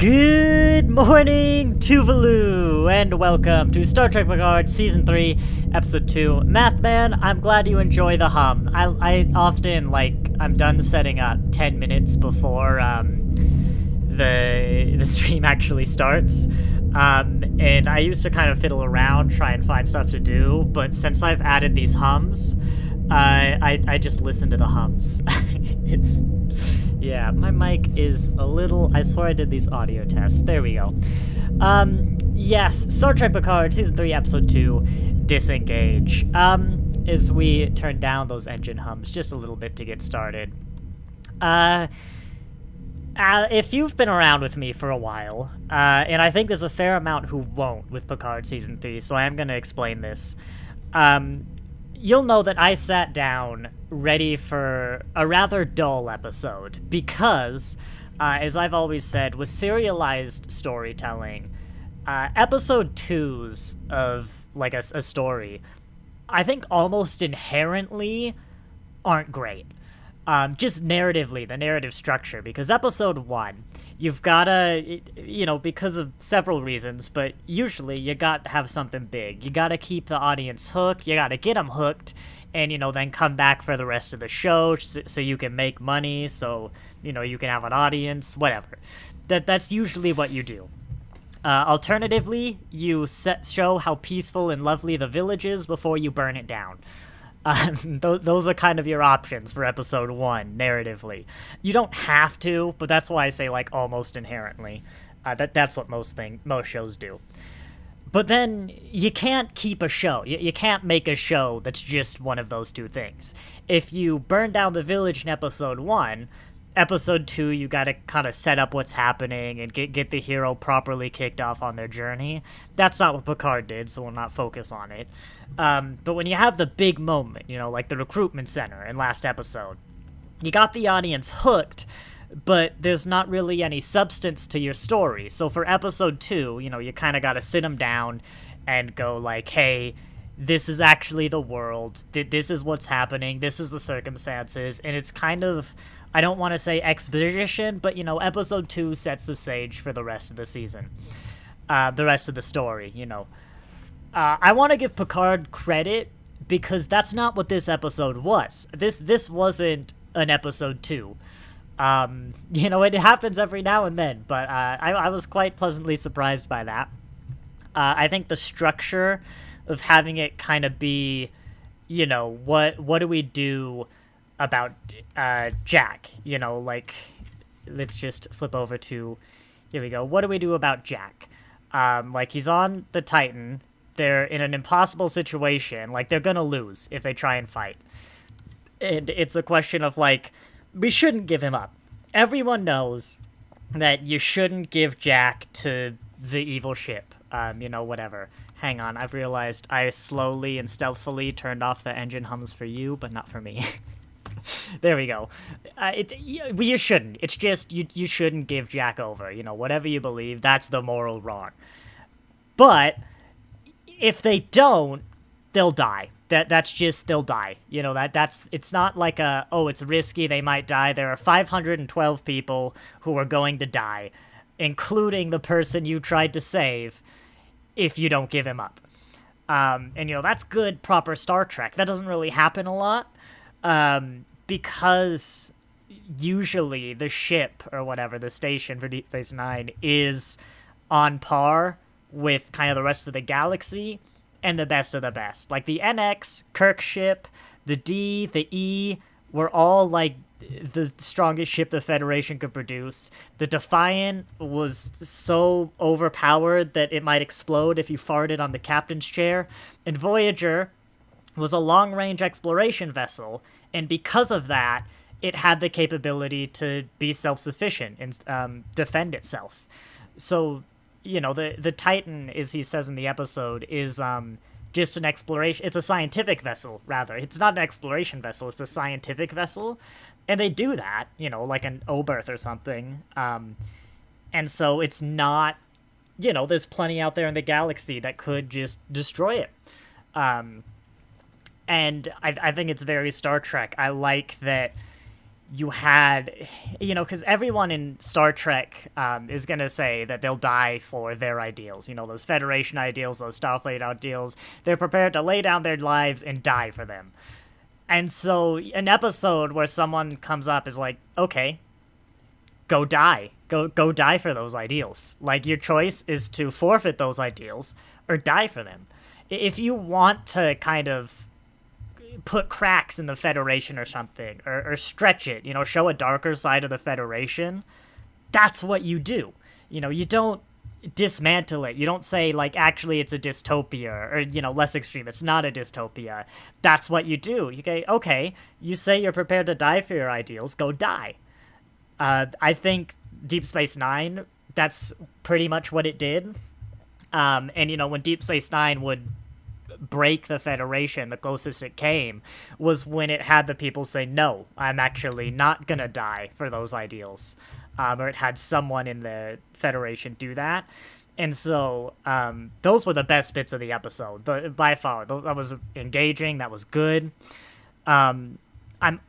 Good morning, Tuvalu, and welcome to Star Trek Picard Season 3, Episode 2. Mathman, I'm glad you enjoy the hum. I often, I'm done setting up 10 minutes before, the stream actually starts. And I used to kind of fiddle around, try and find stuff to do, but since I've added these hums, I just listen to the hums. Yeah, my mic is a little... I swear I did these audio tests. There we go. Yes, Star Trek Picard, Season 3, Episode 2, Disengage. As we turn down those engine hums just a little bit to get started. If you've been around with me for a while, and I think there's a fair amount who won't with Picard Season 3, so I am going to explain this. You'll know that I sat down ready for a rather dull episode because, as I've always said, with serialized storytelling, episode 2s of, a story, I think almost inherently aren't great. Just narratively, the narrative structure, because episode 1, you've gotta, because of several reasons, but usually you gotta have something big. You gotta keep the audience hooked, you gotta get them hooked, and, then come back for the rest of the show so you can make money, so, you can have an audience, whatever. That's usually what you do. Alternatively, you show how peaceful and lovely the village is before you burn it down. Those are kind of your options for episode 1, narratively. You don't have to, but that's why I say, almost inherently. That's what most shows do. But then, you can't keep a show. You can't make a show that's just one of those two things. If you burn down the village in episode 1, episode 2, you gotta kind of set up what's happening and get the hero properly kicked off on their journey. That's not what Picard did, so we'll not focus on it. But when you have the big moment, like the recruitment center in last episode, you got the audience hooked, but there's not really any substance to your story. So for episode 2, you kind of gotta sit them down and go hey, this is actually the world, this is what's happening, this is the circumstances, and it's kind of... I don't want to say exposition, but, episode 2 sets the stage for the rest of the season. The rest of the story, I want to give Picard credit, because that's not what this episode was. This wasn't an episode 2. It happens every now and then, but I was quite pleasantly surprised by that. I think the structure of having it kind of be, what do we do about Jack, let's just flip over to, here we go, what do we do about Jack? He's on the Titan, they're in an impossible situation, they're gonna lose if they try and fight. And it's a question of, we shouldn't give him up. Everyone knows that you shouldn't give Jack to the evil ship, whatever. Hang on, I've realized I slowly and stealthily turned off the engine hums for you, but not for me. There we go. You shouldn't. It's just, you shouldn't give Jack over. Whatever you believe, that's the moral wrong. But, if they don't, they'll die. That's just, they'll die. It's not it's risky, they might die. There are 512 people who are going to die, including the person you tried to save, if you don't give him up. And, that's good, proper Star Trek. That doesn't really happen a lot. Because usually the ship, or whatever, the station for Deep Space Nine, is on par with kind of the rest of the galaxy, and the best of the best. The NX, Kirk ship, the D, the E, were all, the strongest ship the Federation could produce. The Defiant was so overpowered that it might explode if you farted on the captain's chair. And Voyager was a long-range exploration vessel, and because of that, it had the capability to be self-sufficient and defend itself. So, the Titan, as he says in the episode, is just an exploration... It's a scientific vessel, rather. It's not an exploration vessel, it's a scientific vessel. And they do that, like an Oberth or something. And so it's not... there's plenty out there in the galaxy that could just destroy it. And I think it's very Star Trek. I like that you had, because everyone in Star Trek is going to say that they'll die for their ideals, those Federation ideals, those Starfleet ideals. They're prepared to lay down their lives and die for them. And so an episode where someone comes up is like, okay, go die. Go die for those ideals. Like, your choice is to forfeit those ideals or die for them. If you want to kind of put cracks in the Federation or something, or stretch it, show a darker side of the Federation, that's what you do. You don't dismantle it. You don't say, like, actually it's a dystopia, or, less extreme, it's not a dystopia. That's what you do. You go, okay, you say you're prepared to die for your ideals, go die. I think Deep Space Nine, that's pretty much what it did. And, when Deep Space Nine would break the Federation, the closest it came was when it had the people say, no, I'm actually not gonna die for those ideals. Or it had someone in the Federation do that. And so those were the best bits of the episode, by far. That was engaging, that was good. I'm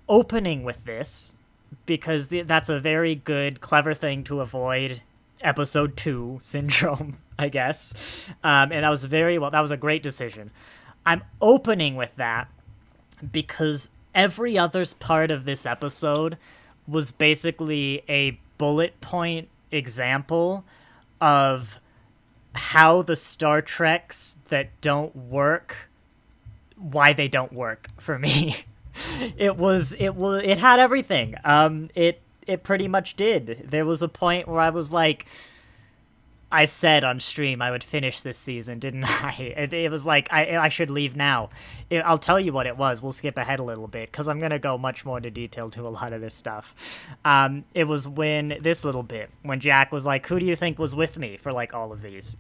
opening with this because that's a very good, clever thing to avoid Episode 2 syndrome, I guess. And that was that was a great decision. I'm opening with that because every other part of this episode was basically a bullet point example of how the Star Treks that don't work, why they don't work for me. It had everything. It pretty much did. There was a point where I was like, I said on stream I would finish this season, didn't I? It was like, I should leave now. I'll tell you what it was. We'll skip ahead a little bit, because I'm going to go much more into detail to a lot of this stuff. It was when Jack was like, who do you think was with me for, like, all of these?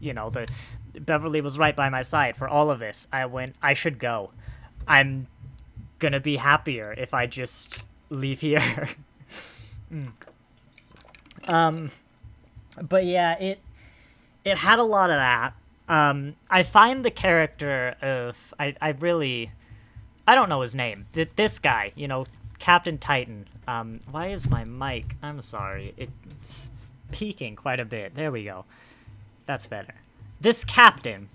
Beverly was right by my side for all of this. I went, I should go. I'm going to be happier if I just leave here. But yeah, it had a lot of that. I find the character of I don't know his name. This guy, Captain Titan. Why is my mic? I'm sorry, it's peaking quite a bit. There we go. That's better. This captain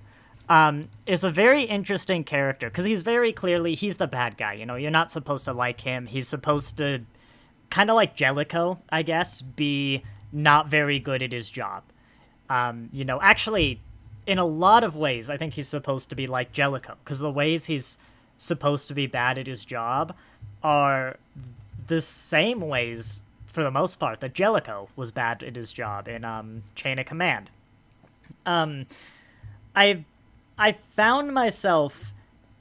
is a very interesting character because he's very clearly he's the bad guy. You're not supposed to like him. He's supposed to, kind of like Jellicoe, I guess, be not very good at his job. Actually, in a lot of ways, I think he's supposed to be like Jellicoe, because the ways he's supposed to be bad at his job are the same ways, for the most part, that Jellicoe was bad at his job in Chain of Command. I found myself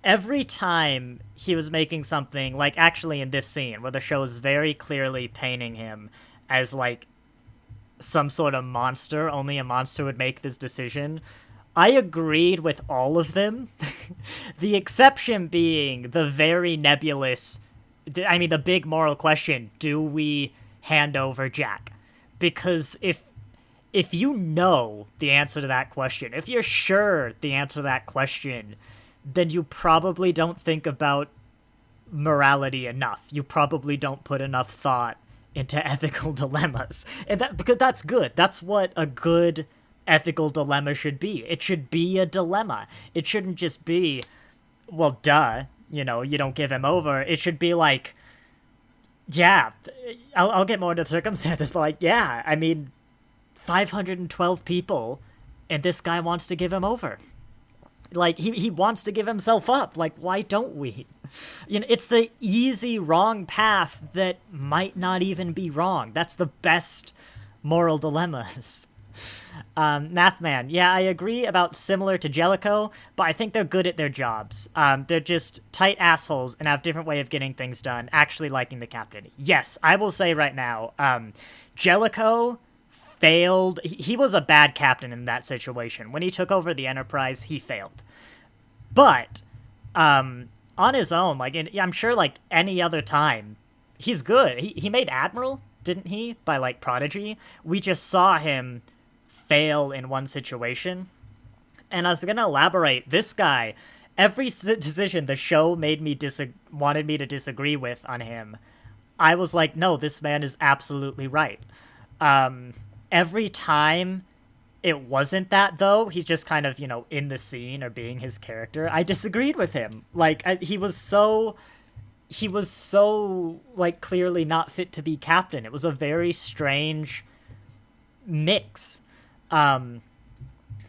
every time he was making something, like actually in this scene, where the show is very clearly painting him as, like, some sort of monster, only a monster would make this decision. I agreed with all of them. The exception being the very nebulous, the big moral question, do we hand over Jack? Because if you know the answer to that question, if you're sure the answer to that question, then you probably don't think about morality enough. You probably don't put enough thought into ethical dilemmas. And because that's good. That's what a good ethical dilemma should be. It should be a dilemma. It shouldn't just be, well, duh, you don't give him over. It should be like, yeah, I'll get more into the circumstances, but like, yeah, 512 people, and this guy wants to give him over. Like, he wants to give himself up. Like, why don't we? It's the easy wrong path that might not even be wrong. That's the best moral dilemmas. Mathman, yeah, I agree about similar to Jellicoe, but I think they're good at their jobs. They're just tight assholes and have a different way of getting things done, actually liking the captain. Yes, I will say right now, Jellicoe failed. He was a bad captain in that situation. When he took over the Enterprise, he failed. But on his own, I'm sure like any other time, he's good. He made Admiral, didn't he? By like Prodigy. We just saw him fail in one situation. And I was going to elaborate, this guy, every decision the show made me wanted me to disagree with on him, I was like, no, this man is absolutely right. Every time it wasn't that, though, he's just kind of, in the scene or being his character, I disagreed with him. Like, he was so, like, clearly not fit to be captain. It was a very strange mix.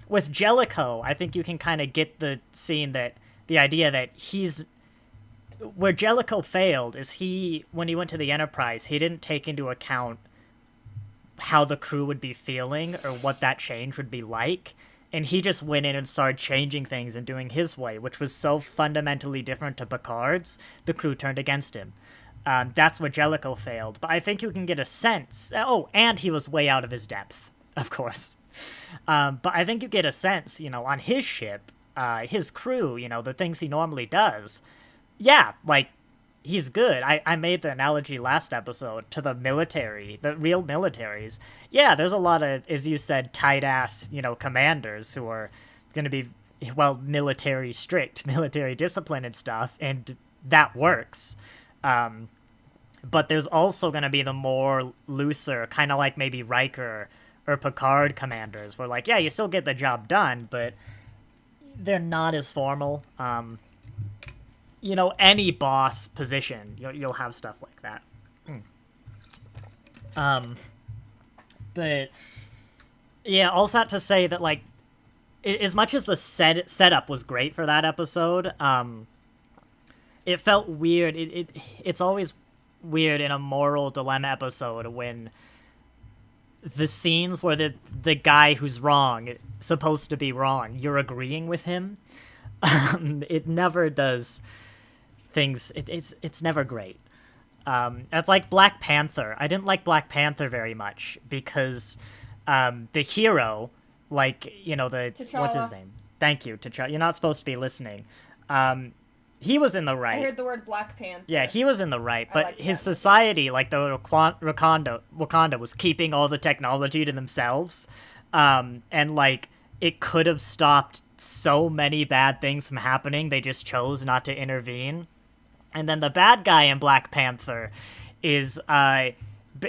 With Jellicoe, I think you can kind of get the idea that where Jellicoe failed is when he went to the Enterprise, he didn't take into account how the crew would be feeling or what that change would be like. And he just went in and started changing things and doing his way, which was so fundamentally different to Picard's, the crew turned against him. That's where Jellicoe failed. But I think you can get a sense. Oh, and he was way out of his depth, of course. But I think you get a sense, on his ship, his crew, the things he normally does. Yeah, like, he's good. I made the analogy last episode to the military, the real militaries. Yeah, there's a lot of, as you said, tight-ass, commanders who are going to be, well, military strict, military discipline and stuff, and that works. But there's also going to be the more looser, kind of like maybe Riker or Picard commanders, where, like, yeah, you still get the job done, but they're not as formal. Any boss position, you'll have stuff like that. But yeah, also that to say that, like, as much as the setup was great for that episode, it felt weird. It's always weird in a moral dilemma episode when the scenes where the guy who's wrong, supposed to be wrong, you're agreeing with him. It never does things. It's never great. It's like Black Panther. I didn't like Black Panther very much because the hero, like, T'Challa. What's his name? Thank you, T'Challa. You're not supposed to be listening. He was in the right. I heard the word Black Panther. Yeah, he was in the right, but his society, like the Wakanda, was keeping all the technology to themselves, and like it could have stopped so many bad things from happening. They just chose not to intervene. And then the bad guy in Black Panther is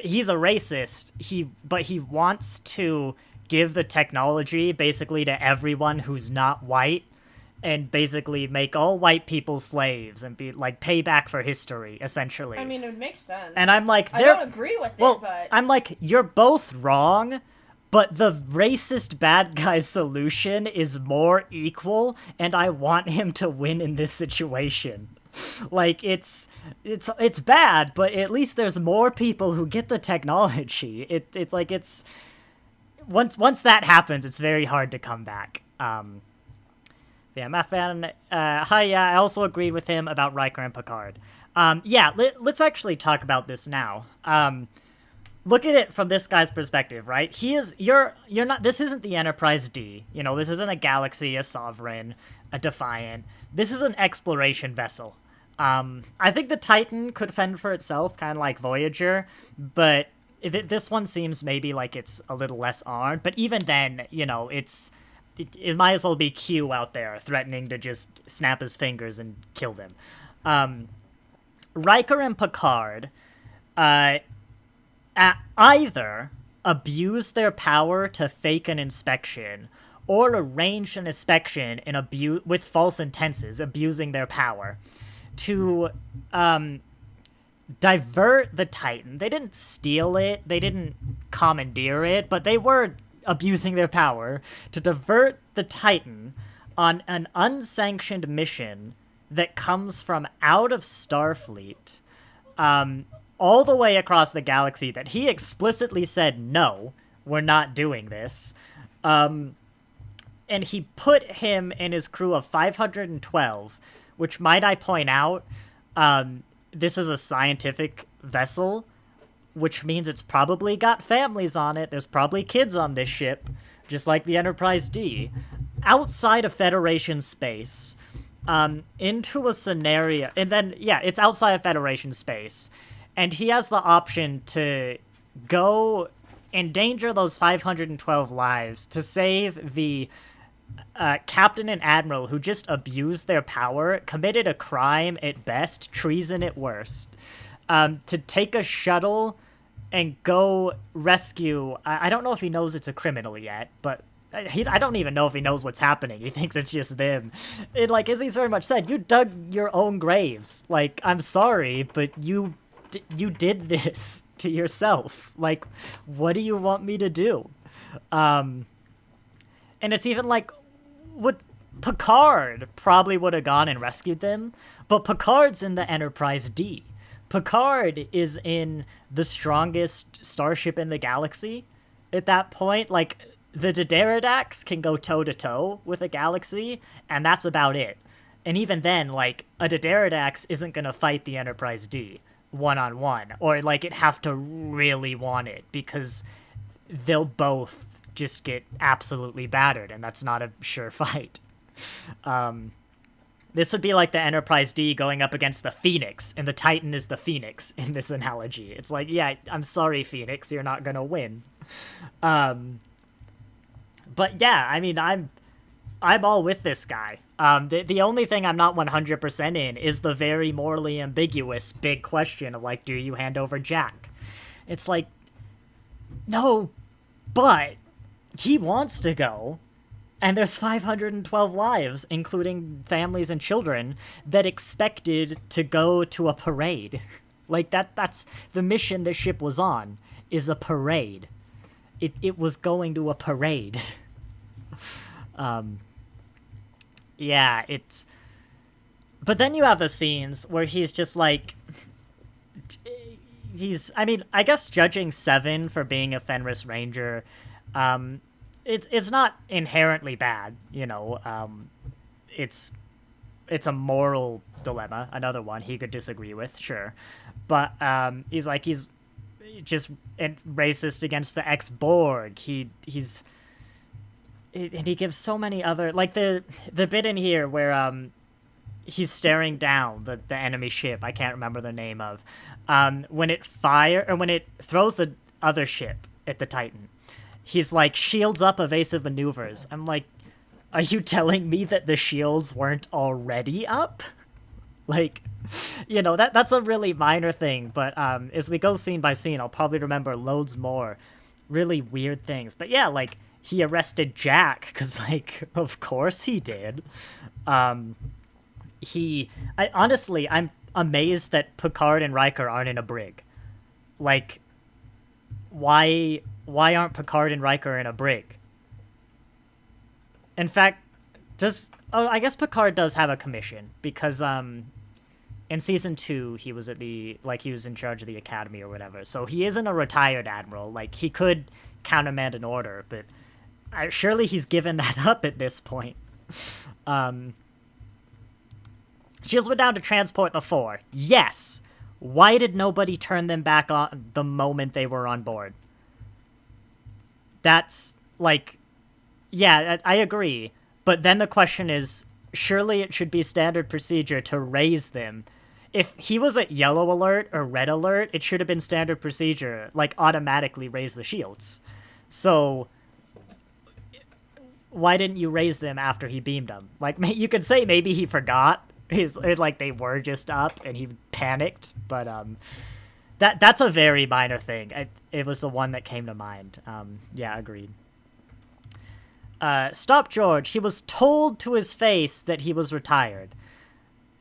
he's a racist. But he wants to give the technology basically to everyone who's not white, and basically make all white people slaves and be like payback for history, essentially. I mean, it makes sense. And I'm like, I don't agree with it, but I'm like, you're both wrong, but the racist bad guy's solution is more equal, and I want him to win in this situation. Like, it's bad, but at least there's more people who get the technology. It's like, it's once that happens, it's very hard to come back. Yeah, Math Fan, hi, yeah, I also agreed with him about Riker and Picard. Yeah, let's actually talk about this now. Look at it from this guy's perspective, right? You're not, this isn't the Enterprise D, this isn't a Galaxy, a Sovereign, a Defiant. This is an exploration vessel. I think the Titan could fend for itself, kind of like Voyager, but this one seems maybe like it's a little less armed, but even then, it might as well be Q out there threatening to just snap his fingers and kill them. Riker and Picard either abuse their power to fake an inspection or arrange an inspection with false intentions, abusing their power, to divert the Titan. They didn't steal it, they didn't commandeer it, but they were abusing their power to divert the Titan on an unsanctioned mission that comes from out of Starfleet, all the way across the galaxy, that he explicitly said, no, we're not doing this. And he put him and his crew of 512, which, might I point out, this is a scientific vessel, which means it's probably got families on it. There's probably kids on this ship, just like the Enterprise D. Outside of Federation space, into a scenario, and then, yeah, it's outside of Federation space, and he has the option to go endanger those 512 lives to save the captain and admiral who just abused their power, committed a crime at best, treason at worst. to take a shuttle and go rescue. I don't know if he knows it's a criminal yet, but I don't even know if he knows what's happening. He thinks it's just them. And like Izzy's very much said, you dug your own graves. Like, I'm sorry, but you did this to yourself. Like, what do you want me to do? And it's even like, what Picard probably would have gone and rescued them, but Picard's in the Enterprise D. Picard is in the strongest starship in the galaxy at that point. Like, the Dideridax can go toe-to-toe with a galaxy, and that's about it. And even then, like, a Dideridax isn't going to fight the Enterprise D one-on-one, or, like, it'd have to really want it, because they'll both just get absolutely battered, and that's not a sure fight. This would be like the Enterprise D going up against the Phoenix, and the Titan is the Phoenix in this analogy. It's like, yeah, I'm sorry, Phoenix, you're not gonna win. But yeah, I mean, I'm all with this guy. The only thing I'm not 100% in is the very morally ambiguous big question of, like, do you hand over Jack? It's like, no, but he wants to go. And there's 512 lives, including families and children, that expected to go to a parade. Like, that's the mission the ship was on, is a parade. It was going to a parade. Yeah, it's... But then you have the scenes where he's just like... I mean, I guess judging Seven for being a Fenris Ranger... It's not inherently bad, you know. It's a moral dilemma, another one he could disagree with, sure. But he's just racist against the ex-Borg. And he gives so many other, like the bit in here where he's staring down the enemy ship. I can't remember the name of when it throws the other ship at the Titan. He's like, shields up, evasive maneuvers. I'm like, are you telling me that the shields weren't already up? Like, you know, that's a really minor thing, but as we go scene by scene, I'll probably remember loads more really weird things. But yeah, like, he arrested Jack, because, like, of course he did. Honestly, I'm amazed that Picard and Riker aren't in a brig. Like, why aren't Picard and Riker in a brig? In fact, I guess Picard does have a commission, because in season 2 he was he was in charge of the academy or whatever. So he isn't a retired admiral. Like, he could countermand an order, but surely he's given that up at this point. Shields went down to transport the 4. Yes. Why did nobody turn them back on the moment they were on board? That's, like, yeah, I agree. But then the question is, surely it should be standard procedure to raise them. If he was at yellow alert or red alert, it should have been standard procedure, like, automatically raise the shields. So, why didn't you raise them after he beamed them? Like, you could say maybe he forgot. Like, they were just up and he panicked, but that's a very minor thing. It was the one that came to mind. Yeah, agreed. Stop George. He was told to his face that he was retired.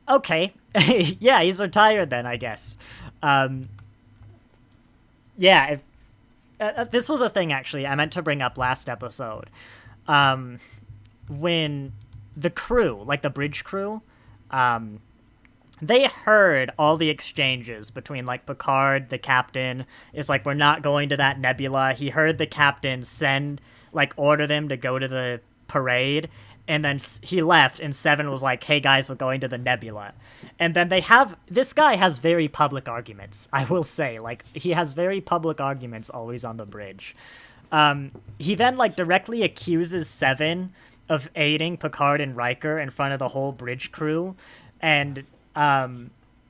Okay. Yeah, he's retired then, I guess. Yeah, this was a thing, actually, I meant to bring up last episode. When the crew, like the bridge crew, they heard all the exchanges between, like, Picard, the captain, is like, we're not going to that nebula. He heard the captain order them to go to the parade, and then he left, and Seven was like, hey guys, we're going to the nebula. And then this guy has very public arguments, I will say. Like, he has very public arguments always on the bridge. He then, like, directly accuses Seven of aiding Picard and Riker in front of the whole bridge crew, and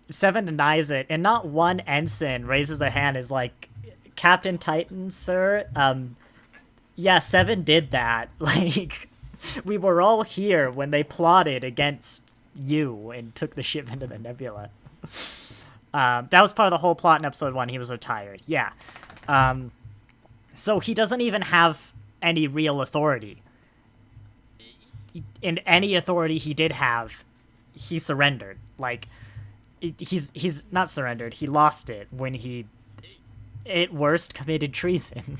Seven denies it, and not one ensign raises their hand as like, Captain Titan, sir, yeah, Seven did that. Like, we were all here when they plotted against you and took the ship into the nebula. That was part of the whole plot in episode 1. He was retired. Yeah. So he doesn't even have any real authority. In any authority he did have, he surrendered. Like, he's not surrendered. He lost it when he, at worst, committed treason.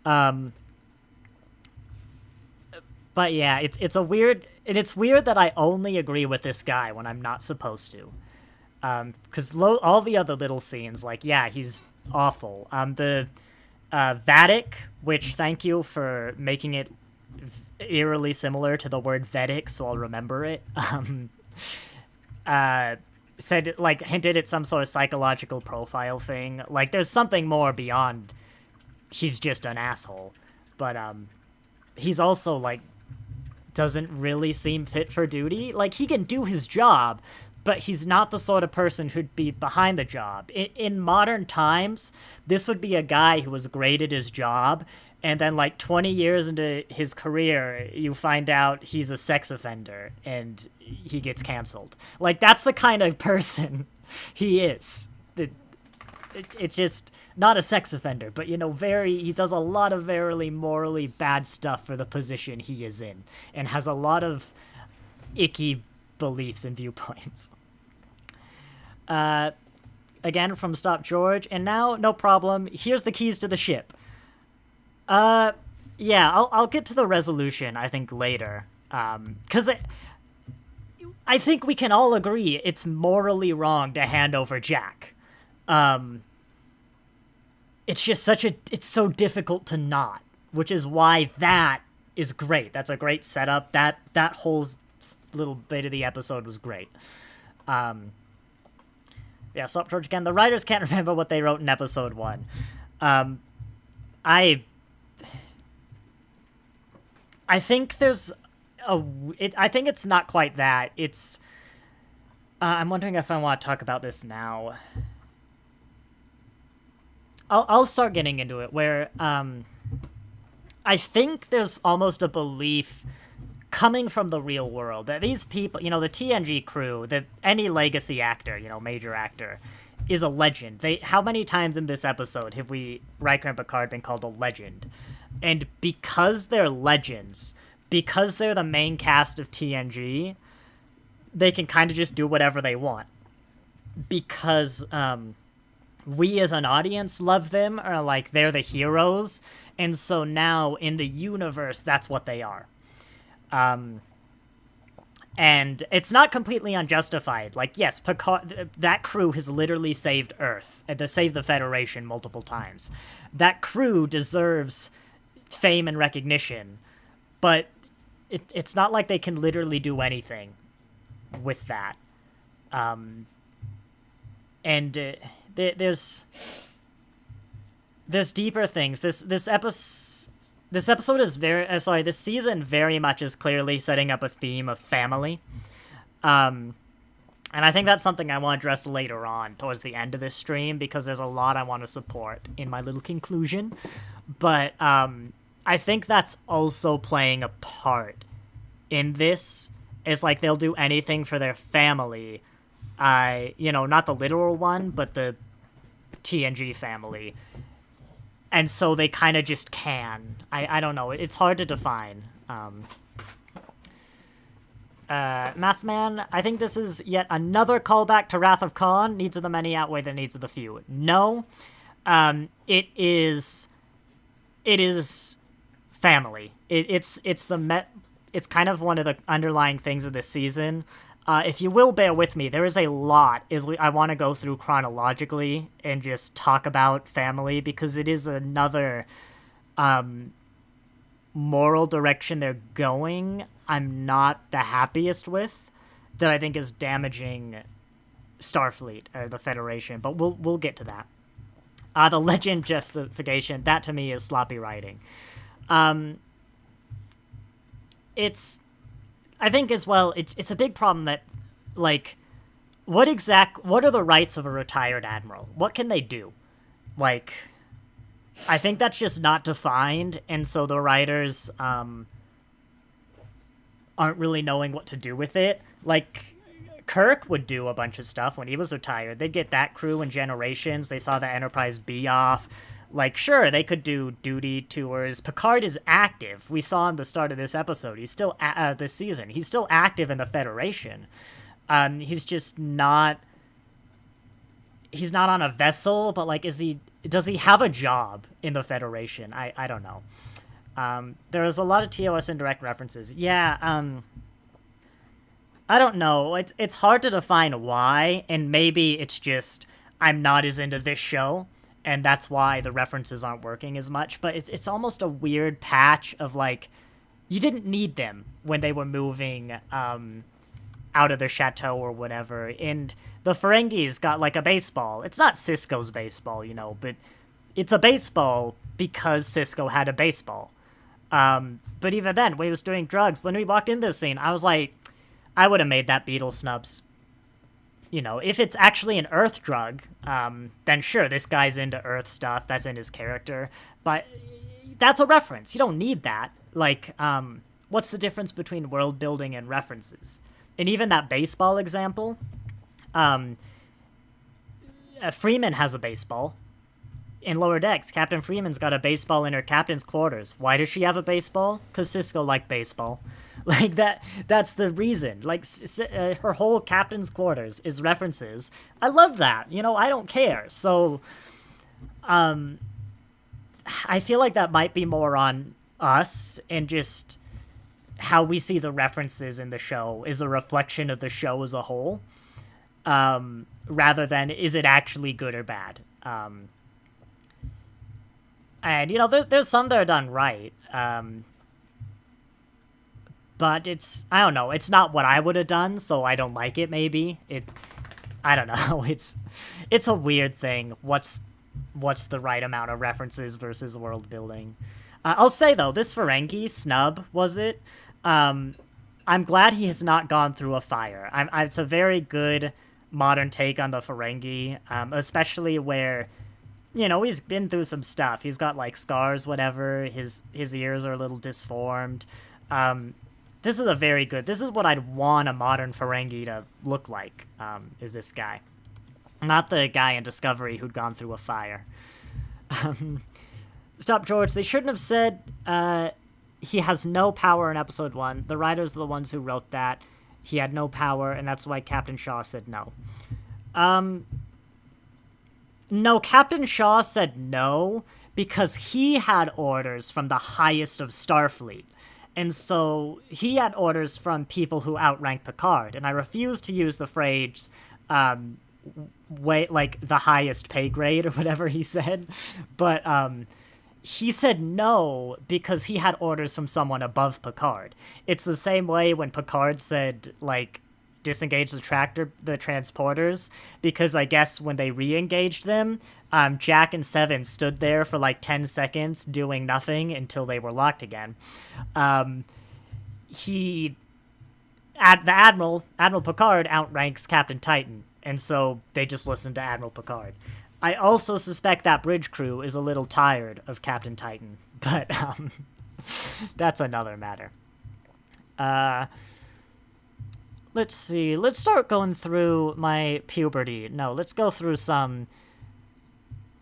But yeah, it's a weird, and it's weird that I only agree with this guy when I'm not supposed to. Because all the other little scenes, like, yeah, he's awful. The Vedic, which, thank you for making it eerily similar to the word Vedic, so I'll remember it. Said, like, hinted at some sort of psychological profile thing. Like, there's something more beyond he's just an asshole. But, he's also, like, doesn't really seem fit for duty. Like, he can do his job, but he's not the sort of person who'd be behind the job. In modern times, this would be a guy who was great at his job, and then, like, 20 years into his career, you find out he's a sex offender, and he gets canceled. Like, that's the kind of person he is. It's just not a sex offender, but, you know, he does a lot of very morally bad stuff for the position he is in, and has a lot of icky beliefs and viewpoints. Again, from Stop George, and now, no problem, here's the keys to the ship. Yeah, I'll get to the resolution, I think, later, because I think we can all agree it's morally wrong to hand over Jack. It's just it's so difficult to not, which is why that is great. That's a great setup. That whole little bit of the episode was great. Yeah, Stop George again. The writers can't remember what they wrote in episode 1. I think there's I think it's not quite that. It's I'm wondering if I want to talk about this now. I'll start getting into it, where I think there's almost a belief coming from the real world that these people, you know, the TNG crew, that any legacy actor, you know, major actor, is a legend. How many times in this episode have Riker and Picard been called a legend? And because they're legends, because they're the main cast of TNG, they can kind of just do whatever they want. Because we as an audience love them, or like they're the heroes, and so now in the universe, that's what they are. And it's not completely unjustified. Like, yes, Picard, that crew has literally saved Earth, and saved the Federation multiple times. That crew deserves fame and recognition, but it's not like they can literally do anything with that. And there's deeper things. This episode is this season very much is clearly setting up a theme of family. And I think that's something I want to address later on towards the end of this stream, because there's a lot I want to support in my little conclusion. But I think that's also playing a part in this. It's like they'll do anything for their family. Not the literal one, but the TNG family. And so they kind of just can. I don't know. It's hard to define. Mathman, I think this is yet another callback to Wrath of Khan. Needs of the many outweigh the needs of the few. No. It is family. It's kind of one of the underlying things of this season. If you will bear with me, there is a lot I want to go through chronologically and just talk about family, because it is another moral direction they're going I'm not the happiest with, that I think is damaging Starfleet, or the Federation, but we'll get to that. The legend justification, that to me is sloppy writing. I think as well, it's a big problem that, like, what are the rights of a retired admiral? What can they do? Like, I think that's just not defined, and so the writers aren't really knowing what to do with it. Like, Kirk would do a bunch of stuff when he was retired. They'd get that crew in Generations. They saw the Enterprise be off. Like, sure, they could do duty tours. Picard is active. We saw in the start of this episode. He's still, this season, he's still active in the Federation. He's just not... He's not on a vessel, but, like, does he have a job in the Federation? I don't know. There's a lot of TOS indirect references. Yeah, I don't know. It's hard to define why, and maybe it's just I'm not as into this show, and that's why the references aren't working as much. But it's almost a weird patch of, like, you didn't need them when they were moving out of the chateau or whatever. And the Ferengis got, like, a baseball. It's not Sisko's baseball, you know, but it's a baseball because Sisko had a baseball. But even then, when he was doing drugs, when we walked into this scene, I was like, I would have made that beetle snubs. You know, if it's actually an Earth drug, then sure, this guy's into Earth stuff. That's in his character. But that's a reference. You don't need that. Like, what's the difference between world building and references? And even that baseball example, Freeman has a baseball. In Lower Decks, Captain Freeman's got a baseball in her captain's quarters. Why does she have a baseball? Because Sisko liked baseball. Like, that's the reason. Like, her whole captain's quarters is references. I love that. You know, I don't care. So, I feel like that might be more on us and just how we see the references in the show is a reflection of the show as a whole, rather than is it actually good or bad. And, you know, there's some that are done right. But it's, I don't know, it's not what I would have done, so I don't like it, maybe. I don't know, it's a weird thing. What's the right amount of references versus world building? I'll say, though, this Ferengi snub, was it? I'm glad he has not gone through a fire. It's a very good modern take on the Ferengi, especially where... You know, he's been through some stuff. He's got, like, scars, whatever. His ears are a little disformed. This is a very good... This is what I'd want a modern Ferengi to look like, is this guy. Not the guy in Discovery who'd gone through a fire. Stop, George. They shouldn't have said he has no power in Episode 1. The writers are the ones who wrote that. He had no power, and that's why Captain Shaw said no. No, Captain Shaw said no because he had orders from the highest of Starfleet. And so he had orders from people who outranked Picard. And I refuse to use the phrase, like, the highest pay grade or whatever he said. But he said no because he had orders from someone above Picard. It's the same way when Picard said, like, disengage the transporters, because I guess when they re-engaged them, Jack and Seven stood there for like 10 seconds doing nothing until they were locked again. The Admiral Picard outranks Captain Titan, and so they just listened to Admiral Picard. I also suspect that bridge crew is a little tired of Captain Titan, but that's another matter. Let's see. Let's start going through my puberty. No, let's go through some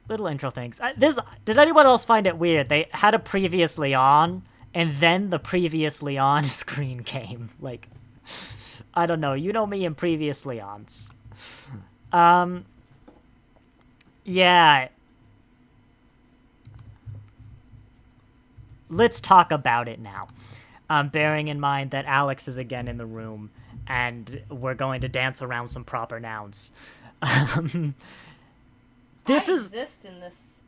little intro things. Did anyone else find it weird? They had a previously on, and then the previously on screen came. Like, I don't know. You know me and previously ons. Yeah. Let's talk about it now. Bearing in mind that Alex is again in the room, and we're going to dance around some proper nouns. This I is... exist in this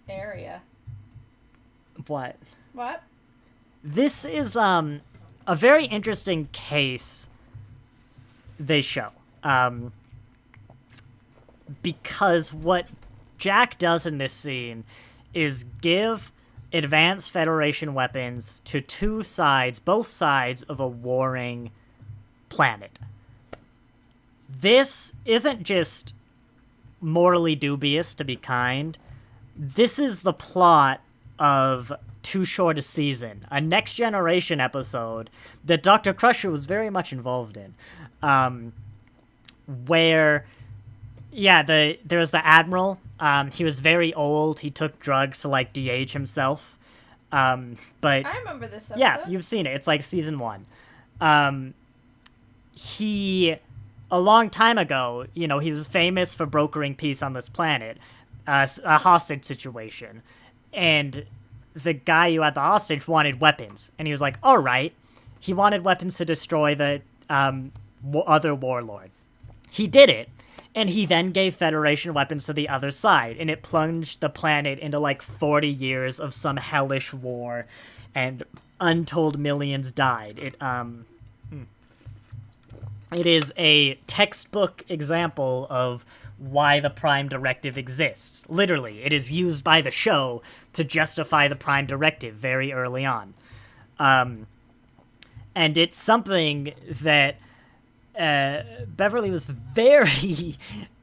area. What? What? This is a very interesting case they show. Because what Jack does in this scene is give advanced Federation weapons to two sides, both sides of a warring planet. This isn't just morally dubious, to be kind. This is the plot of Too Short a Season, a Next Generation episode that Dr. Crusher was very much involved in. where, yeah, there was the admiral. He was very old. He took drugs to like de-age himself. But I remember this episode. yeah, you've seen it. It's like season 1. He, a long time ago, he was famous for brokering peace on this planet, a hostage situation, and the guy who had the hostage wanted weapons, and he was like, all right. He wanted weapons to destroy the other warlord. He did it, and he then gave Federation weapons to the other side, and it plunged the planet into like 40 years of some hellish war, and untold millions died. It is a textbook example of why the Prime Directive exists. Literally, it is used by the show to justify the Prime Directive very early on. And it's something that Beverly was very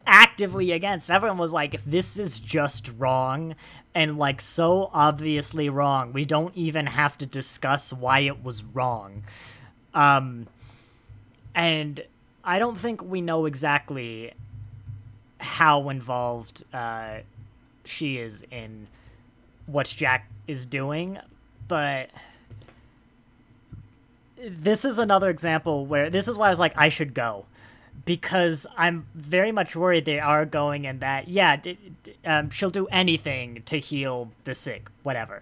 actively against. Everyone was like, this is just wrong, and like so obviously wrong. We don't even have to discuss why it was wrong. And I don't think we know exactly how involved she is in what Jack is doing, but this is another example where this is why I was like, I should go, because I'm very much worried they are going in that, yeah, she'll do anything to heal the sick, whatever.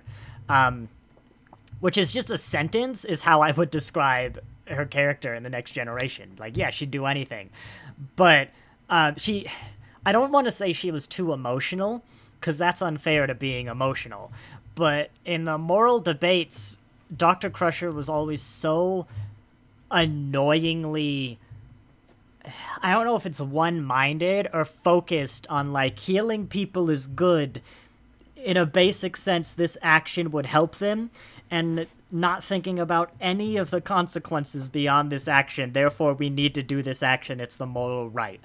Which is just a sentence is how I would describe her character in The Next Generation. Like, yeah, she'd do anything. But I don't want to say she was too emotional, because that's unfair to being emotional. But in the moral debates, Dr. Crusher was always so annoyingly, I don't know if it's one-minded or focused on, like, healing people is good. In a basic sense, this action would help them, and not thinking about any of the consequences beyond this action. Therefore, we need to do this action. It's the moral right.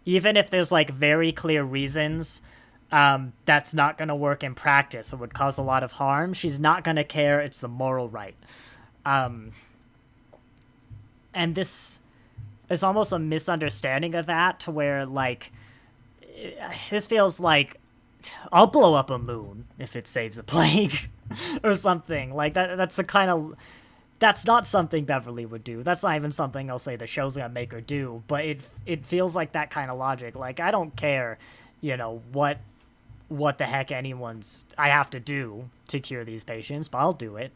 Even if there's, like, very clear reasons that's not going to work in practice or would cause a lot of harm, she's not going to care. It's the moral right. And this is almost a misunderstanding of that, to where, like, this feels like, I'll blow up a moon if it saves a plague or something. Like, that's the kind of, that's not something Beverly would do. That's not even something I'll say the show's gonna make her do, but it feels like that kind of logic. Like, I don't care, what the heck I have to do to cure these patients, but I'll do it.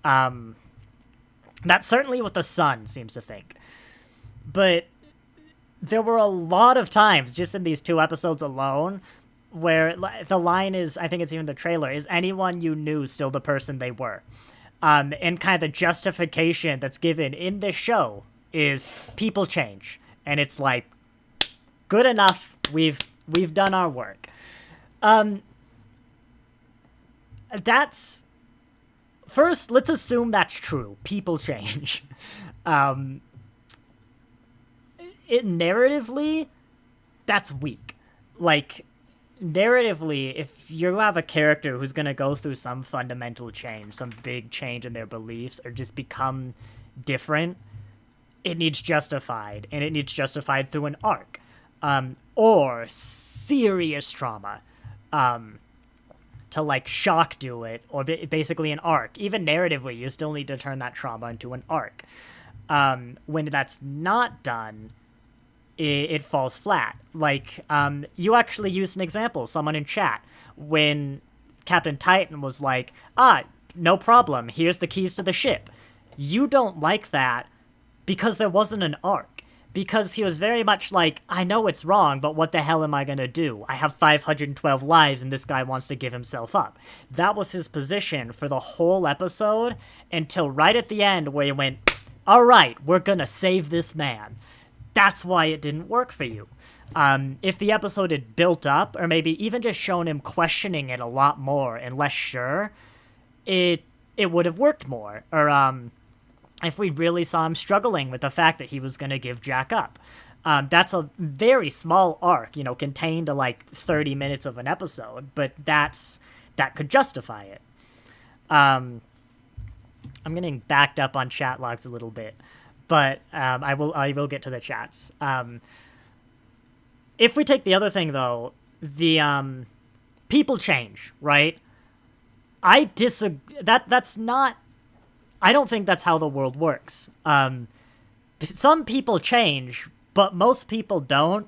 That's certainly what the Sun seems to think. But there were a lot of times, just in these 2 episodes alone, where the line is, I think it's even the trailer, is anyone you knew still the person they were? And kind of the justification that's given in this show is people change. And it's like, good enough, we've done our work. That's, first, let's assume that's true. People change. Narratively, that's weak. Like, narratively, if you have a character who's going to go through some fundamental change, some big change in their beliefs, or just become different, it needs justified, and it needs justified through an arc, or serious trauma, to, like, shock do it, or basically an arc. Even narratively, you still need to turn that trauma into an arc. When that's not done, it falls flat. Like, you actually used an example, someone in chat, when Captain Titan was like, no problem, here's the keys to the ship. You don't like that because there wasn't an arc. Because he was very much like, I know it's wrong, but what the hell am I gonna do? I have 512 lives and this guy wants to give himself up. That was his position for the whole episode, until right at the end where he went, alright, we're gonna save this man. That's why it didn't work for you. If the episode had built up, or maybe even just shown him questioning it a lot more and less sure, it would have worked more. Or if we really saw him struggling with the fact that he was going to give Jack up. That's a very small arc, contained to like 30 minutes of an episode, but that could justify it. I'm getting backed up on chat logs a little bit. But I will get to the chats. if we take the other thing, though, the people change, right? I disagree. That's not. I don't think that's how the world works. Some people change, but most people don't,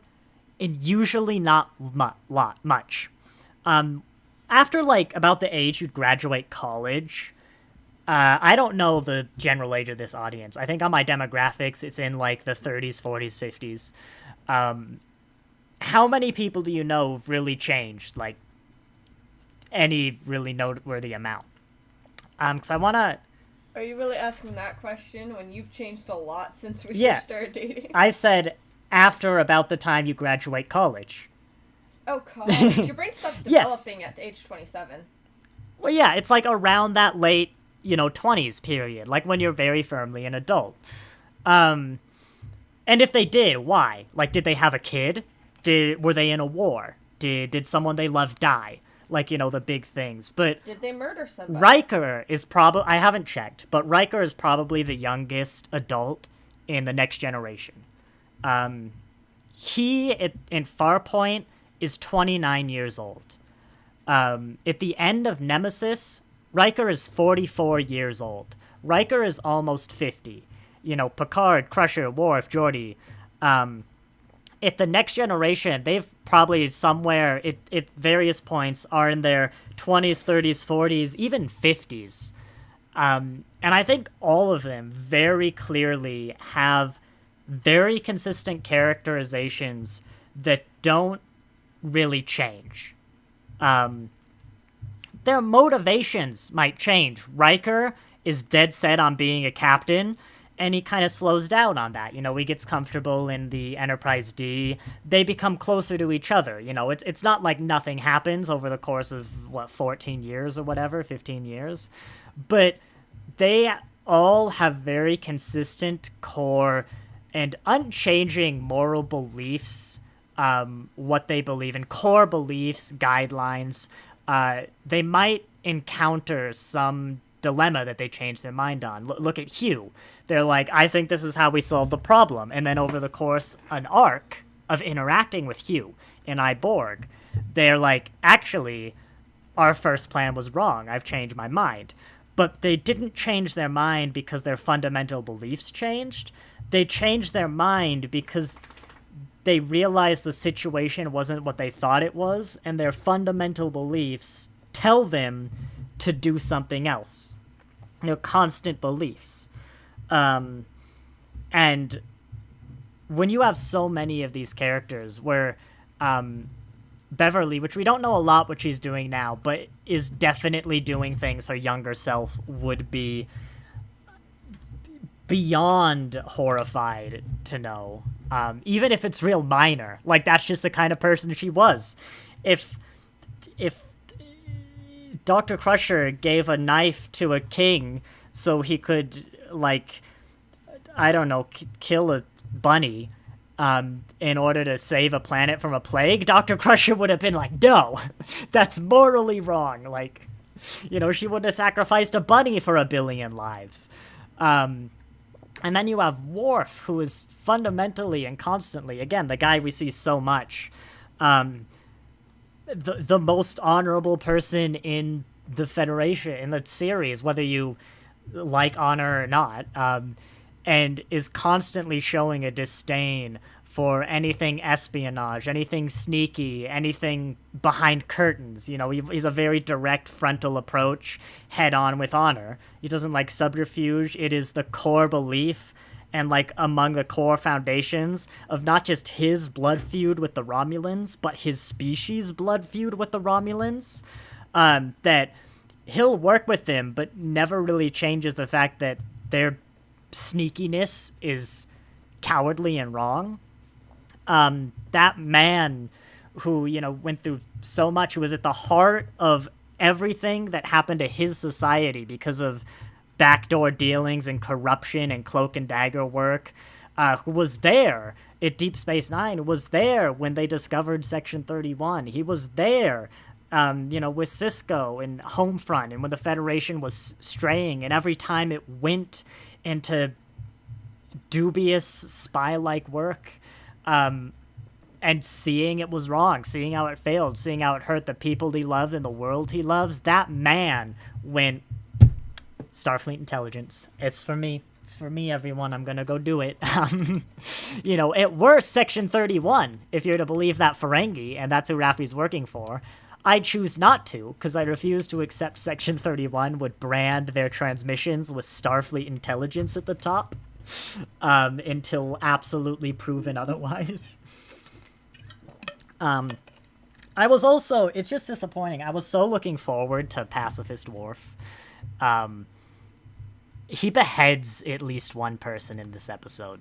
and usually not much. After like about the age you'd graduate college, I don't know the general age of this audience. I think on my demographics, it's in like the 30s, 40s, 50s. How many people do you know have really changed? Like any really noteworthy amount? Because I want to. Are you really asking that question when you've changed a lot since we Yeah. first started dating? I said after about the time you graduate college. Oh, college. Your brain stops Yes. developing at age 27. Well, yeah, it's like around that late, 20s period, like when you're very firmly an adult. And if they did, why? Like, did they have a kid? Were they in a war? Did someone they loved die? Like, the big things. But Did they murder somebody? Riker is probably, I haven't checked, but Riker is probably the youngest adult in the next generation. He, in Farpoint, is 29 years old. At the end of Nemesis, Riker is 44 years old. Riker is almost 50. Picard, Crusher, Worf, Geordi. At the next generation, they've probably somewhere at various points are in their 20s, 30s, 40s, even 50s. And I think all of them very clearly have very consistent characterizations that don't really change. Their motivations might change. Riker is dead set on being a captain, and he kind of slows down on that. He gets comfortable in the Enterprise D. They become closer to each other. It's not like nothing happens over the course of, 14 years or whatever, 15 years. But they all have very consistent core and unchanging moral beliefs, what they believe in, core beliefs, guidelines. They might encounter some dilemma that they change their mind on. Look at Hugh. They're like, I think this is how we solve the problem. And then over the course, an arc of interacting with Hugh in Iborg, they're like, actually, our first plan was wrong. I've changed my mind. But they didn't change their mind because their fundamental beliefs changed. They changed their mind because they realized the situation wasn't what they thought it was, and their fundamental beliefs tell them to do something else. Constant beliefs. And when you have so many of these characters where Beverly, which we don't know a lot what she's doing now, but is definitely doing things her younger self would be beyond horrified to know, even if it's real minor. Like, that's just the kind of person she was. If Dr. Crusher gave a knife to a king so he could, like, I don't know, kill a bunny in order to save a planet from a plague, Dr. Crusher would have been like, no, that's morally wrong. Like, she wouldn't have sacrificed a bunny for 1 billion lives. And then you have Worf, who is fundamentally and constantly, again, the guy we see so much, the most honorable person in the Federation, in the series, whether you like honor or not, and is constantly showing a disdain for anything espionage, anything sneaky, anything behind curtains. He's a very direct frontal approach, head on with honor. He doesn't like subterfuge. It is the core belief and like among the core foundations of not just his blood feud with the Romulans, but his species' blood feud with the Romulans, that he'll work with them, but never really changes the fact that their sneakiness is cowardly and wrong. That man who, went through so much, who was at the heart of everything that happened to his society because of backdoor dealings and corruption and cloak and dagger work, who was there at Deep Space Nine, was there when they discovered Section 31. He was there, with Cisco and Homefront, and when the Federation was straying, and every time it went into dubious spy-like work. And and seeing it was wrong, seeing how it failed, seeing how it hurt the people he loved and the world he loves, that man went, Starfleet intelligence. It's for me. It's for me, everyone. I'm gonna go do it. At worst, Section 31, if you're to believe that Ferengi, and that's who Raffi's working for. I choose not to, because I refuse to accept Section 31 would brand their transmissions with Starfleet intelligence at the top, until absolutely proven otherwise. I was also, it's just disappointing. I was so looking forward to Pacifist Worf. He beheads at least one person in this episode.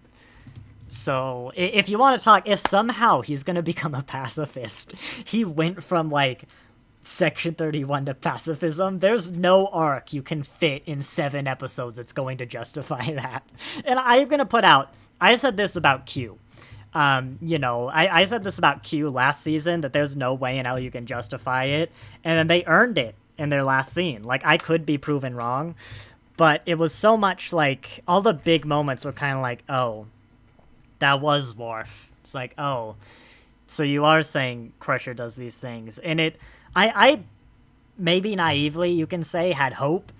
So, if you want to talk, if somehow he's going to become a pacifist, he went from, Section 31 to pacifism, there's no arc you can fit in 7 episodes that's going to justify that. And I'm going to put out, I said this about Q. I said this about Q last season, that there's no way in hell you can justify it, and then they earned it in their last scene. I could be proven wrong, but it was so much all the big moments were kind of oh, that was Worf. It's oh, so you are saying Crusher does these things. And I maybe naively, you can say, had hope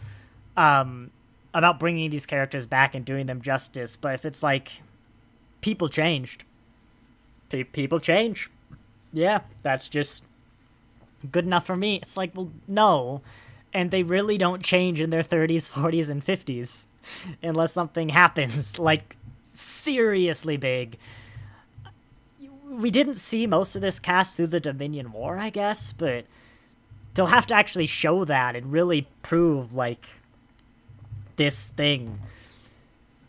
about bringing these characters back and doing them justice, but if it's people changed. People change. Yeah, that's just good enough for me. It's well, no. And they really don't change in their 30s, 40s, and 50s unless something happens, seriously big. We didn't see most of this cast through the Dominion War, I guess, but they'll have to actually show that and really prove, this thing.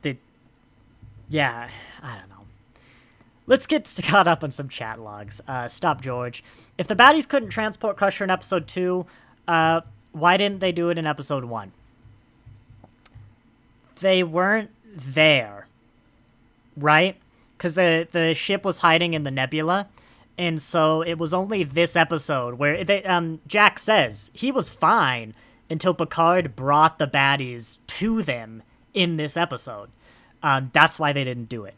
That, yeah, I don't know. Let's get caught up on some chat logs. Stop George. If the baddies couldn't transport Crusher in Episode 2, why didn't they do it in Episode 1? They weren't there, right? Because the ship was hiding in the nebula, and so it was only this episode where Jack says he was fine until Picard brought the baddies to them in this episode. That's why they didn't do it.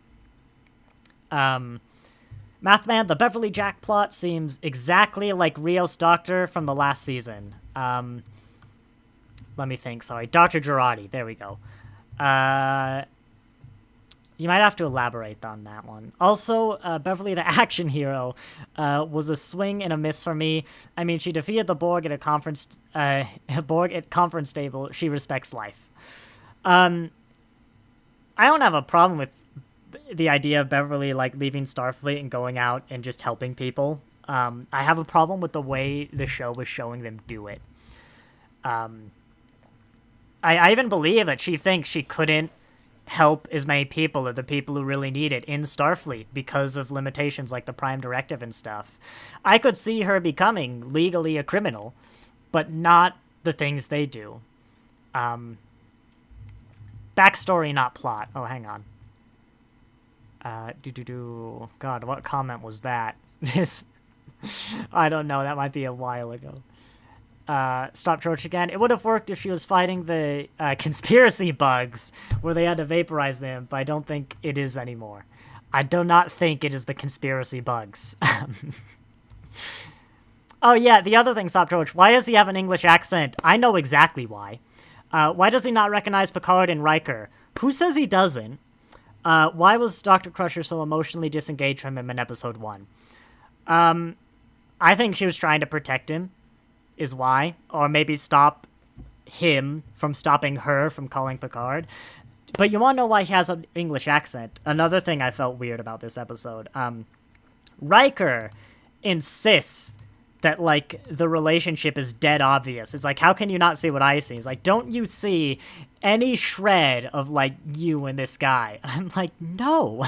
Mathman, the Beverly Jack plot seems exactly like Rios Doctor from the last season. Let me think, sorry. Dr. Girardi, there we go. You might have to elaborate on that one. Also, Beverly the action hero was a swing and a miss for me. I mean, she defeated the Borg at a conference table. She respects life. I don't have a problem with the idea of Beverly leaving Starfleet and going out and just helping people. I have a problem with the way the show was showing them do it. I even believe that she thinks she couldn't help as many people or the people who really need it in Starfleet because of limitations like the Prime Directive and stuff. I could see her becoming legally a criminal, but not the things they do. Backstory, not plot. Oh, hang on. God, what comment was that? I don't know, that might be a while ago. Stop George again. It would have worked if she was fighting the conspiracy bugs where they had to vaporize them, but I don't think it is anymore. I do not think it is the conspiracy bugs. Oh yeah, the other thing, Stop George. Why does he have an English accent? I know exactly why. Why does he not recognize Picard and Riker? Who says he doesn't? Why was Dr. Crusher so emotionally disengaged from him in episode 1? I think she was trying to protect him, is why. Or maybe stop him from stopping her from calling Picard. But you want to know why he has an English accent? Another thing I felt weird about this episode. Riker insists that, the relationship is dead obvious. It's how can you not see what I see? It's don't you see any shred of, you and this guy? I'm no.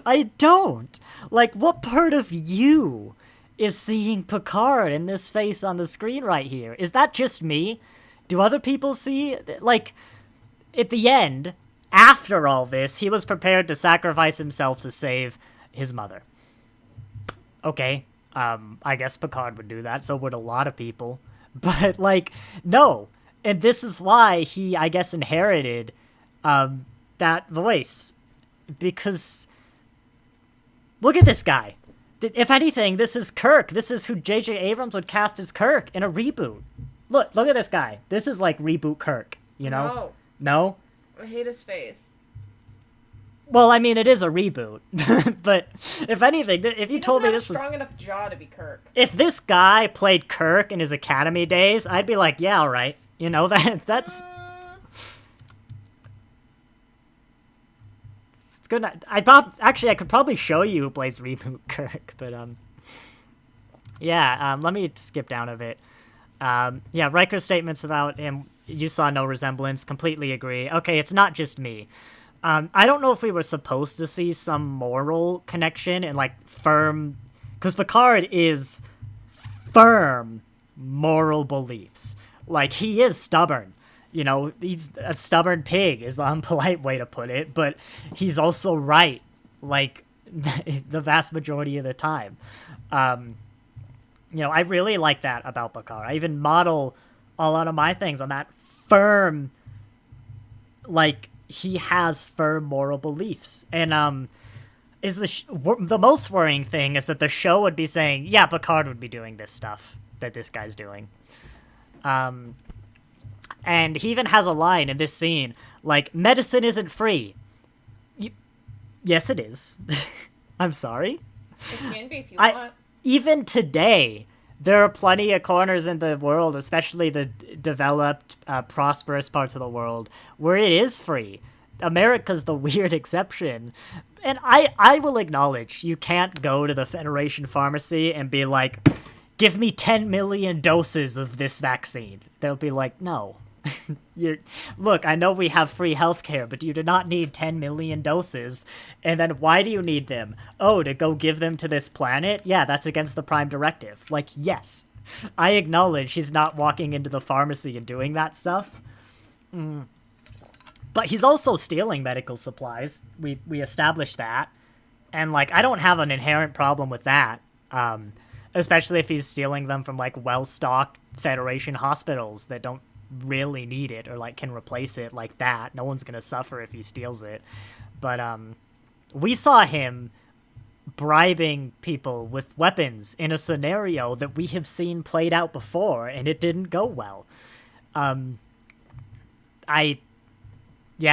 I don't. What part of you is seeing Picard in this face on the screen right here? Is that just me? Do other people see, at the end, after all this, he was prepared to sacrifice himself to save his mother. Okay, I guess Picard would do that, so would a lot of people. But, no. And this is why he, I guess, inherited that voice. Because, look at this guy. If anything, this is Kirk. This is who J.J. Abrams would cast as Kirk in a reboot. Look at this guy. This is like reboot Kirk, you know? No? I hate his face. Well, I mean, it is a reboot. But if anything, if you told me this was... strong enough jaw to be Kirk. If this guy played Kirk in his Academy days, I'd be like, yeah, all right. You know, that's... It's good. Actually, I could probably show you who plays reboot Kirk, but, yeah, let me skip down a bit. Yeah, Riker's statements about him, you saw no resemblance, completely agree. Okay, it's not just me. I don't know if we were supposed to see some moral connection and, like, firm... Because Picard is firm moral beliefs. Like, he is stubborn. You know, he's a stubborn pig is the unpolite way to put it, but he's also right, like, the vast majority of the time. You know, I really like that about Picard. I even model a lot of my things on that firm, like, he has firm moral beliefs. And, is the most worrying thing is that the show would be saying, yeah, Picard would be doing this stuff that this guy's doing. And he even has a line in this scene, like, medicine isn't free. Yes, it is. I'm sorry. It can be if you want. Even today, there are plenty of corners in the world, especially the developed, prosperous parts of the world, where it is free. America's the weird exception. And I will acknowledge, you can't go to the Federation pharmacy and be like, give me 10 million doses of this vaccine. They'll be like, no. Look, I know we have free healthcare, but you do not need 10 million doses. And then why do you need them? Oh, to go give them to this planet? Yeah, that's against the Prime Directive. Like, yes. I acknowledge he's not walking into the pharmacy and doing that stuff. But he's also stealing medical supplies. We established that. And, like, I don't have an inherent problem with that. Especially if he's stealing them from, like, well-stocked Federation hospitals that don't really need it or, like, can replace it like that. No one's gonna suffer if he steals it. But, we saw him bribing people with weapons in a scenario that we have seen played out before, and it didn't go well. Yeah,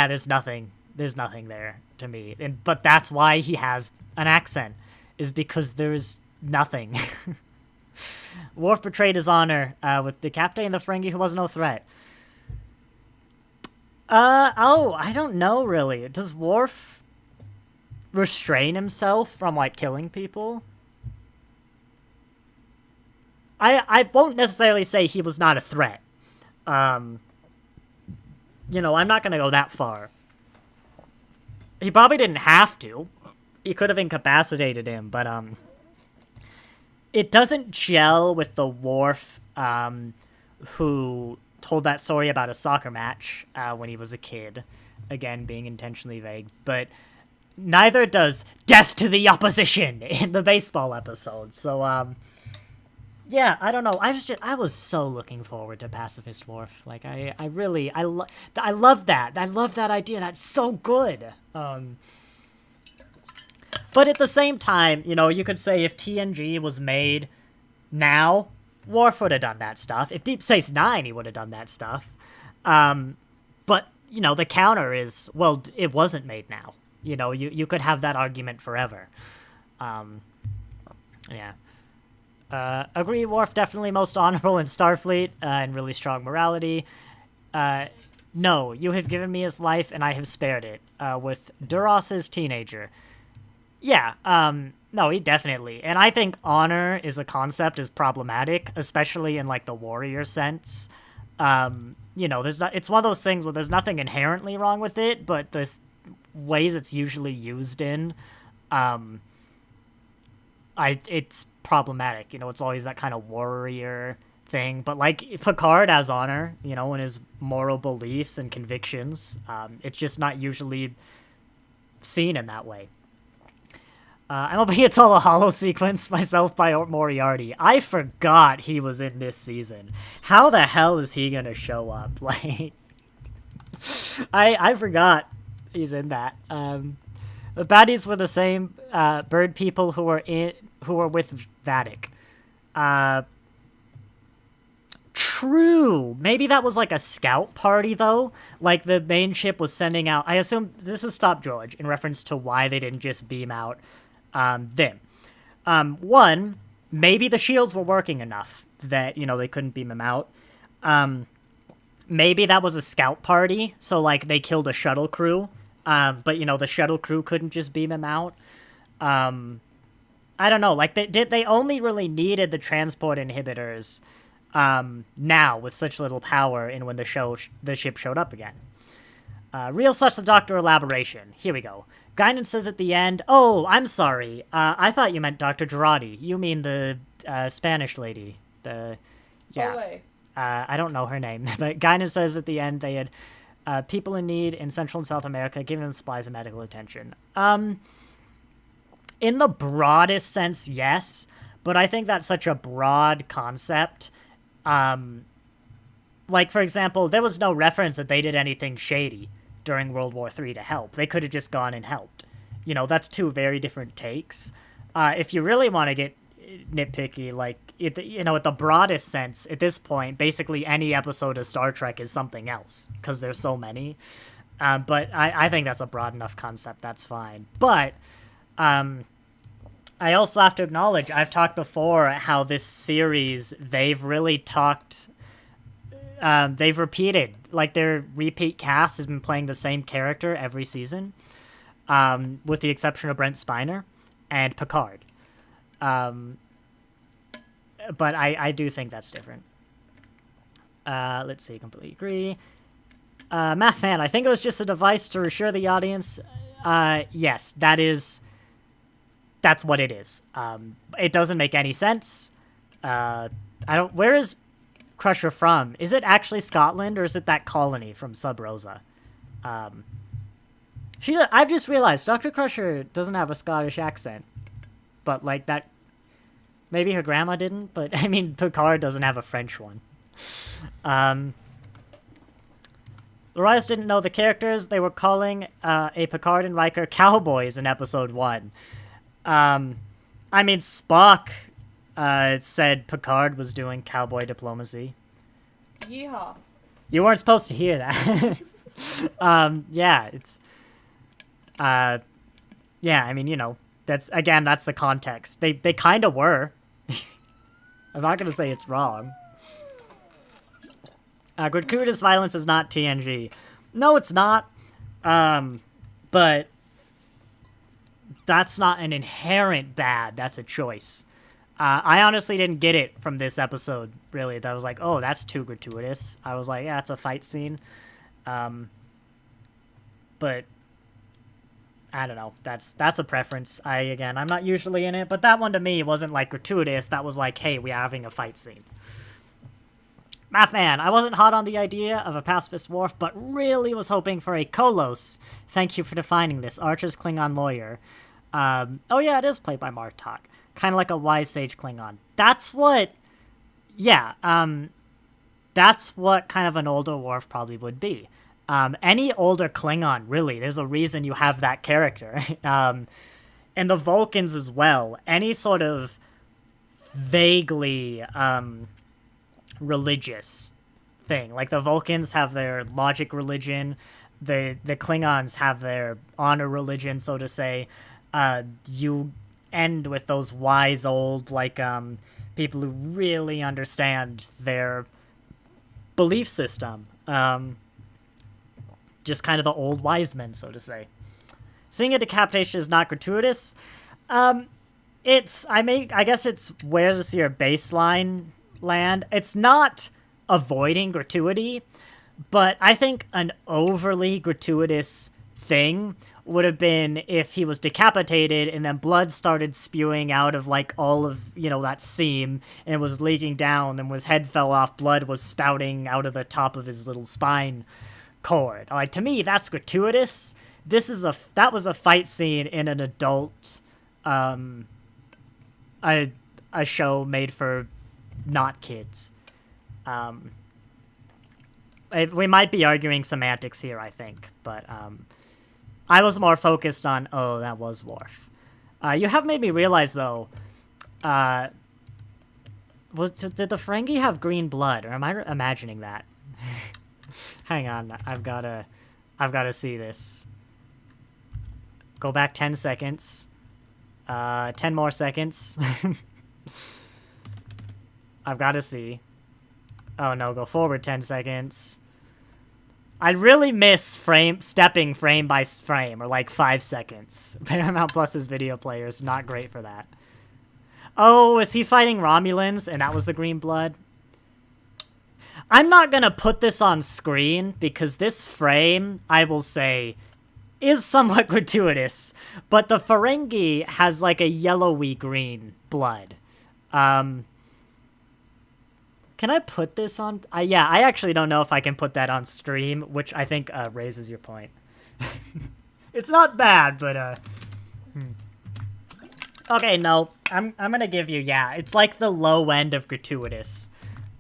there's nothing there to me. But that's why he has an accent, is because there's nothing. Worf betrayed his honor, with decapitating the Ferengi who was no threat. I don't know, really. Does Worf restrain himself from, like, killing people? I won't necessarily say he was not a threat. You know, I'm not gonna go that far. He probably didn't have to. He could have incapacitated him, but, it doesn't gel with the Worf, who told that story about a soccer match, when he was a kid. Again, being intentionally vague. But neither does death to the opposition in the baseball episode. So, yeah, I don't know. I was so looking forward to Pacifist Worf. Like, I love that. I love that idea. That's so good. But at the same time, you know, you could say if TNG was made now, Worf would have done that stuff. If Deep Space Nine, he would have done that stuff. But, you know, the counter is, well, it wasn't made now. You know, you could have that argument forever. Yeah. Agree, Worf definitely most honorable in Starfleet, and really strong morality. No, you have given me his life, and I have spared it, with Duros's teenager. Yeah, no, he definitely. And I think honor as a concept is problematic, especially in, like, the warrior sense. You know, it's one of those things where there's nothing inherently wrong with it, but the ways it's usually used in, it's problematic. You know, it's always that kind of warrior thing. But, like, Picard has honor, you know, in his moral beliefs and convictions. It's just not usually seen in that way. I'm hoping it's all a holo sequence, myself by Moriarty. I forgot he was in this season. How the hell is he gonna show up? Like, I forgot he's in that. The baddies were the same bird people who were with Vatic. True. Maybe that was like a scout party, though. Like, the main ship was sending out... I assume this is Stop George, in reference to why they didn't just beam out them. One, maybe the shields were working enough that, they couldn't beam them out. Maybe that was a scout party, so, like, they killed a shuttle crew. But, the shuttle crew couldn't just beam them out. I don't know. Like, they only really needed the transport inhibitors... now with such little power and when the ship showed up again. Real / the Doctor elaboration. Here we go. Guinan says at the end, "Oh, I'm sorry. I thought you meant Dr. Girardi. You mean the Spanish lady. Yeah. Olé. I don't know her name, but Guinan says at the end they had people in need in Central and South America, giving them supplies and medical attention. In the broadest sense, yes, but I think that's such a broad concept. Like, for example, there was no reference that they did anything shady during World War III to help. They could have just gone and helped. That's two very different takes. If you really want to get nitpicky, like, at the broadest sense, at this point, basically any episode of Star Trek is something else, because there's so many. But I think that's a broad enough concept, that's fine. But, I also have to acknowledge, I've talked before how this series, they've really they've repeated, like their repeat cast has been playing the same character every season, with the exception of Brent Spiner and Picard. But I do think that's different. Let's see, completely agree. Math Man, I think it was just a device to reassure the audience. Yes, that's what it is. It doesn't make any sense. Where is Crusher from? Is it actually Scotland, or is it that colony from Sub Rosa? I've just realized Dr. Crusher doesn't have a Scottish accent. But, like, that... Maybe her grandma didn't, but, I mean, Picard doesn't have a French one. Larias didn't know the characters. They were calling a Picard and Riker cowboys in episode 1. I mean, Spock said Picard was doing cowboy diplomacy. Yeehaw. You weren't supposed to hear that. Yeah, it's... yeah, I mean, that's the context. They kind of were. I'm not going to say it's wrong. Gratuitous violence is not TNG. No, it's not. But... that's not an inherent bad. That's a choice. I honestly didn't get it from this episode, really. That was like, oh, that's too gratuitous. I was like, yeah, it's a fight scene. But I don't know. That's a preference. I'm not usually in it, but that one to me wasn't like gratuitous. That was like, hey, we are having a fight scene. Mathman, I wasn't hot on the idea of a pacifist Worf, but really was hoping for a Kolos. Thank you for defining this. Archer's Klingon lawyer. Oh yeah, it is played by Martok. Kind of like a wise sage Klingon. That's what... yeah, that's what kind of an older Worf probably would be. Any older Klingon, really, there's a reason you have that character. And the Vulcans as well. Any sort of vaguely religious thing. Like, the Vulcans have their logic religion. The Klingons have their honor religion, so to say. You end with those wise old, like, people who really understand their belief system. Just kind of the old wise men, so to say. Seeing a decapitation is not gratuitous. I guess it's where does your baseline land. It's not avoiding gratuity, but I think an overly gratuitous thing would have been if he was decapitated and then blood started spewing out of, like, all of, that seam and was leaking down, and his head fell off, blood was spouting out of the top of his little spine cord. Like, to me, that's gratuitous. That was a fight scene in an adult, a show made for not kids. We might be arguing semantics here, I think, but, I was more focused on, oh, that was Worf. You have made me realize, though, did the Ferengi have green blood, or am I imagining that? Hang on, I've gotta see this. Go back 10 seconds. 10 more seconds. I've gotta see. Oh no, go forward 10 seconds. I really miss stepping frame by frame, or like 5 seconds. Paramount Plus's video player is not great for that. Oh, is he fighting Romulans and that was the green blood? I'm not gonna put this on screen because this frame, I will say, is somewhat gratuitous, but the Ferengi has like a yellowy green blood. Can I put this on? Yeah, I actually don't know if I can put that on stream, which I think raises your point. It's not bad, but Okay, no, I'm gonna give you, yeah, it's like the low end of gratuitous.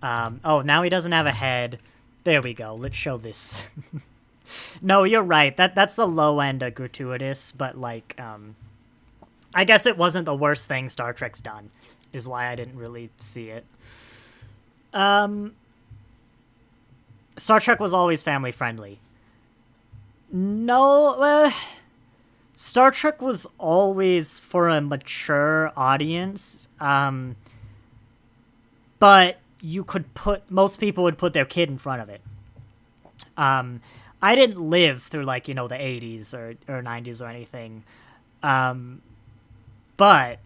Oh, now he doesn't have a head. There we go. Let's show this. No, you're right. That's the low end of gratuitous, but like, I guess it wasn't the worst thing Star Trek's done, is why I didn't really see it. Star Trek was always family friendly. No, Star Trek was always for a mature audience, but you could most people would put their kid in front of it. I didn't live through, like, you know, the 80s or 90s or anything. But,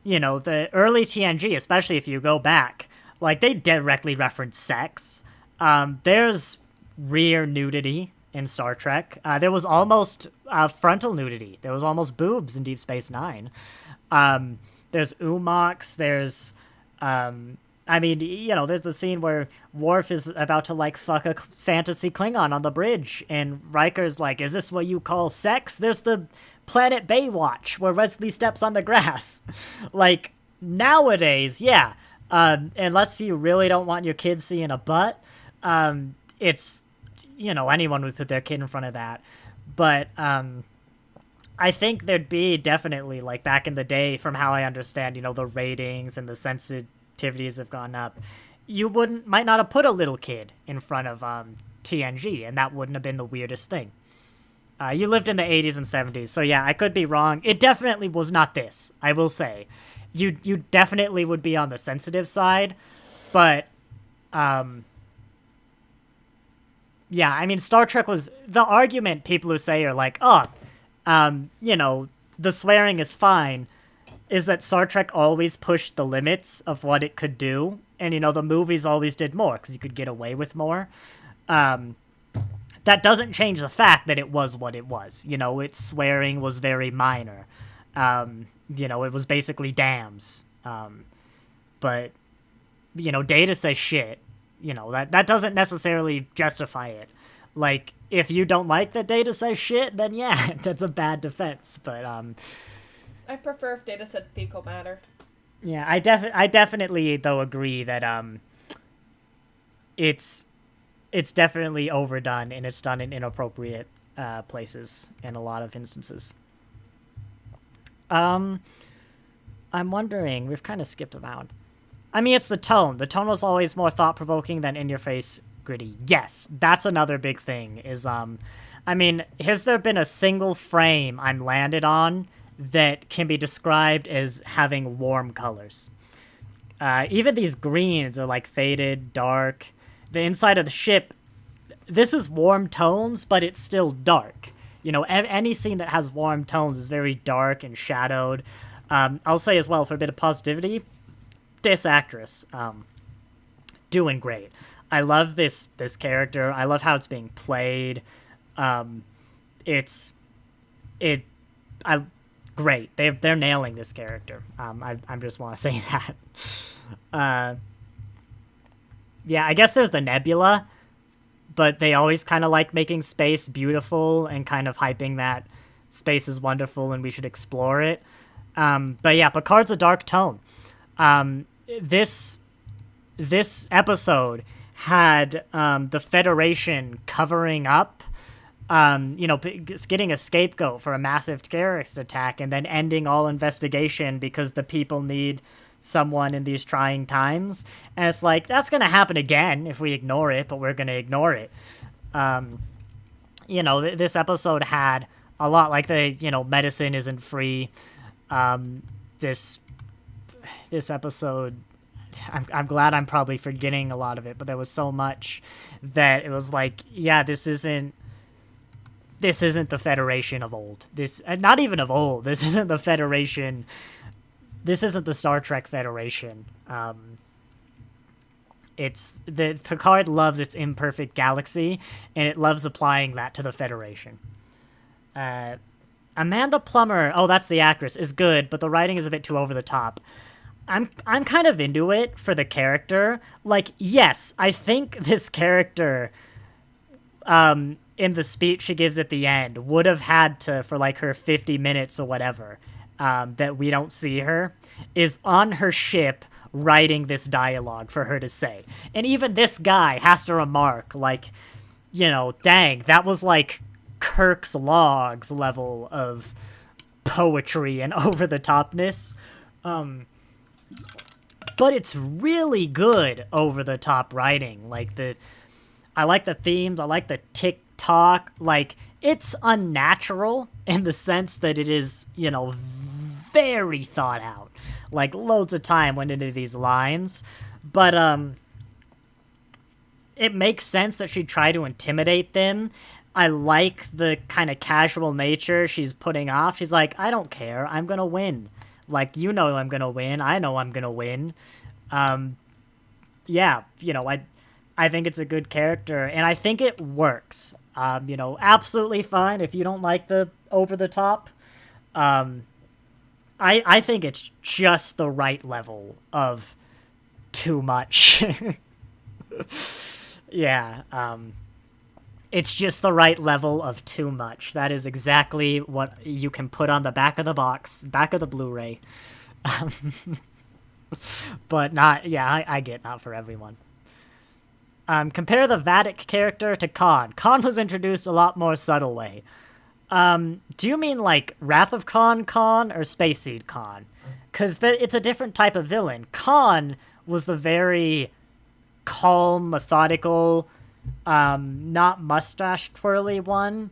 you know, the early TNG, especially if you go back, like, they directly reference sex. There's rear nudity in Star Trek. There was almost frontal nudity. There was almost boobs in Deep Space Nine. There's umox. There's... I mean, you know, there's the scene where Worf is about to, like, fuck a fantasy Klingon on the bridge, and Riker's like, is this what you call sex? There's the planet Baywatch, where Wesley steps on the grass. Like, nowadays, yeah, unless you really don't want your kid seeing a butt, it's, you know, anyone would put their kid in front of that. But, I think there'd be definitely, like, back in the day, from how I understand, you know, the ratings and the sensitivities have gone up, you might not have put a little kid in front of TNG, and that wouldn't have been the weirdest thing. You lived in the 80s and 70s, so yeah, I could be wrong. It definitely was not this, I will say. You definitely would be on the sensitive side, but yeah, I mean, Star Trek was the argument. People who say are like, oh, you know, the swearing is fine, is that Star Trek always pushed the limits of what it could do. And, you know, the movies always did more because you could get away with more. That doesn't change the fact that it was what it was. You know, its swearing was very minor. You know, it was basically dams. But, you know, Data says shit. You know, that doesn't necessarily justify it. Like, if you don't like that Data says shit, then yeah, that's a bad defense. But, I prefer if Data said fecal matter. Yeah, I definitely though agree that it's definitely overdone, and it's done in inappropriate places in a lot of instances. I'm wondering, we've kind of skipped around. I mean, it's the tone. The tone was always more thought-provoking than in-your-face gritty. Yes, that's another big thing. Is I mean, has there been a single frame I'm landed on that can be described as having warm colors? Even these greens are like faded, dark. The inside of the ship, this is warm tones, but it's still dark. You know, any scene that has warm tones is very dark and shadowed. I'll say as well, for a bit of positivity, this actress, doing great. I love this character. I love how it's being played. Great. They're nailing this character. I just want to say that. Yeah, I guess there's the Nebula, but they always kind of like making space beautiful and kind of hyping that space is wonderful and we should explore it. But yeah, Picard's a dark tone. This episode had the Federation covering up getting a scapegoat for a massive terrorist attack and then ending all investigation because the people need someone in these trying times. And it's like, that's going to happen again if we ignore it, but we're going to ignore it. This episode had a lot, like medicine isn't free. This episode, I'm glad I'm probably forgetting a lot of it, but there was so much that it was like, yeah, this isn't the Federation of old. This, not even of old. This isn't the Federation. This isn't the Star Trek Federation. Picard loves its imperfect galaxy, and it loves applying that to the Federation. Amanda Plummer, oh, that's the actress, is good, but the writing is a bit too over the top. I'm kind of into it for the character. Like, yes, I think this character, in the speech she gives at the end, would have had to, for like her 50 minutes or whatever, that we don't see her, is on her ship writing this dialogue for her to say. And even this guy has to remark, like, dang, that was like Kirk's logs level of poetry and over-the-topness. But it's really good over-the-top writing. Like, I like the themes, I like the tick-tock. Like, it's unnatural in the sense that it is, very thought out. Like, loads of time went into these lines. But, it makes sense that she'd try to intimidate them. I like the kind of casual nature she's putting off. She's like, I don't care. I'm going to win. Like, I'm going to win. I know I'm going to win. I think it's a good character, and I think it works. Absolutely fine if you don't like the over-the-top. I think it's just the right level of too much. Yeah, it's just the right level of too much. That is exactly what you can put on the back of the box, back of the Blu-ray. But not, yeah, I get not for everyone. Compare the Vadic character to Khan. Khan was introduced a lot more subtle way. Do you mean like Wrath of Khan or Space Seed Khan? Because it's a different type of villain. Khan was the very calm, methodical, not mustache twirly one.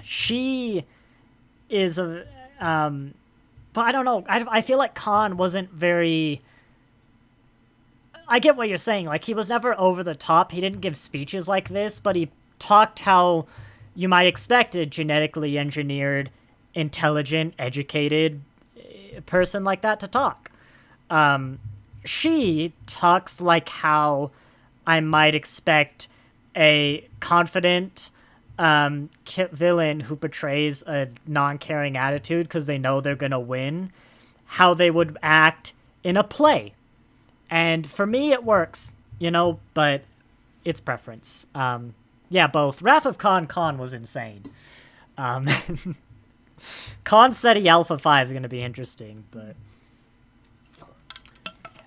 She is a, but I don't know. I feel like Khan wasn't very. I get what you're saying. Like, he was never over the top. He didn't give speeches like this, but he talked how you might expect a genetically engineered, intelligent, educated person like that to talk. She talks like how I might expect a confident villain who portrays a non-caring attitude because they know they're going to win, how they would act in a play. And for me, it works, but it's preference. Yeah, both. Wrath of Khan was insane. Khan SETI Alpha 5 is going to be interesting, but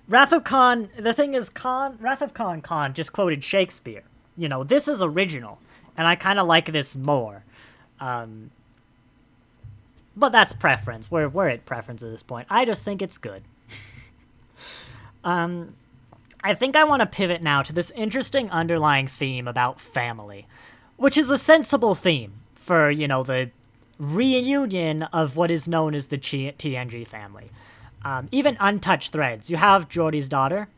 Wrath of Khan, the thing is, Wrath of Khan just quoted Shakespeare. This is original, and I kind of like this more. But that's preference. We're at preference at this point. I just think it's good. I think I want to pivot now to this interesting underlying theme about family, which is a sensible theme for, the reunion of what is known as the TNG family. Even untouched threads. You have Geordi's daughter.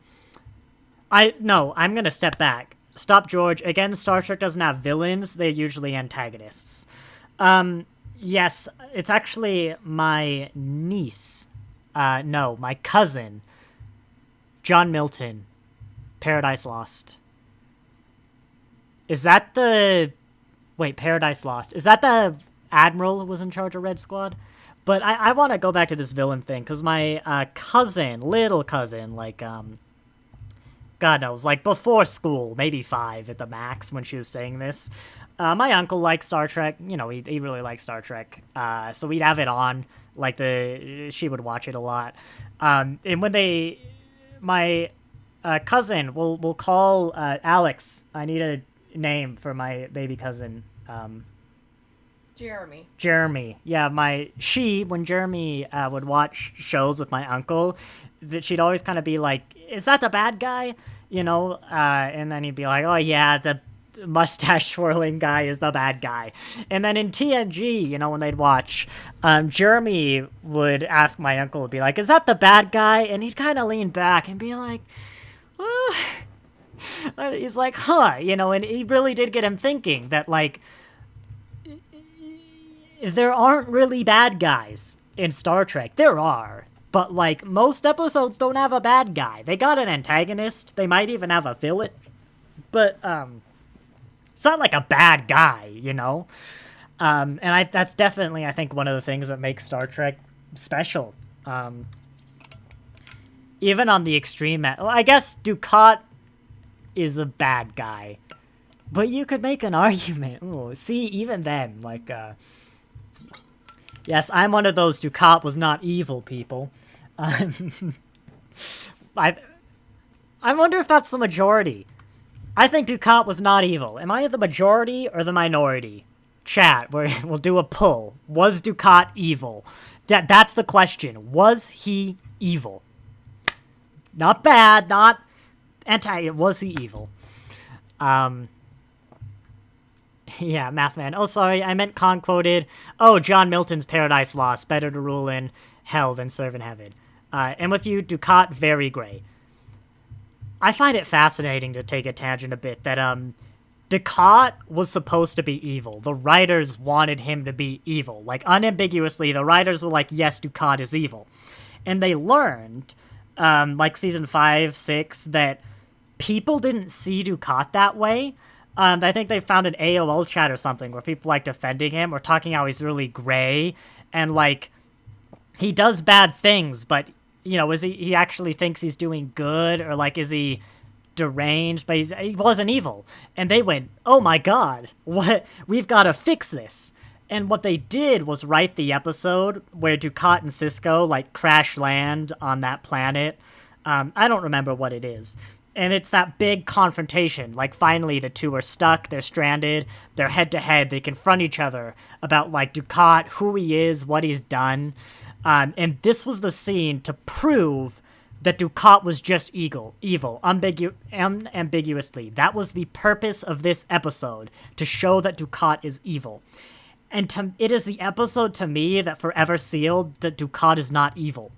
I'm going to step back. Stop, George. Again, Star Trek doesn't have villains. They're usually antagonists. Yes, it's actually my niece. My cousin. John Milton. Paradise Lost. Is that the... Wait, Paradise Lost. Is that the Admiral who was in charge of Red Squad? But I want to go back to this villain thing, because my little cousin, like, God knows, like, before school, maybe 5 at the max when she was saying this, my uncle liked Star Trek. He really liked Star Trek. So we'd have it on, like, she would watch it a lot. And when my cousin, we'll call Alex. I need a name for my baby cousin. Jeremy. Yeah, when Jeremy would watch shows with my uncle, that she'd always kind of be like, "Is that the bad guy?" And then he'd be like, "Oh yeah, the mustache twirling guy is the bad guy." And then in TNG, when they'd watch, Jeremy would ask my uncle, would be like, "Is that the bad guy?" And he'd kind of lean back and be like, "Well," he's like, "Huh," and he really did get him thinking that, like, there aren't really bad guys in Star Trek. There are. But, like, most episodes don't have a bad guy. They got an antagonist. They might even have a villain. But, it's not like a bad guy, And that's definitely, I think, one of the things that makes Star Trek special. Even on the extreme... I guess Dukat is a bad guy. But you could make an argument. Ooh, see, even then, like, yes, I'm one of those Dukat was not evil people. I wonder if that's the majority. I think Dukat was not evil. Am I the majority or the minority? Chat, we'll do a poll. Was Dukat evil? That's the question. Was he evil? Not bad, not anti... Was he evil? Yeah, Mathman. Oh, sorry, I meant con-quoted. Oh, John Milton's Paradise Lost. Better to rule in hell than serve in heaven. And with you, Dukat, very gray. I find it fascinating, to take a tangent a bit, that Dukat was supposed to be evil. The writers wanted him to be evil. Like, unambiguously, the writers were like, yes, Dukat is evil. And they learned, like season 5, 6, that people didn't see Dukat that way. I think they found an AOL chat or something where people, like, defending him or talking how he's really gray and, like, he does bad things, but, is he actually thinks he's doing good, or, like, is he deranged? But he wasn't evil. And they went, oh my god, what? We've got to fix this. And what they did was write the episode where Dukat and Cisco, like, crash land on that planet. I don't remember what it is. And it's that big confrontation. Like, finally, the two are stuck. They're stranded. They're head-to-head. They confront each other about, like, Dukat, who he is, what he's done. And this was the scene to prove that Dukat was just evil, unambiguously. That was the purpose of this episode, to show that Dukat is evil. And it is the episode, to me, that forever sealed that Dukat is not evil.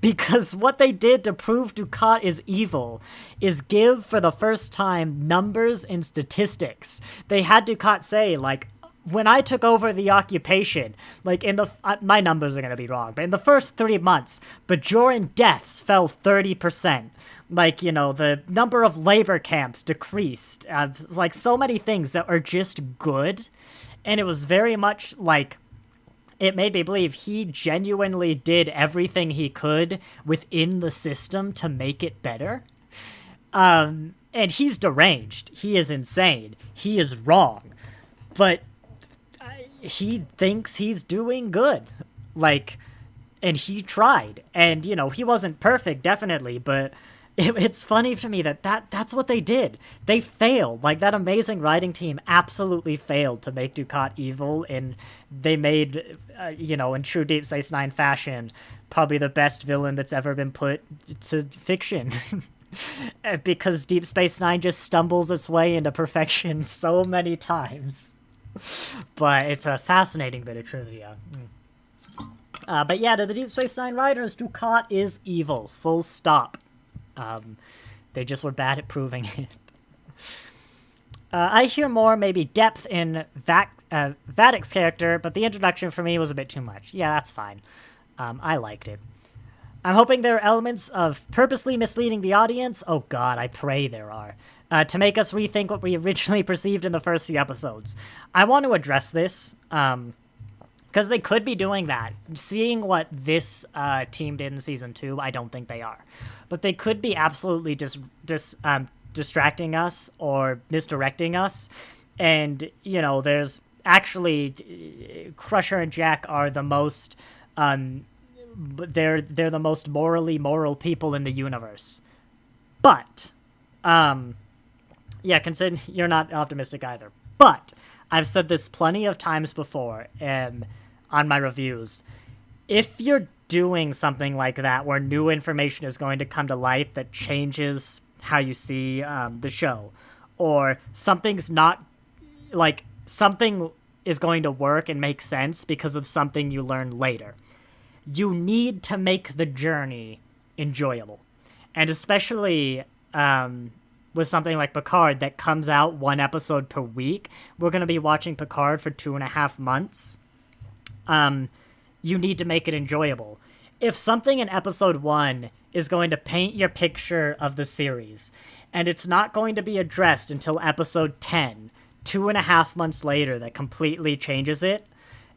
Because what they did to prove Dukat is evil is give, for the first time, numbers and statistics. They had Dukat say, like, when I took over the occupation, like, my numbers are going to be wrong, but in the first 3 months, Bajoran deaths fell 30%. Like, the number of labor camps decreased. Like, so many things that are just good. And it was very much like, it made me believe he genuinely did everything he could within the system to make it better. And he's deranged. He is insane. He is wrong. But he thinks he's doing good. Like, and he tried. And, he wasn't perfect, definitely, but it's funny to me that's what they did. They failed. Like, that amazing writing team absolutely failed to make Dukat evil, and they made, in true Deep Space Nine fashion, probably the best villain that's ever been put to fiction. Because Deep Space Nine just stumbles its way into perfection so many times. But it's a fascinating bit of trivia. But yeah, to the Deep Space Nine writers, Dukat is evil. Full stop. They just were bad at proving it. I hear more, maybe depth in Vadic's character, but the introduction for me was a bit too much. Yeah, that's fine. I liked it. I'm hoping there are elements of purposely misleading the audience. Oh god, I pray there are. To make us rethink what we originally perceived in the first few episodes. I want to address this, because they could be doing that. Seeing what this team did in Season 2, I don't think they are. But they could be absolutely distracting us or misdirecting us. And, there's actually... Crusher and Jack are the most... they're the most morally moral people in the universe. But... yeah, consider you're not optimistic either. But... I've said this plenty of times before on my reviews. If you're doing something like that where new information is going to come to light that changes how you see the show, or something's not, like, something is going to work and make sense because of something you learn later, you need to make the journey enjoyable. And especially with something like Picard that comes out one episode per week, we're going to be watching Picard for 2.5 months. You need to make it enjoyable. If something in episode 1 is going to paint your picture of the series, and it's not going to be addressed until episode 10, 2.5 months later, that completely changes it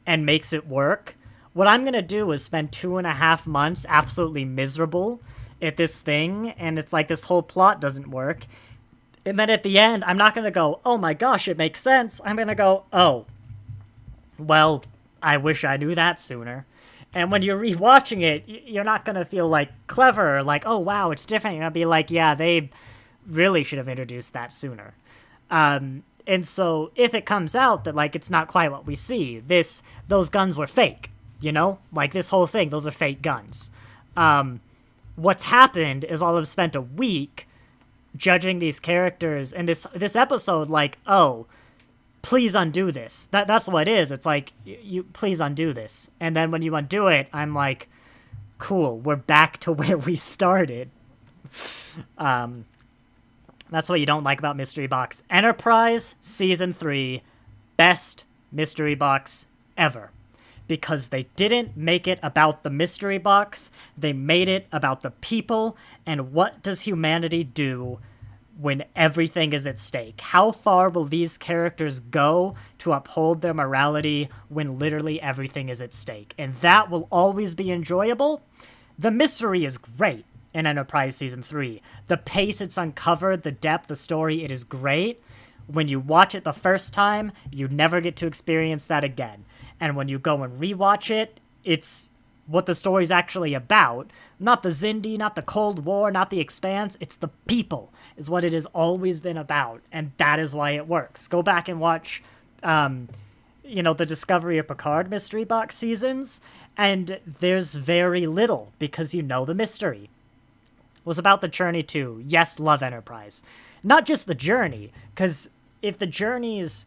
and makes it work, what I'm going to do is spend 2.5 months absolutely miserable at this thing, and it's like this whole plot doesn't work. And then at the end, I'm not going to go, oh my gosh, it makes sense. I'm going to go, oh, well, I wish I knew that sooner. And when you're rewatching it, you're not going to feel, like, clever, or like, oh, wow, it's different. You're going to be like, yeah, they really should have introduced that sooner. And so if it comes out that, like, it's not quite what we see, those guns were fake, you know? Like, this whole thing, those are fake guns. What's happened is I'll have spent a week judging these characters, and this episode, like, oh, please undo this. That's what it is. It's like, you please undo this. And then when you undo it, I'm like, cool, we're back to where we started. That's what you don't like about Mystery Box. Enterprise Season 3, best Mystery Box ever. Because they didn't make it about the mystery box, they made it about the people, and what does humanity do when everything is at stake? How far will these characters go to uphold their morality when literally everything is at stake? And that will always be enjoyable. The mystery is great in Enterprise Season 3. The pace it's uncovered, the depth, the story, it is great. When you watch it the first time, you never get to experience that again. And when you go and rewatch it, it's what the story's actually about. Not the Xindi, not the Cold War, not the Expanse. It's the people is what it has always been about. And that is why it works. Go back and watch, the Discovery of Picard mystery box seasons. And there's very little because you know the mystery. It was about the journey too. Yes, love Enterprise. Not just the journey, because if the journey's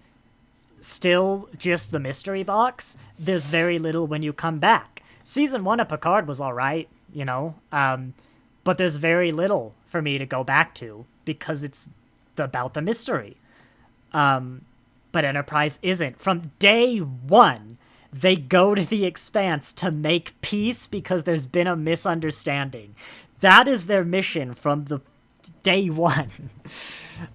still just the mystery box, there's very little when you come back. Season 1 of Picard was alright, but there's very little for me to go back to because it's about the mystery. But Enterprise isn't. From day 1, they go to the Expanse to make peace because there's been a misunderstanding. That is their mission from the day 1.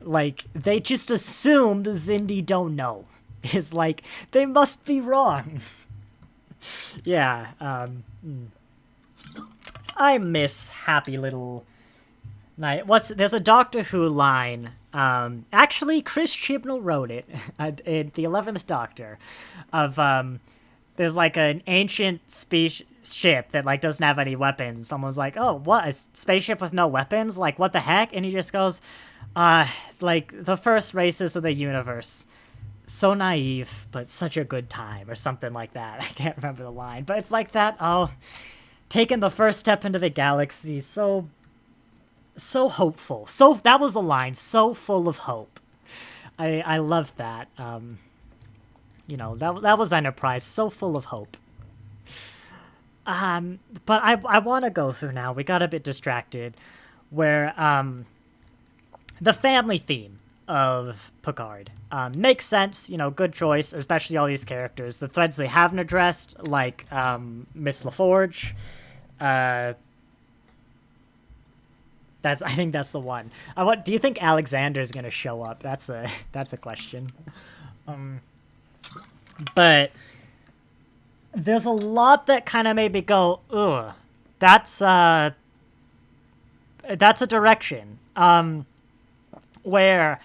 Like, they just assume the Xindi don't know. Is like, they must be wrong. Yeah, I miss Happy Little Night. There's a Doctor Who line, actually Chris Chibnall wrote it, in the 11th Doctor, of, there's like an ancient spaceship that like doesn't have any weapons. Someone's like, oh, what, a spaceship with no weapons? Like, what the heck? And he just goes, like, the first races of the universe. So naive, but such a good time, or something like that. I can't remember the line, but it's like that. Oh, taking the first step into the galaxy, so hopeful. So that was the line. So full of hope. I loved that. That was Enterprise. So full of hope. But I want to go through now. We got a bit distracted, where the family theme of Picard makes sense, good choice, especially all these characters. The threads they haven't addressed, like Miss LaForge, I think that's the one. What do you think Alexander's gonna show up? That's a question. But there's a lot that kind of made me go, ugh, that's a direction where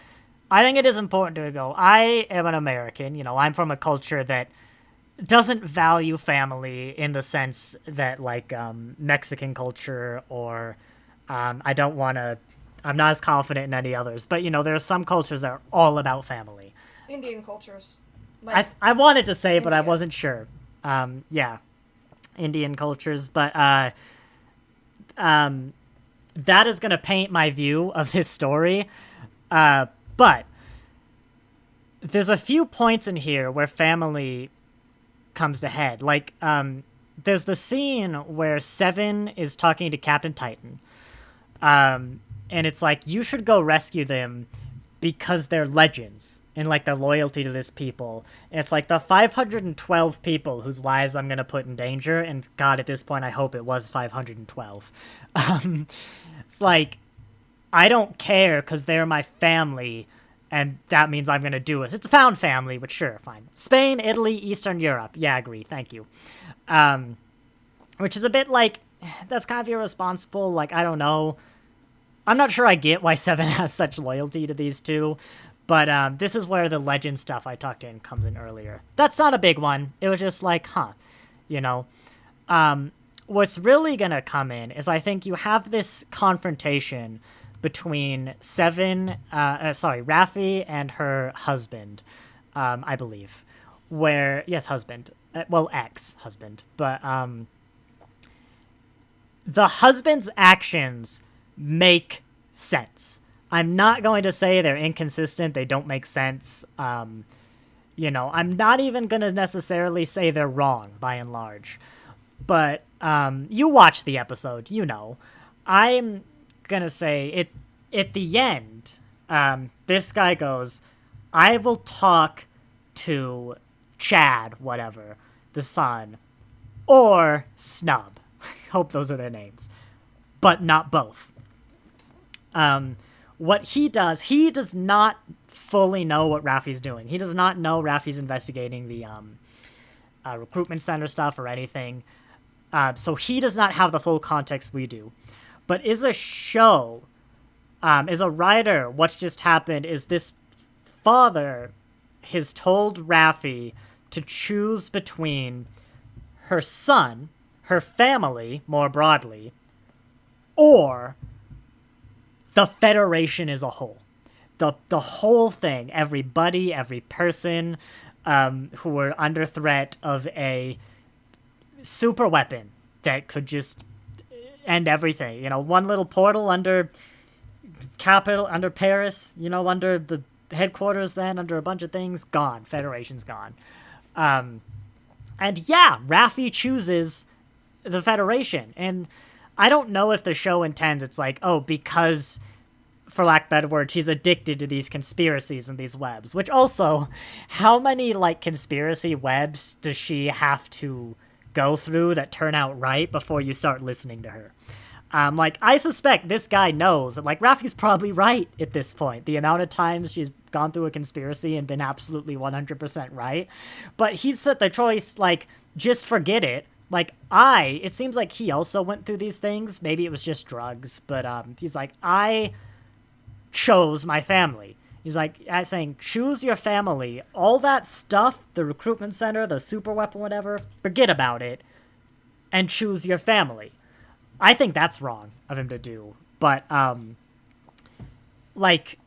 I think it is important to go, I am an American, I'm from a culture that doesn't value family in the sense that, like, Mexican culture, or I'm not as confident in any others, but, there are some cultures that are all about family. Indian cultures. Like, I wanted to say, but I India. wasn't sure. Yeah, Indian cultures, but that is gonna paint my view of this story. But there's a few points in here where family comes to head. Like, there's the scene where Seven is talking to Captain Titan. And it's like, you should go rescue them because they're legends and like their loyalty to this people. And it's like the 512 people whose lives I'm going to put in danger. And God, at this point, I hope it was 512. It's like, I don't care because they're my family. And that means I'm going to do this. It's a found family, but sure, fine. Spain, Italy, Eastern Europe. Yeah, I agree. Thank you. Which is a bit like, that's kind of irresponsible. Like, I don't know. I'm not sure I get why Seven has such loyalty to these two. But this is where the legend stuff I talked in comes in earlier. That's not a big one. It was just like, you know. What's really going to come in is I think you have this confrontation between Raffi and her husband, I believe. Husband. Ex-husband. But the husband's actions make sense. I'm not going to say they're inconsistent, they don't make sense. You know, I'm not even going to necessarily say they're wrong, by and large. But you watch the episode, you know. I'm going to say, at the end, this guy goes, I will talk to Chad, whatever, the son, or Snub. Hope those are their names. But not both. What he does not fully know what Raffi's doing. He does not know Raffi's investigating the recruitment center stuff or anything. So he does not have the full context we do. But as a show, as a writer, what's just happened is this father has told Raffi to choose between her son, her family, more broadly, or the Federation as a whole. The whole thing, everybody, every person who were under threat of a super weapon that could just end everything. You know, one little portal under Paris, you know, under the headquarters, then under a bunch of things, gone. Federation's gone. And yeah, Raffi chooses the Federation. And I don't know if the show intends it's like, oh, because, for lack of better words, she's addicted to these conspiracies and these webs. Which also, how many, like, conspiracy webs does she have to go through that turn out right before you start listening to her? Like, I suspect this guy knows that, like, Raffi's probably right at this point. The amount of times she's gone through a conspiracy and been absolutely 100% right. But he's set the choice, like, just forget it. Like, it seems like he also went through these things. Maybe it was just drugs, but he's like, I chose my family. He's like, saying, choose your family. All that stuff, the recruitment center, the super weapon, whatever, forget about it, and choose your family. I think that's wrong of him to do. But, like,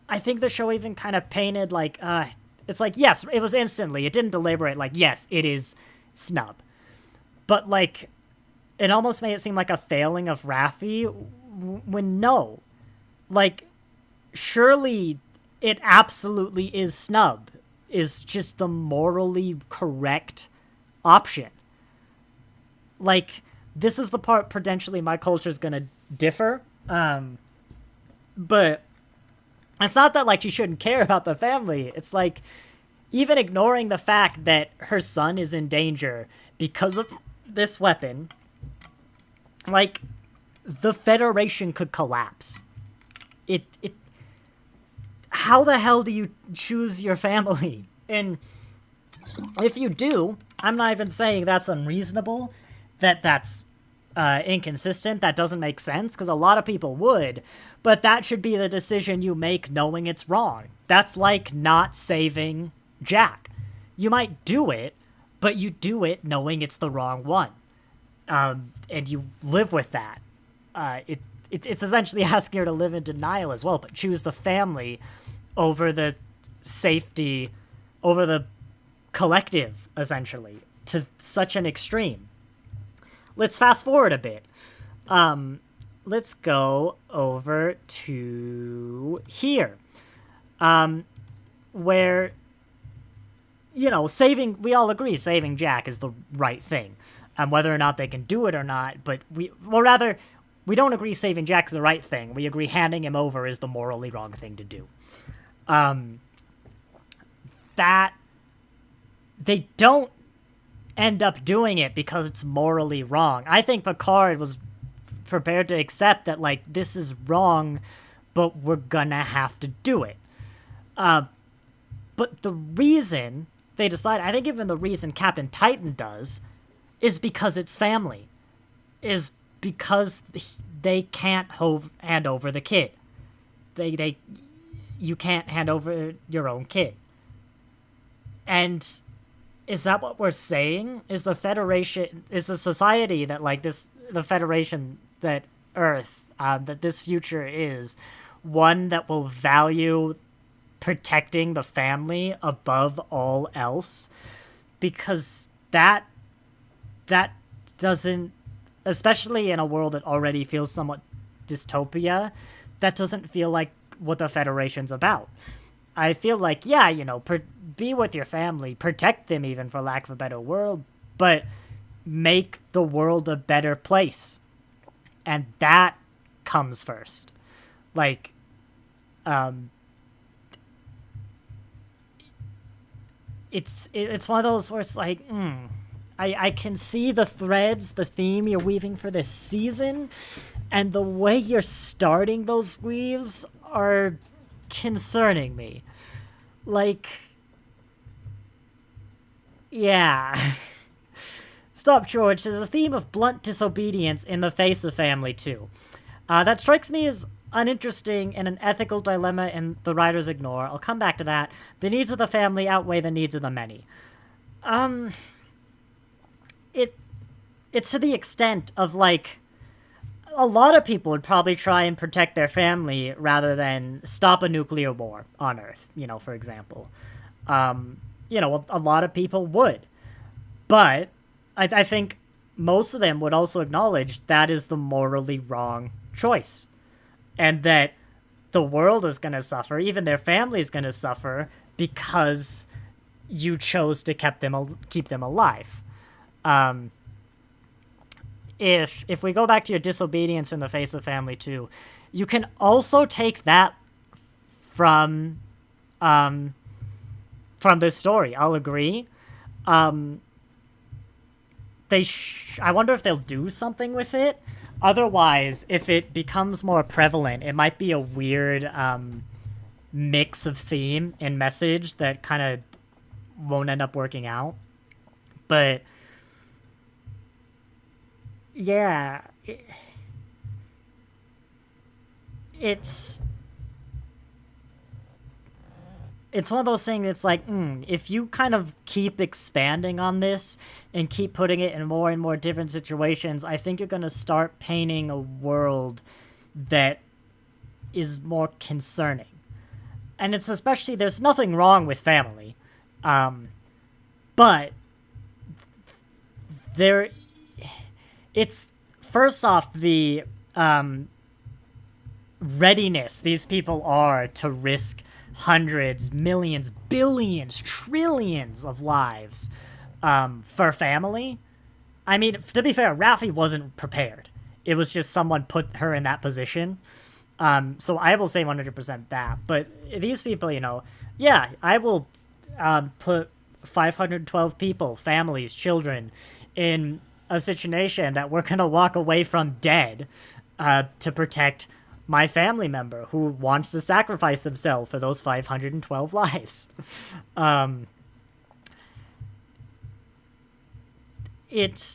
I think the show even kind of painted, like, it's like, yes, it was instantly. It didn't deliberate, like, yes, it is Snub. But, like, it almost made it seem like a failing of Raffi when no. Like, surely it absolutely is Snub. Is just the morally correct option. Like, this is the part potentially my culture's gonna differ. But it's not that, like, she shouldn't care about the family. It's like, even ignoring the fact that her son is in danger because of this weapon, like, the Federation could collapse. How the hell do you choose your family? And if you do, I'm not even saying that's unreasonable, that's inconsistent, that doesn't make sense, because a lot of people would, but that should be the decision you make knowing it's wrong. That's like not saving Jack. You might do it, but you do it knowing it's the wrong one. And you live with that. It's essentially asking her to live in denial as well, but choose the family over the safety over the collective, essentially, to such an extreme. Let's fast forward a bit. Let's go over to here, where, we all agree saving Jack is the right thing. Whether or not they can do it or not, but we don't agree saving Jack is the right thing. We agree handing him over is the morally wrong thing to do. That they don't end up doing it because it's morally wrong. I think Picard was prepared to accept that, like, this is wrong, but we're gonna have to do it. But the reason they decide, I think even the reason Captain Titan does, is because it's family. Is because they can't hand over the kid. You can't hand over your own kid. And is that what we're saying? Is the Federation, is the society that, like, the Federation that Earth, that this future is, one that will value protecting the family above all else? Because that doesn't, especially in a world that already feels somewhat dystopia, that doesn't feel like what the Federation's about. I feel like, yeah, be with your family, protect them even, for lack of a better word, but make the world a better place. And that comes first. Like, it's one of those where it's like, I can see the threads, the theme you're weaving for this season, and the way you're starting those weaves are concerning me. Like, yeah. Stop George says a theme of blunt disobedience in the face of family too. That strikes me as uninteresting and an ethical dilemma and the writers ignore. I'll come back to that. The needs of the family outweigh the needs of the many. It's to the extent of, like, a lot of people would probably try and protect their family rather than stop a nuclear war on Earth, for example. A lot of people would. But I think most of them would also acknowledge that is the morally wrong choice. And that the world is going to suffer, even their family is going to suffer, because you chose to keep them alive. If we go back to your disobedience in the face of family too, you can also take that from this story. I'll agree. I wonder if they'll do something with it. Otherwise, if it becomes more prevalent, it might be a weird mix of theme and message that kind of won't end up working out. But yeah, it's one of those things. It's like, if you kind of keep expanding on this and keep putting it in more and more different situations, I think you're going to start painting a world that is more concerning. And it's especially, there's nothing wrong with family, but it's first off the readiness these people are to risk hundreds, millions, billions, trillions of lives for family. I mean, to be fair, Raffi wasn't prepared. It was just someone put her in that position. So I will say 100% that. But these people, yeah, I will put 512 people, families, children, in a situation that we're going to walk away from dead to protect my family member who wants to sacrifice themselves for those 512 lives.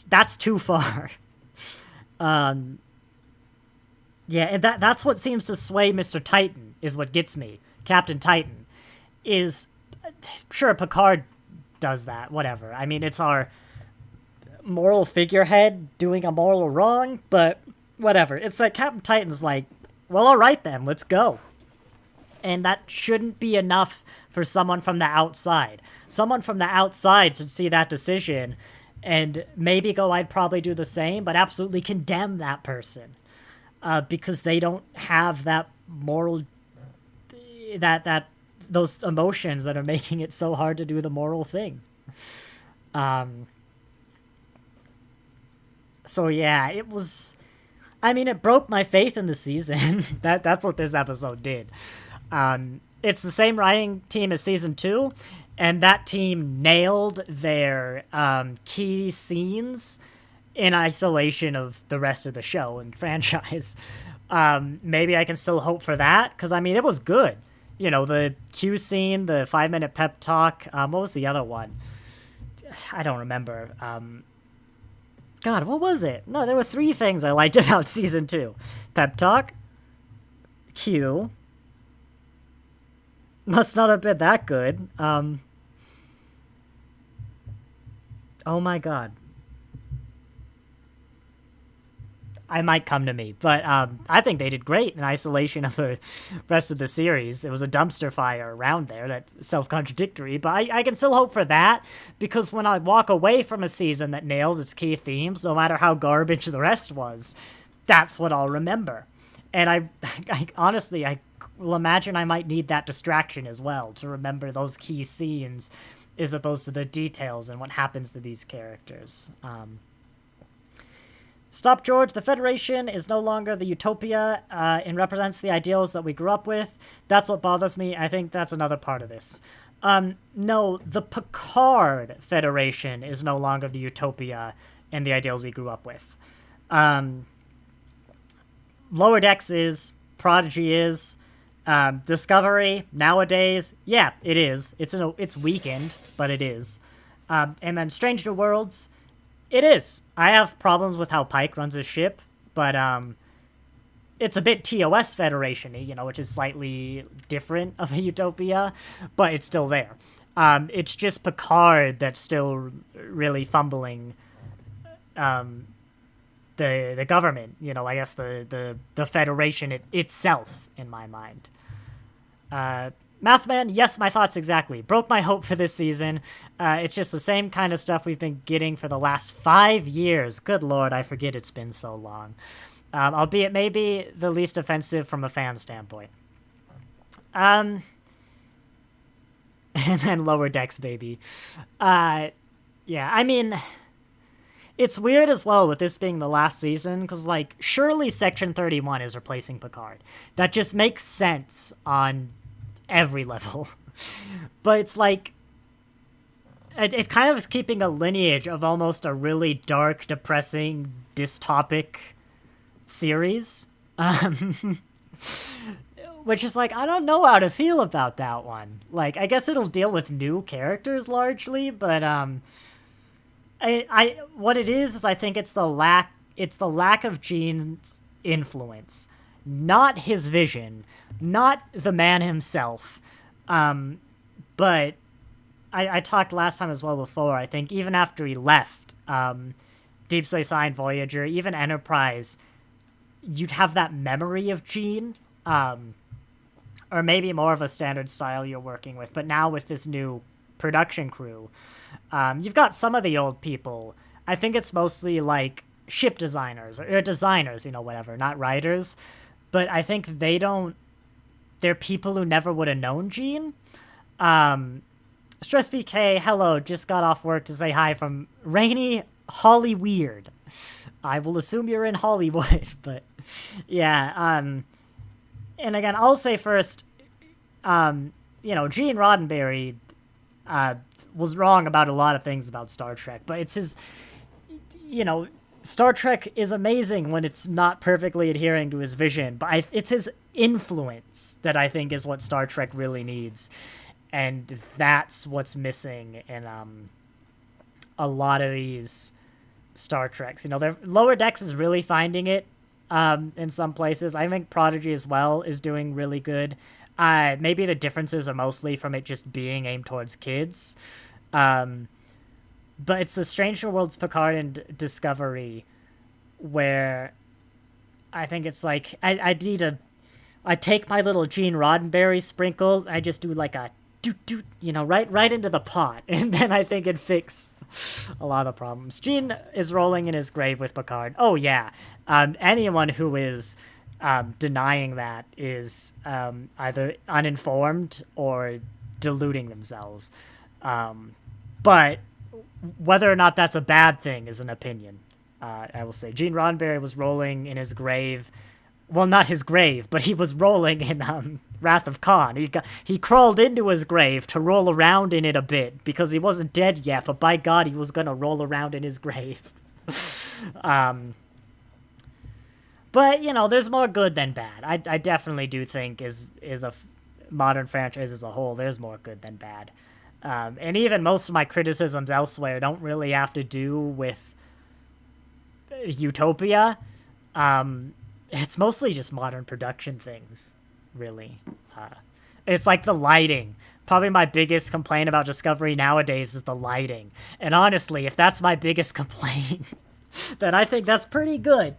That's too far. Yeah, and that's what seems to sway Mr. Titan, is what gets me. Captain Titan is, sure, Picard does that, whatever. I mean, it's our moral figurehead doing a moral wrong, but whatever. It's like Captain Titan's like, well, all right then, let's go. And that shouldn't be enough for someone from the outside. Someone from the outside should see that decision and maybe go, I'd probably do the same, but absolutely condemn that person. Because they don't have that moral, those emotions that are making it so hard to do the moral thing. So yeah, it was, I mean, it broke my faith in the season. That's what this episode did. It's the same writing team as season 2, and that team nailed their key scenes in isolation of the rest of the show and franchise. Maybe I can still hope for that, because, I mean, it was good. You know, the Q scene, the 5-minute pep talk, what was the other one? I don't remember. God, what was it? No, there were 3 things I liked about season 2. Pep talk, Q, must not have been that good. Oh my god. I might come to me, but I think they did great in isolation of the rest of the series. It was a dumpster fire around there that's self-contradictory, but I can still hope for that, because when I walk away from a season that nails its key themes, no matter how garbage the rest was, that's what I'll remember. And I honestly, I will imagine I might need that distraction as well, to remember those key scenes as opposed to the details and what happens to these characters. Stop, George. The Federation is no longer the utopia and represents the ideals that we grew up with. That's what bothers me. I think that's another part of this. No, the Picard Federation is no longer the utopia and the ideals we grew up with. Lower Decks is, Prodigy is, Discovery nowadays, yeah, it is. It's weakened, but it is. And then Strange New Worlds, it is. I have problems with how Pike runs his ship, but it's a bit TOS Federation-y, you know, which is slightly different of a utopia, but it's still there. It's just Picard that's still really fumbling the government, you know, I guess the Federation itself, in my mind. Mathman, yes, my thoughts exactly. Broke my hope for this season. It's just the same kind of stuff we've been getting for the last 5 years. Good lord, I forget it's been so long. Albeit maybe the least offensive from a fan standpoint. And then Lower Decks, baby. Yeah, I mean, it's weird as well with this being the last season, because, like, surely Section 31 is replacing Picard. That just makes sense on every level. But it's like, it kind of is keeping a lineage of almost a really dark, depressing, dystopic series. Which is like, I don't know how to feel about that one. Like, I guess it'll deal with new characters largely, but I what it is I think it's the lack of Gene's influence, not his vision, not the man himself. But I talked last time as well before, I think even after he left, Deep Space Nine, Voyager, even Enterprise, you'd have that memory of Gene, or maybe more of a standard style you're working with. But now with this new production crew, you've got some of the old people. I think it's mostly like ship designers or designers, you know, whatever, not writers. But I think they're people who never would have known Gene. Stress VK, hello, just got off work to say hi from rainy Holly Weird. I will assume you're in Hollywood, but yeah. And again, I'll say first, you know, Gene Roddenberry was wrong about a lot of things about Star Trek, but it's his, you know, Star Trek is amazing when it's not perfectly adhering to his vision, but it's his influence that I think is what Star Trek really needs. And that's what's missing in a lot of these Star Treks. You know, Lower Decks is really finding it in some places. I think Prodigy as well is doing really good. Maybe the differences are mostly from it just being aimed towards kids. But it's the Stranger Worlds, Picard, and Discovery where I think it's like, I need to... I take my little Gene Roddenberry sprinkle, I just do like a doot doot, right into the pot, and then I think it'd fix a lot of problems. Gene is rolling in his grave with Picard. Oh yeah, anyone who is denying that is either uninformed or deluding themselves. But whether or not that's a bad thing is an opinion. I will say Gene Roddenberry was rolling in his grave. Well, not his grave, but he was rolling in Wrath of Khan. He crawled into his grave to roll around in it a bit because he wasn't dead yet, but by God, he was going to roll around in his grave. But, there's more good than bad. I definitely do think is a modern franchise as a whole, there's more good than bad. And even most of my criticisms elsewhere don't really have to do with Utopia. It's mostly just modern production things, really. It's like the lighting. Probably my biggest complaint about Discovery nowadays is the lighting. And honestly, if that's my biggest complaint, then I think that's pretty good.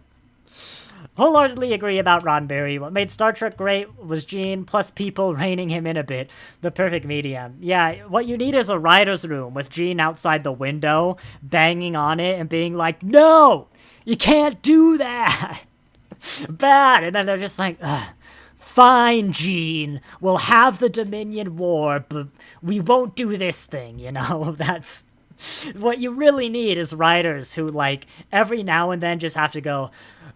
Wholeheartedly agree about Roddenberry. What made Star Trek great was Gene, plus people reining him in a bit. The perfect medium. Yeah, what you need is a writer's room with Gene outside the window, banging on it and being like, no, you can't do that. Bad. And then they're just like, ugh. Fine, Gene, we'll have the Dominion War, but we won't do this thing, That's what you really need is writers who, like, every now and then just have to go,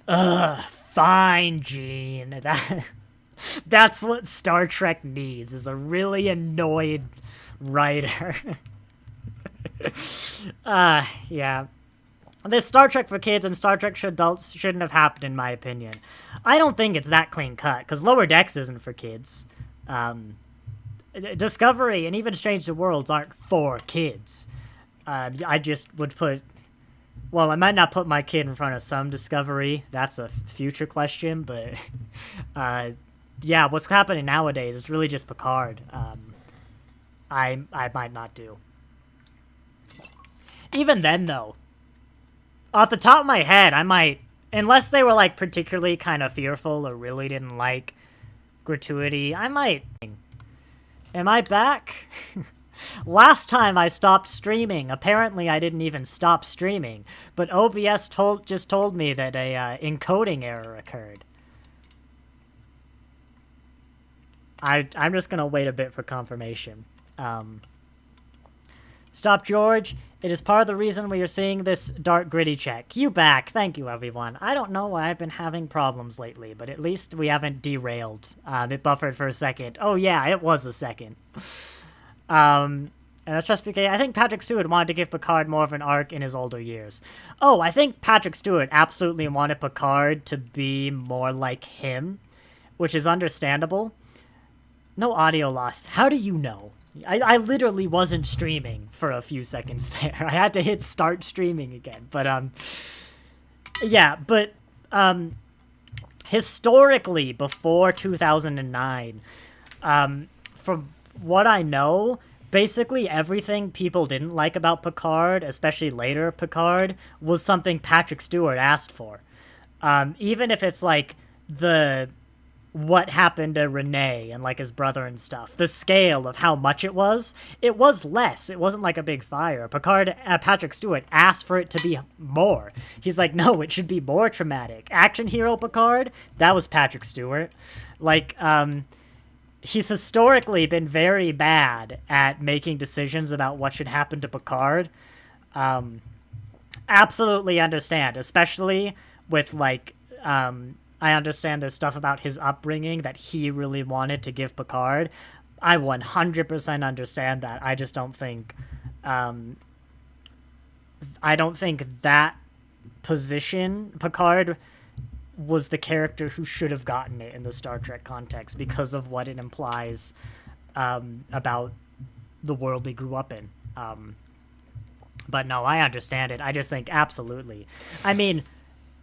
ugh, fine, Gene. That's what Star Trek needs, is a really annoyed writer. Yeah. This Star Trek for kids and Star Trek for adults shouldn't have happened, in my opinion. I don't think it's that clean cut, because Lower Decks isn't for kids. Discovery and even Strange New Worlds aren't for kids. I just would put... Well, I might not put my kid in front of some Discovery. That's a future question, but... yeah, what's happening nowadays is really just Picard. I might not do. Even then, though, off the top of my head, I might, unless they were, like, particularly kind of fearful or really didn't like gratuity, I might. Am I back? Last time I stopped streaming, apparently I didn't even stop streaming, but OBS just told me that a encoding error occurred. I'm just gonna wait a bit for confirmation. Stop George. It is part of the reason we are seeing this dark gritty check. You back. Thank you, everyone. I don't know why I've been having problems lately, but at least we haven't derailed. It buffered for a second. Oh, yeah, it was a second. And that's just because I think Patrick Stewart wanted to give Picard more of an arc in his older years. Oh, I think Patrick Stewart absolutely wanted Picard to be more like him, which is understandable. No audio loss. How do you know? I literally wasn't streaming for a few seconds there. I had to hit start streaming again. But, yeah, but, historically, before 2009, from what I know, basically everything people didn't like about Picard, especially later Picard, was something Patrick Stewart asked for. Even if it's, like, what happened to Renee and, like, his brother and stuff. The scale of how much it was less. It wasn't like a big fire. Patrick Stewart asked for it to be more. He's like, no, it should be more traumatic. Action hero Picard? That was Patrick Stewart. Like, he's historically been very bad at making decisions about what should happen to Picard. Absolutely understand, especially with, like, I understand there's stuff about his upbringing that he really wanted to give Picard. I 100% understand that. I just don't think... I don't think that position, Picard was the character who should have gotten it in the Star Trek context because of what it implies about the world he grew up in. But no, I understand it. I just think absolutely. I mean...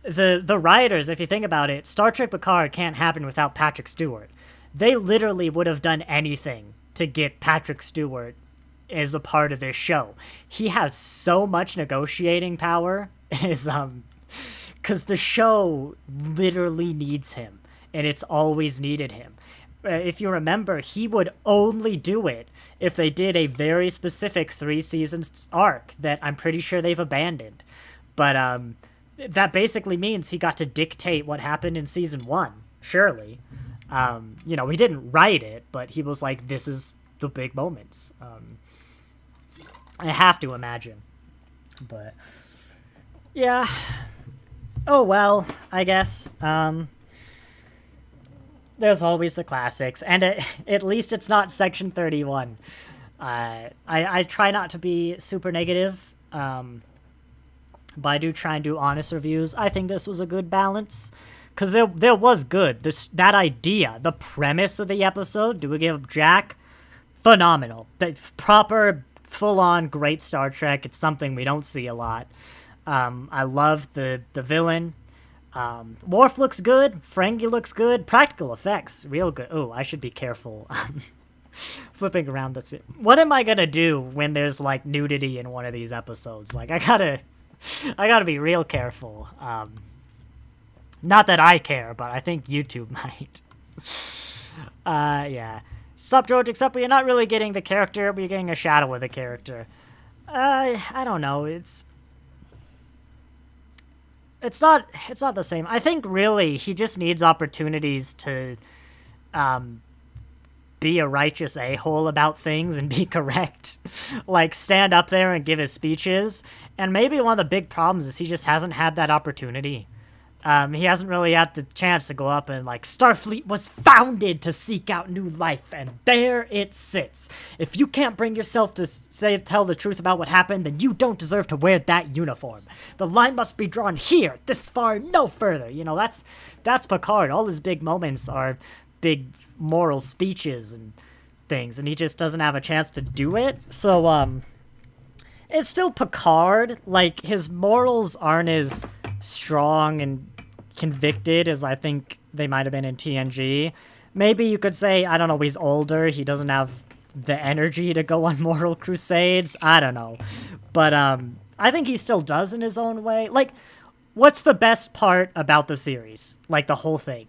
The writers, if you think about it, Star Trek Picard can't happen without Patrick Stewart. They literally would have done anything to get Patrick Stewart as a part of this show. He has so much negotiating power, because the show literally needs him. and it's always needed him. If you remember, he would only do it if they did a very specific 3-seasons arc that I'm pretty sure they've abandoned. But that basically means he got to dictate what happened in season 1, surely. He didn't write it, but he was like, this is the big moments. I have to imagine. But, yeah. Oh, well, I guess. There's always the classics, and at least it's not Section 31. I try not to be super negative, but I do try and do honest reviews. I think this was a good balance, because there was good. That idea, the premise of the episode, do we give Jack? Phenomenal. The proper, full-on, great Star Trek. It's something we don't see a lot. I love the villain. Worf looks good. Ferengi looks good. Practical effects, real good. Oh, I should be careful. Flipping around, that's it. What am I gonna do when there's, like, nudity in one of these episodes? Like, I gotta be real careful. Not that I care, but I think YouTube might. Yeah. Sup, George, except you're not really getting the character, but you're getting a shadow of the character. I don't know, it's not the same. I think really he just needs opportunities to be a righteous a-hole about things and be correct. Like, stand up there and give his speeches. And maybe one of the big problems is he just hasn't had that opportunity. He hasn't really had the chance to go up and, like, Starfleet was founded to seek out new life, and there it sits. If you can't bring yourself to tell the truth about what happened, then you don't deserve to wear that uniform. The line must be drawn here, this far, no further. That's Picard. All his big moments are big moral speeches and things, and he just doesn't have a chance to do it. So, it's still Picard. Like, his morals aren't as strong and convicted as I think they might have been in TNG. Maybe you could say, I don't know, he's older, he doesn't have the energy to go on moral crusades. I don't know. But I think he still does in his own way. Like, what's the best part about the series? Like, the whole thing.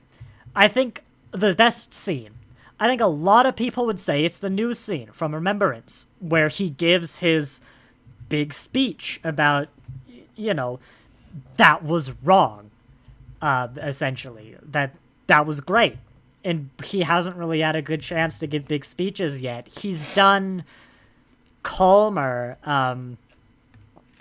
I think the best scene. I think a lot of people would say it's the news scene from Remembrance, where he gives his big speech about, that was wrong, essentially. That was great. And he hasn't really had a good chance to give big speeches yet. He's done calmer,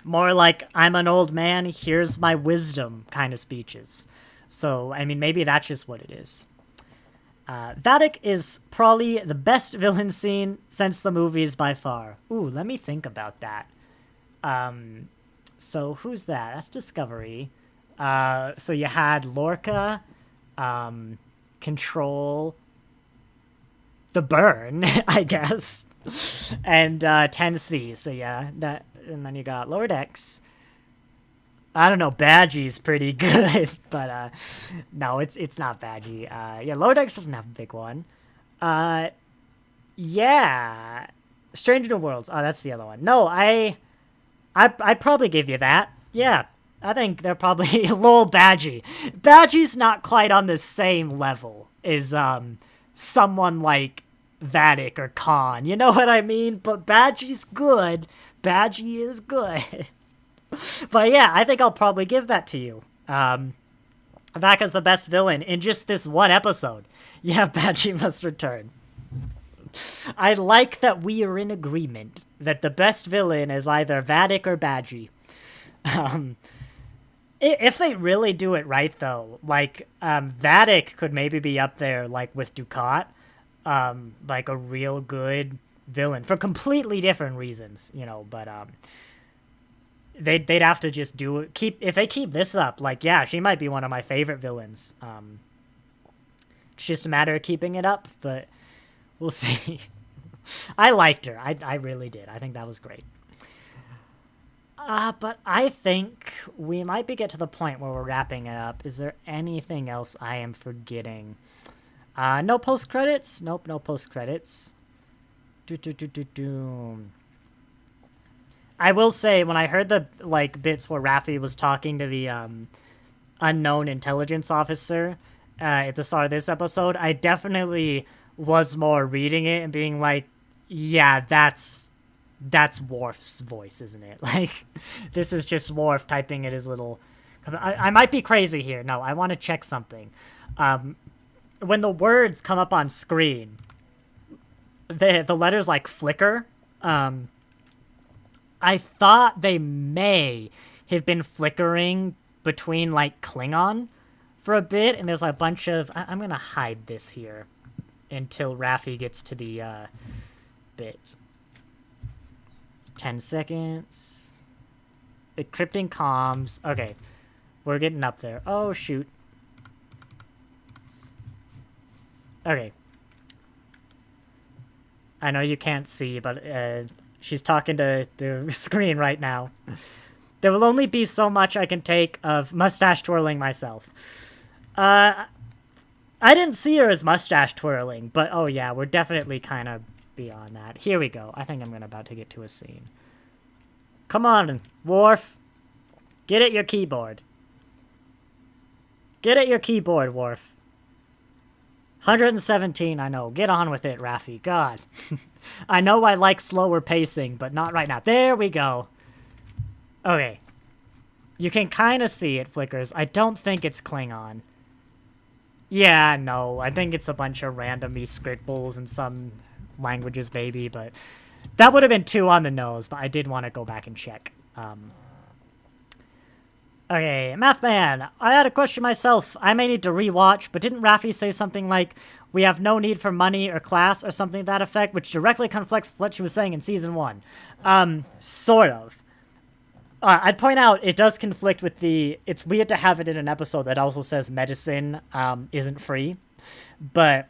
more like, I'm an old man, here's my wisdom kind of speeches. So, I mean, maybe that's just what it is. Vadic is probably the best villain scene since the movies by far. Ooh, let me think about that. So who's that? That's Discovery. So you had Lorca, Control, the Burn, I guess, and 10C. So yeah, that, and then you got Lower Decks. I don't know, Badgie's pretty good, but no, it's not Badgie. Yeah, Lower Decks doesn't have a big one. Yeah, Stranger New Worlds. Oh, that's the other one. No, I'd probably give you that. Yeah, I think they're probably lol Badgie. Badgie's not quite on the same level as someone like Vadic or Khan. You know what I mean? But Badgie's good. Badgie is good. But yeah, I think I'll probably give that to you. Vaka's the best villain in just this one episode. Yeah, Badgie must return. I like that we are in agreement that the best villain is either Vadic or Badgie. If they really do it right, though, like, Vadic could maybe be up there, like, with Dukat, like a real good villain for completely different reasons, but, they'd have to just do it. If they keep this up, like, yeah, she might be one of my favorite villains. It's just a matter of keeping it up, but we'll see. I liked her. I really did. I think that was great. But I think we might get to the point where we're wrapping it up. Is there anything else I am forgetting? No post-credits? Nope, no post-credits. I will say, when I heard the, like, bits where Raffi was talking to the, unknown intelligence officer, at the start of this episode, I definitely was more reading it and being like, yeah, that's Worf's voice, isn't it? Like, this is just Worf typing at his little... I might be crazy here. No, I want to check something. When the words come up on screen, the letters, like, flicker. I thought they may have been flickering between, like, Klingon for a bit, and there's a bunch of... I'm going to hide this here until Raffi gets to the bit. 10 seconds. Encrypting comms. Okay. We're getting up there. Oh, shoot. Okay. I know you can't see, but she's talking to the screen right now. There will only be so much I can take of mustache twirling myself. I didn't see her as mustache twirling, but oh yeah, we're definitely kind of beyond that. Here we go. I think I'm about to get to a scene. Come on, Worf. Get at your keyboard. Get at your keyboard, Worf. 117, I know. Get on with it, Raffi. God. I know I like slower pacing, but not right now. There we go. Okay. You can kind of see it flickers. I don't think it's Klingon. Yeah, no. I think it's a bunch of randomly scribbles in some languages, maybe, but that would have been too on the nose, but I did want to go back and check. Okay, Math Man, I had a question myself. I may need to rewatch, but didn't Raffi say something like, we have no need for money or class or something to that effect, which directly conflicts with what she was saying in Season 1? Sort of. I'd point out, it does conflict with the... It's weird to have it in an episode that also says medicine isn't free, but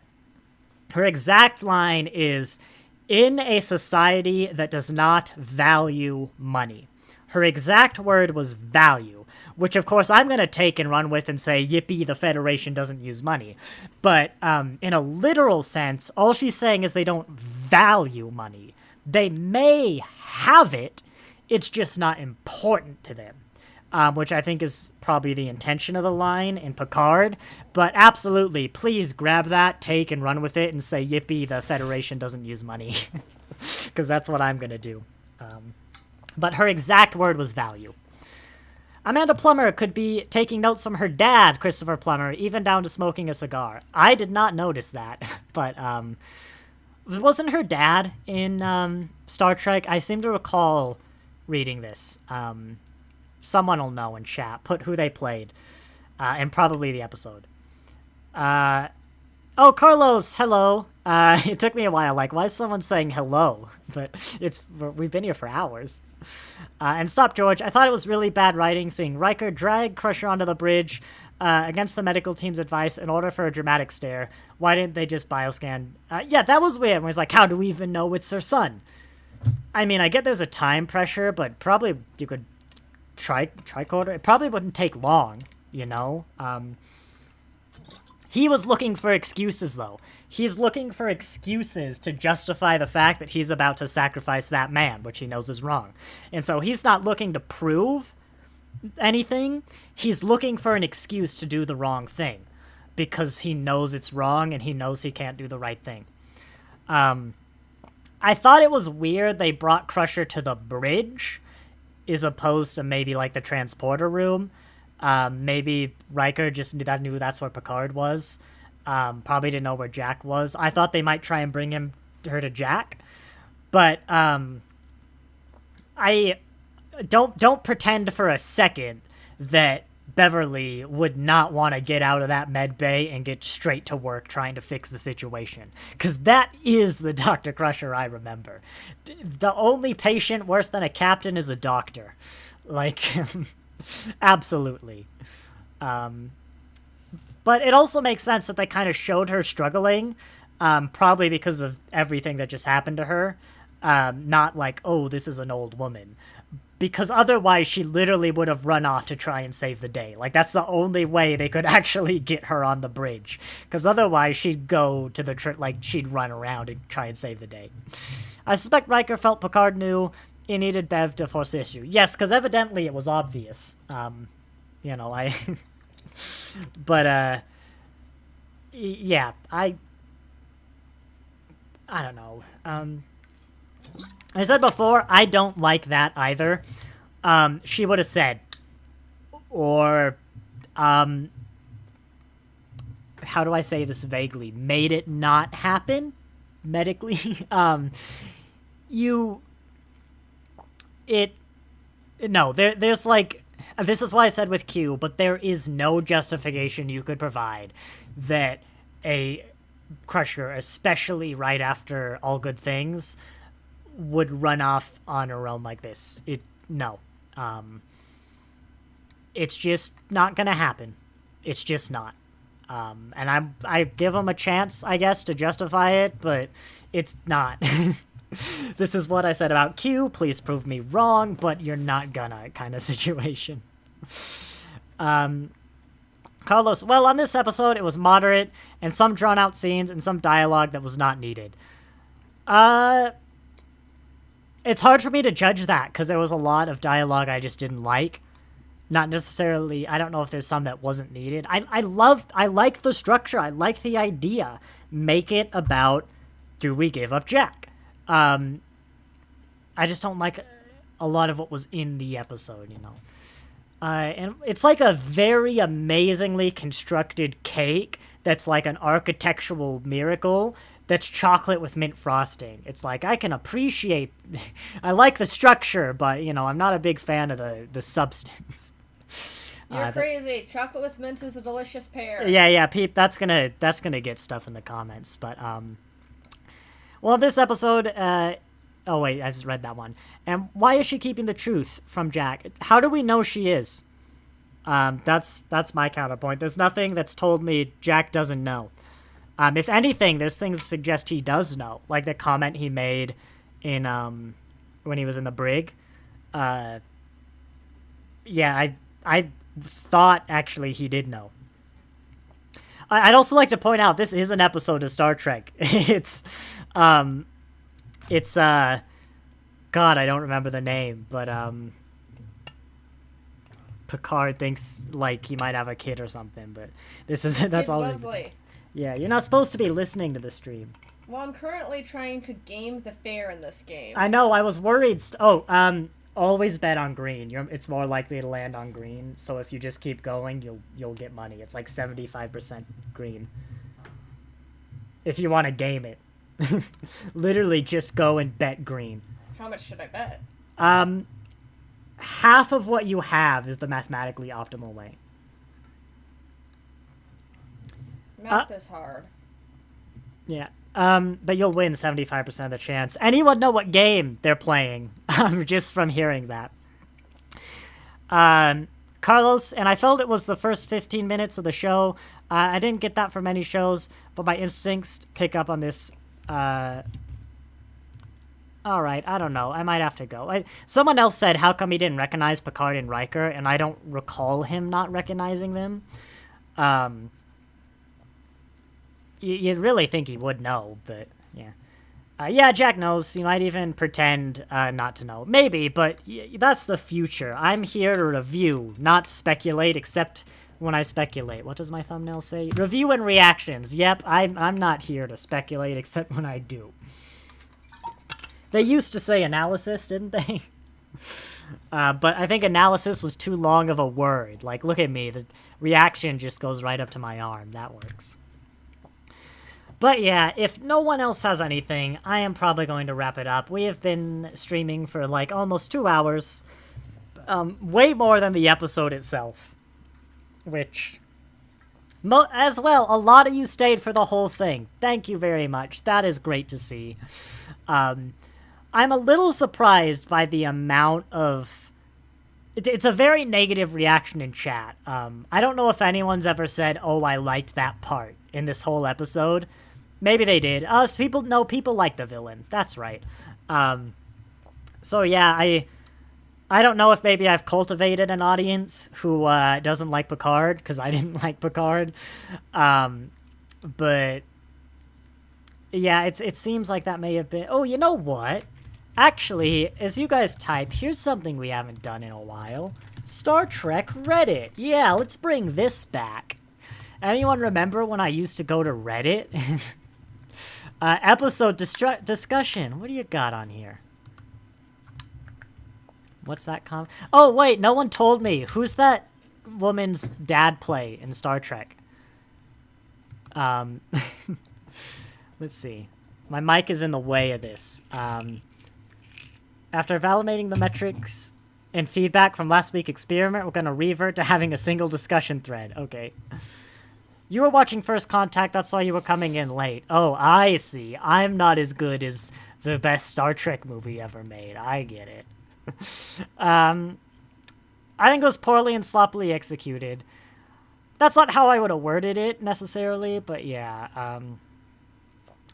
her exact line is, in a society that does not value money. Her exact word was value, which of course I'm going to take and run with and say, yippee, the Federation doesn't use money. But in a literal sense, all she's saying is they don't value money. They may have it, it's just not important to them, which I think is probably the intention of the line in Picard. But absolutely, please grab that, take and run with it and say, yippee, the Federation doesn't use money. Because that's what I'm going to do. But her exact word was value. Amanda Plummer could be taking notes from her dad, Christopher Plummer, even down to smoking a cigar. I did not notice that, but wasn't her dad in Star Trek? I seem to recall reading this. Someone will know in chat. Put who they played, and probably the episode. Oh, Carlos, hello. It took me a while. Like, why is someone saying hello? But we've been here for hours. And Stop George, I thought it was really bad writing seeing Riker drag Crusher onto the bridge against the medical team's advice in order for a dramatic stare. Why didn't they just bioscan? Yeah, that was weird. It was like, how do we even know it's her son? I mean, I get there's a time pressure, but probably you could tricorder. It probably wouldn't take long, you know? He was looking for excuses, though. He's looking for excuses to justify the fact that he's about to sacrifice that man, which he knows is wrong. And so he's not looking to prove anything. He's looking for an excuse to do the wrong thing because he knows it's wrong and he knows he can't do the right thing. I thought it was weird they brought Crusher to the bridge as opposed to maybe like the transporter room. Maybe Riker just knew that's where Picard was. Probably didn't know where Jack was. I thought they might try and bring her to Jack, but I don't pretend for a second that Beverly would not want to get out of that med bay and get straight to work trying to fix the situation, because that is the Dr. Crusher I remember. The only patient worse than a captain is a doctor. Like, absolutely. But it also makes sense that they kind of showed her struggling, probably because of everything that just happened to her. Not like, oh, this is an old woman. Because otherwise she literally would have run off to try and save the day. Like, that's the only way they could actually get her on the bridge. Because otherwise she'd go to the she'd run around and try and save the day. I suspect Riker felt Picard knew he needed Bev to force the issue. Yes, because evidently it was obvious. You know, But, yeah, I don't know. I said before, I don't like that either. She would have said, or, how do I say this vaguely? Made it not happen medically. There's like, this is why I said with Q, but there is no justification you could provide that a Crusher, especially right after All Good Things, would run off on her own like this. No. It's just not gonna happen. It's just not. And I give them a chance, I guess, to justify it, but it's not. This is what I said about Q. Please prove me wrong, but you're not gonna kind of situation. Carlos, well, on this episode, it was moderate, and some drawn-out scenes and some dialogue that was not needed. It's hard for me to judge that, because there was a lot of dialogue I just didn't like. Not necessarily, I don't know if there's some that wasn't needed. I like the structure, I like the idea. Make it about, do we give up Jack? I just don't like a lot of what was in the episode, you know. And it's like a very amazingly constructed cake that's like an architectural miracle that's chocolate with mint frosting. It's like, I can appreciate, I like the structure, but, you know, I'm not a big fan of the substance. You're crazy. Chocolate with mint is a delicious pair. Yeah, Peep, that's gonna get stuff in the comments, but, well, this episode, oh wait, I just read that one. And why is she keeping the truth from Jack? How do we know she is? That's my counterpoint. There's nothing that's told me Jack doesn't know. If anything, there's things that suggest he does know, like the comment he made in when he was in the brig. Yeah, I thought actually he did know. I'd also like to point out this is an episode of Star Trek. It's God, I don't remember the name, but Picard thinks like he might have a kid or something, but that's all. Leslie. Yeah, you're not supposed to be listening to the stream. Well, I'm currently trying to game the fair in this game. I know, I was worried. Always bet on green. It's more likely to land on green, so if you just keep going, you'll get money. It's like 75% green. If you want to game it. Literally just go and bet green. How much should I bet? Half of what you have is the mathematically optimal way. Math is hard. Yeah. But you'll win 75% of the chance. Anyone know what game they're playing? Just from hearing that. Carlos, and I felt it was the first 15 minutes of the show. I didn't get that from many shows, but my instincts pick up on this. Alright, I don't know. I might have to go. Someone else said, how come he didn't recognize Picard and Riker? And I don't recall him not recognizing them. You'd really think he would know, but yeah. Yeah, Jack knows. He might even pretend not to know. Maybe, but that's the future. I'm here to review, not speculate, except when I speculate. What does my thumbnail say? Review and reactions. Yep, I'm not here to speculate, except when I do. They used to say analysis, didn't they? But I think analysis was too long of a word. Like, look at me. The reaction just goes right up to my arm. That works. But yeah, if no one else has anything, I am probably going to wrap it up. We have been streaming for like almost 2 hours. Way more than the episode itself. Which, as well, a lot of you stayed for the whole thing. Thank you very much. That is great to see. I'm a little surprised by the amount of... It's a very negative reaction in chat. I don't know if anyone's ever said, oh, I liked that part in this whole episode. Maybe they did. People like the villain. That's right. So yeah, I don't know if maybe I've cultivated an audience who doesn't like Picard, because I didn't like Picard. But yeah, it seems like that may have been... Oh, you know what? Actually, as you guys type, here's something we haven't done in a while. Star Trek Reddit. Yeah, let's bring this back. Anyone remember when I used to go to Reddit? Episode discussion. What do you got on here? What's that Oh, wait, no one told me. Who's that woman's dad play in Star Trek? Let's see. My mic is in the way of this. After validating the metrics and feedback from last week's experiment, we're going to revert to having a single discussion thread. Okay. You were watching First Contact, that's why you were coming in late. Oh, I see. I'm not as good as the best Star Trek movie ever made. I get it. I think it was poorly and sloppily executed. That's not how I would have worded it, necessarily, but yeah.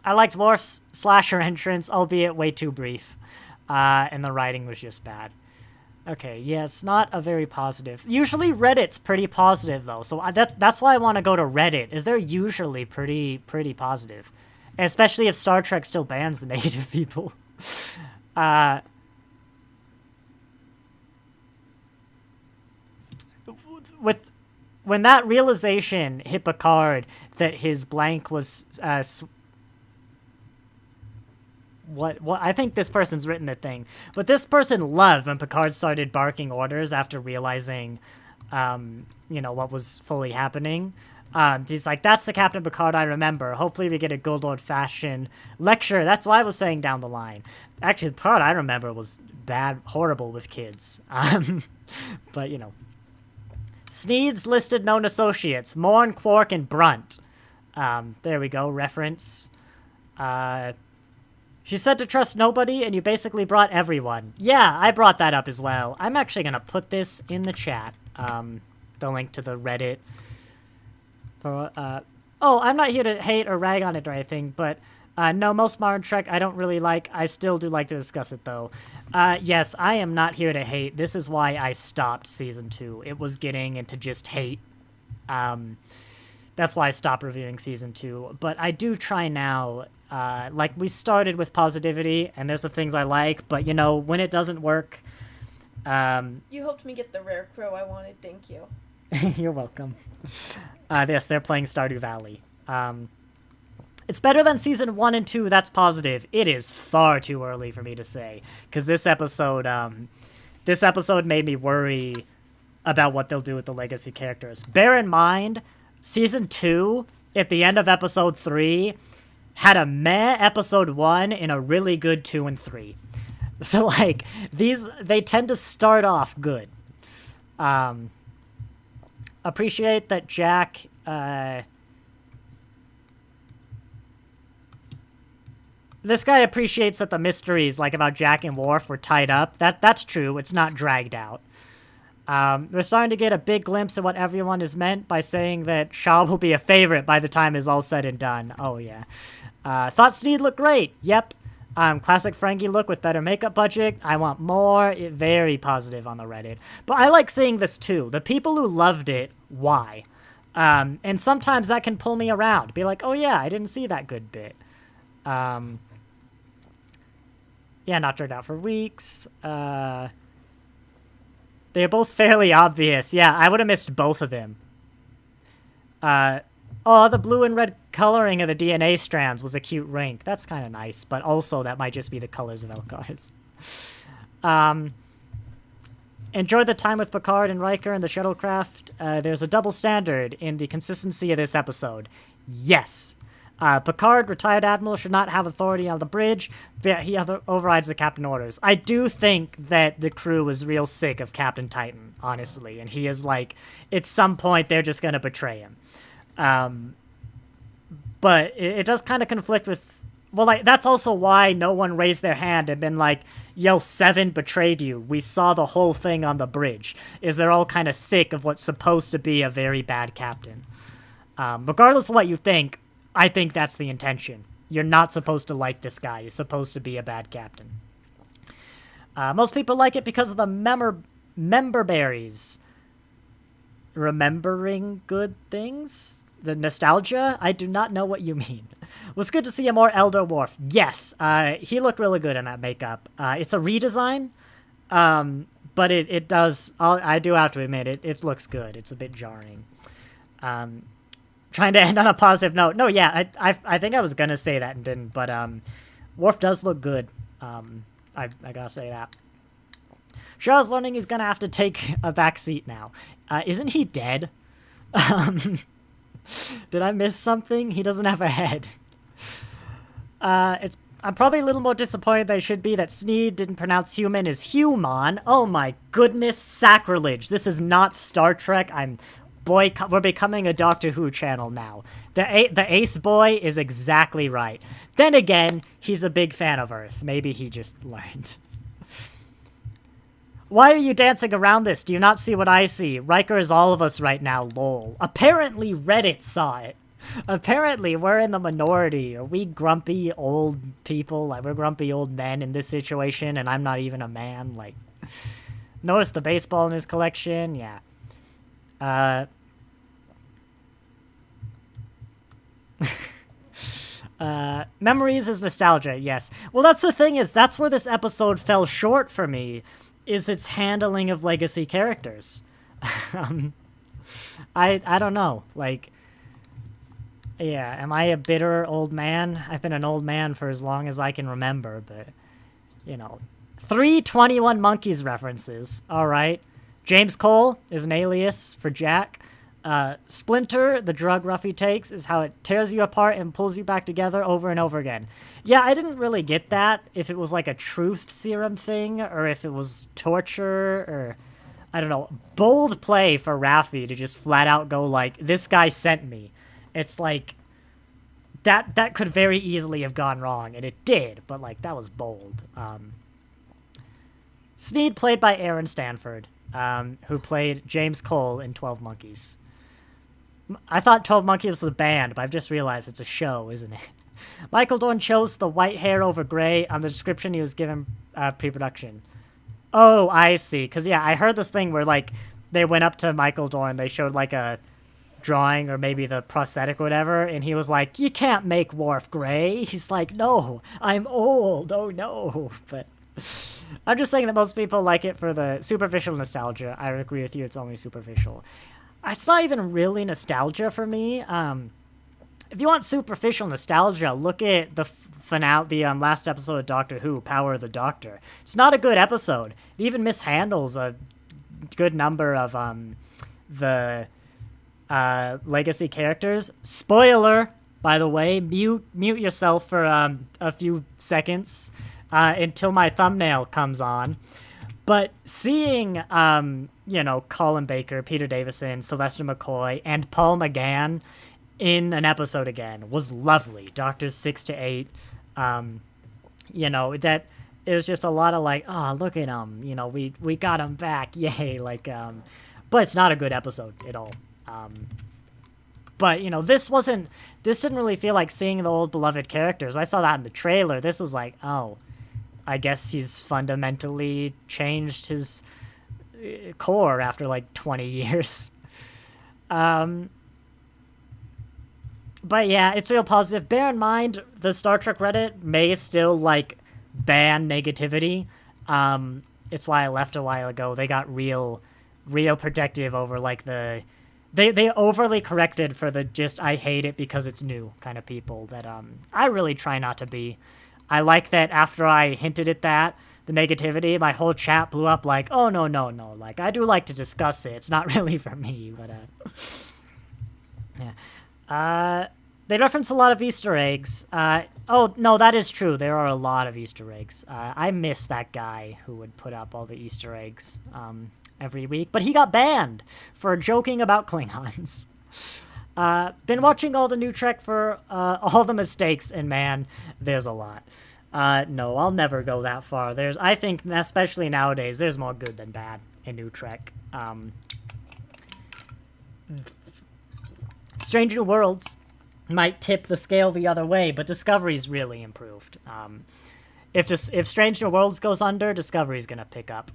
I liked Worf's slasher entrance, albeit way too brief. And the writing was just bad. Okay, yeah, it's not a very positive. Usually Reddit's pretty positive, though, so that's why I want to go to Reddit, is they're usually pretty positive. Especially if Star Trek still bans the native people. When that realization hit Picard that his blank was... What I think this person's written the thing, but this person loved when Picard started barking orders after realizing, what was fully happening. He's like, that's the Captain Picard I remember. Hopefully we get a good old-fashioned lecture. That's what I was saying down the line. Actually, the Picard I remember was bad, horrible with kids. But, Sneed's listed known associates. Morn, Quark, and Brunt. There we go, reference. She said to trust nobody, and you basically brought everyone. Yeah, I brought that up as well. I'm actually going to put this in the chat, the link to the Reddit. I'm not here to hate or rag on it or anything, but no, most modern Trek I don't really like. I still do like to discuss it, though. Yes, I am not here to hate. This is why I stopped Season 2. It was getting into just hate. That's why I stopped reviewing Season 2. But I do try now... we started with positivity, and there's the things I like, but, when it doesn't work... You helped me get the rare crow I wanted, thank you. You're welcome. Yes, they're playing Stardew Valley. It's better than Season 1 and 2, that's positive. It is far too early for me to say, because this episode made me worry about what they'll do with the legacy characters. Bear in mind, Season 2, at the end of Episode 3... had a meh episode 1 and a really good 2 and 3. So, they tend to start off good. Appreciate that Jack, this guy appreciates that the mysteries, about Jack and Worf were tied up. That's true. It's not dragged out. We're starting to get a big glimpse of what everyone is meant by saying that Shaw will be a favorite by the time it's all said and done. Oh, yeah. Thought Sneed looked great. Yep. Classic Ferengi look with better makeup budget. I want more. Very positive on the Reddit. But I like seeing this, too. The people who loved it, why? And sometimes that can pull me around. Be like, oh, yeah, I didn't see that good bit. Yeah, not dragged out for weeks. They're both fairly obvious. Yeah, I would have missed both of them. The blue and red coloring of the DNA strands was a cute rink. That's kind of nice, but also that might just be the colors of Elcar's. Enjoyed the time with Picard and Riker and the shuttlecraft. There's a double standard in the consistency of this episode. Yes. Picard, retired admiral, should not have authority on the bridge, but he overrides the captain orders. I do think that the crew is real sick of Captain Titan, honestly, and he is at some point they're just going to betray him. But it does kind of conflict with... Well, that's also why no one raised their hand and been like, yo, Seven betrayed you. We saw the whole thing on the bridge. Is they're all kind of sick of what's supposed to be a very bad captain. Regardless of what you think, I think that's the intention. You're not supposed to like this guy. He's supposed to be a bad captain. Most people like it because of the member berries. Remembering good things? The nostalgia? I do not know what you mean. It was good to see a more Elder Worf. Yes, he looked really good in that makeup. It's a redesign, but it does... I do have to admit, it looks good. It's a bit jarring. trying to end on a positive note. No, yeah, I think I was gonna say that and didn't, but Worf does look good. I gotta say that. Charles learning he's gonna have to take a back seat now. Isn't he dead? Did I miss something? He doesn't have a head. I'm probably a little more disappointed than I should be that Sneed didn't pronounce human as human. Oh my goodness, sacrilege. This is not Star Trek. We're becoming a Doctor Who channel now. The Ace Boy is exactly right. Then again, he's a big fan of Earth. Maybe he just learned. Why are you dancing around this? Do you not see what I see? Riker is all of us right now, lol. Apparently Reddit saw it. Apparently we're in the minority. Are we grumpy old people? Like, we're grumpy old men in this situation, and I'm not even a man? Like, notice the baseball in his collection? Yeah. Memories is nostalgia, yes. Well, that's the thing, is that's where this episode fell short for me, is its handling of legacy characters. I don't know, like, yeah, am I a bitter old man? I've been an old man for as long as I can remember, but, you know. 321 Monkeys references, alright. James Cole is an alias for Jack. Splinter, the drug Ruffy takes, is how it tears you apart and pulls you back together over and over again. Yeah, I didn't really get that, if it was like a truth serum thing, or if it was torture, or, I don't know. Bold play for Raffi to just flat out go like, this guy sent me. It's like, that could very easily have gone wrong, and it did, but like, that was bold. Sneed played by Aaron Stanford, who played James Cole in 12 Monkeys. I thought 12 Monkeys was a band, but I've just realized it's a show, isn't it? Michael Dorn chose the white hair over gray on the description he was given pre-production. Oh, I see. Because, yeah, I heard this thing where, like, they went up to Michael Dorn, they showed, like, a drawing or maybe the prosthetic or whatever, and he was like, you can't make Worf gray. He's like, no, I'm old. Oh, no. But I'm just saying that most people like it for the superficial nostalgia. I agree with you. It's only superficial. It's not even really nostalgia for me. If you want superficial nostalgia, look at the finale, the last episode of Doctor Who, Power of the Doctor. It's not a good episode. It even mishandles a good number of the legacy characters. Spoiler, by the way. Mute yourself for a few seconds until my thumbnail comes on. But seeing, you know, Colin Baker, Peter Davison, Sylvester McCoy, and Paul McGann in an episode again was lovely. Doctors 6 to 8, you know, that it was just a lot of like, oh, look at him, you know, we got him back, yay, like, but it's not a good episode at all. But, you know, this didn't really feel like seeing the old beloved characters. I saw that in the trailer. This was like, oh, I guess he's fundamentally changed his core after like 20 years. But yeah, it's real positive. Bear in mind, the Star Trek Reddit may still like ban negativity. It's why I left a while ago. They got real protective over like they overly corrected for the just I hate it because it's new kind of people that I really try not to be. I like that after I hinted at that, the negativity, my whole chat blew up like, oh, no, like, I do like to discuss it. It's not really for me, but, yeah. They reference a lot of Easter eggs. Oh, no, that is true. There are a lot of Easter eggs. I miss that guy who would put up all the Easter eggs every week, but he got banned for joking about Klingons. Been watching all the new Trek for all the mistakes, and man, there's a lot. No, I'll never go that far. I think, especially nowadays, there's more good than bad in new Trek. Strange New Worlds might tip the scale the other way, but Discovery's really improved. If Strange New Worlds goes under, Discovery's gonna pick up,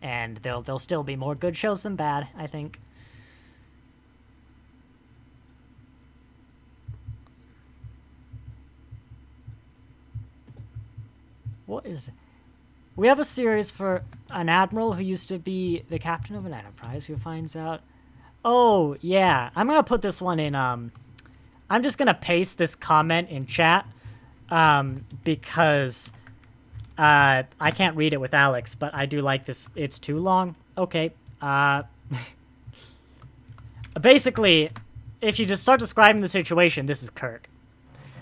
and there'll still be more good shows than bad, I think. What is it? We have a series for an admiral who used to be the captain of an enterprise who finds out... Oh, yeah. I'm gonna put this one in, I'm just gonna paste this comment in chat, because, I can't read it with Alex, but I do like this. It's too long. Okay. Basically, if you just start describing the situation, this is Kirk.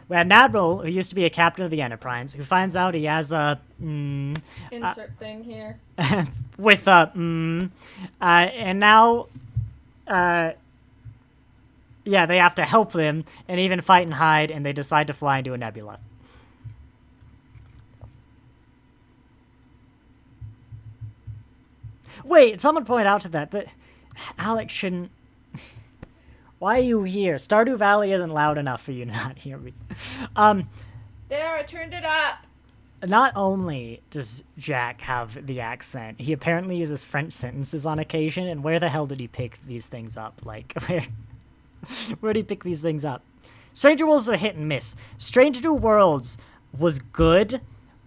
We had an admiral who used to be a captain of the Enterprise who finds out he has a Insert thing here. with a and now yeah, they have to help them and even fight and hide, and they decide to fly into a nebula. Wait, someone pointed out to that Alex shouldn't. Why are you here? Stardew Valley isn't loud enough for you to not hear me. There, I turned it up. Not only does Jack have the accent, he apparently uses French sentences on occasion, and where the hell did he pick these things up? Like, where did he pick these things up? Stranger Worlds is a hit and miss. Stranger New Worlds was good,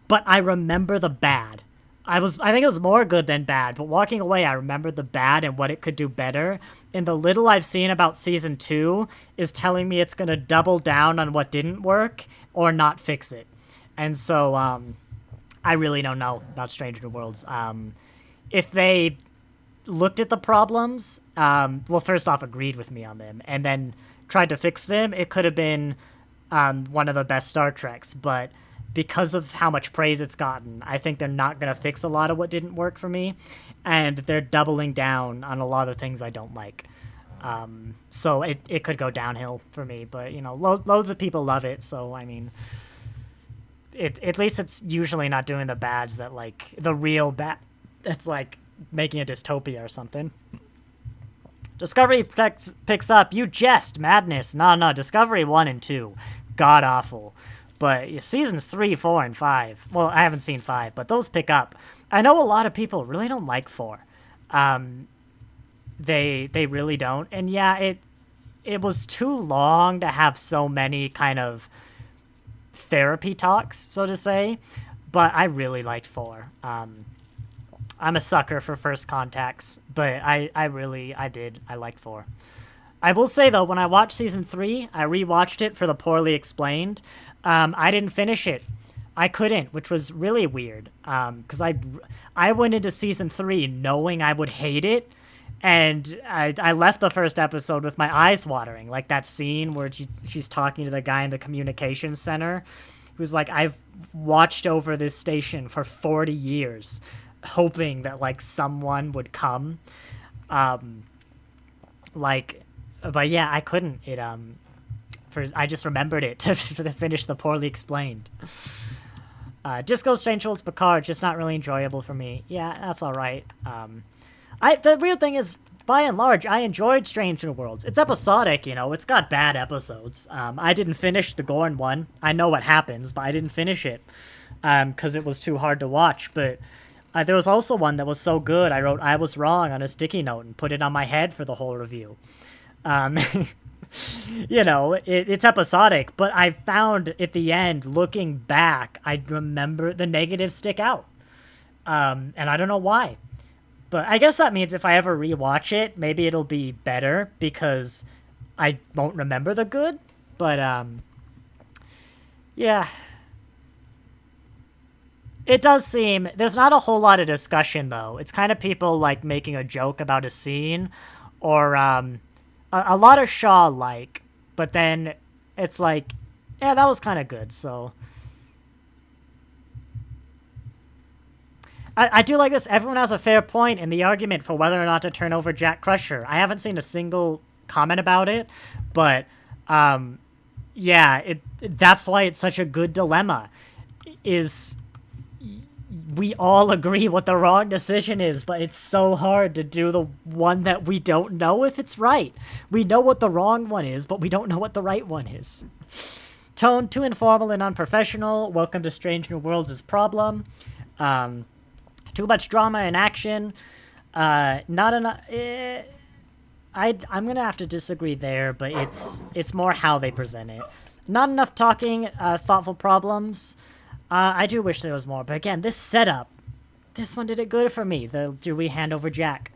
but I remember the bad. I think it was more good than bad, but walking away, I remember the bad and what it could do better. And the little I've seen about season 2 is telling me it's going to double down on what didn't work or not fix it. And so, I really don't know about Stranger New Worlds. If they looked at the problems, well, first off, agreed with me on them, and then tried to fix them, it could have been one of the best Star Treks, but because of how much praise it's gotten, I think they're not going to fix a lot of what didn't work for me, and they're doubling down on a lot of things I don't like. So it could go downhill for me, but, you know, loads of people love it, so, I mean, at least it's usually not doing the bads that, like, the real bad, it's like making a dystopia or something. Discovery picks up, you jest, madness. No, Discovery 1 and 2, god-awful. But season 3, 4, and 5, well, I haven't seen 5, but those pick up. I know a lot of people really don't like 4. They really don't. And yeah, it was too long to have so many kind of therapy talks, so to say, but I really liked 4. I'm a sucker for First Contacts, but I liked 4. I will say, though, when I watched season 3, I rewatched it for the Poorly Explained. I didn't finish it. I couldn't, which was really weird, because I went into season 3 knowing I would hate it, and I left the first episode with my eyes watering, like that scene where she's talking to the guy in the communications center, who's like, I've watched over this station for 40 years, hoping that, like, someone would come. But yeah, I couldn't. I just remembered it to finish the Poorly Explained. Disco Strange Worlds Picard, just not really enjoyable for me. Yeah, that's alright. The weird thing is, by and large, I enjoyed Strange New Worlds. It's episodic, you know, it's got bad episodes. I didn't finish the Gorn one. I know what happens, but I didn't finish it, because it was too hard to watch, but there was also one that was so good, I wrote I was wrong on a sticky note and put it on my head for the whole review. You know, it's episodic, but I found at the end, looking back, I remember the negatives stick out. And I don't know why. But I guess that means if I ever rewatch it, maybe it'll be better because I won't remember the good. But, yeah. It does seem, there's not a whole lot of discussion, though. It's kind of people, like, making a joke about a scene, or, a lot of Shaw-like, but then it's like, yeah, that was kind of good, so. I do like this. Everyone has a fair point in the argument for whether or not to turn over Jack Crusher. I haven't seen a single comment about it, but, yeah, that's why it's such a good dilemma, is we all agree what the wrong decision is, but it's so hard to do the one that we don't know if it's right. We know what the wrong one is, but we don't know what the right one is. Tone, too informal and unprofessional. Welcome to Strange New Worlds' problem. Too much drama and action. Not enough. I'm gonna have to disagree there, but it's more how they present it. Not enough talking, thoughtful problems. I do wish there was more, but again, this setup, this one did it good for me. The do we hand over Jack?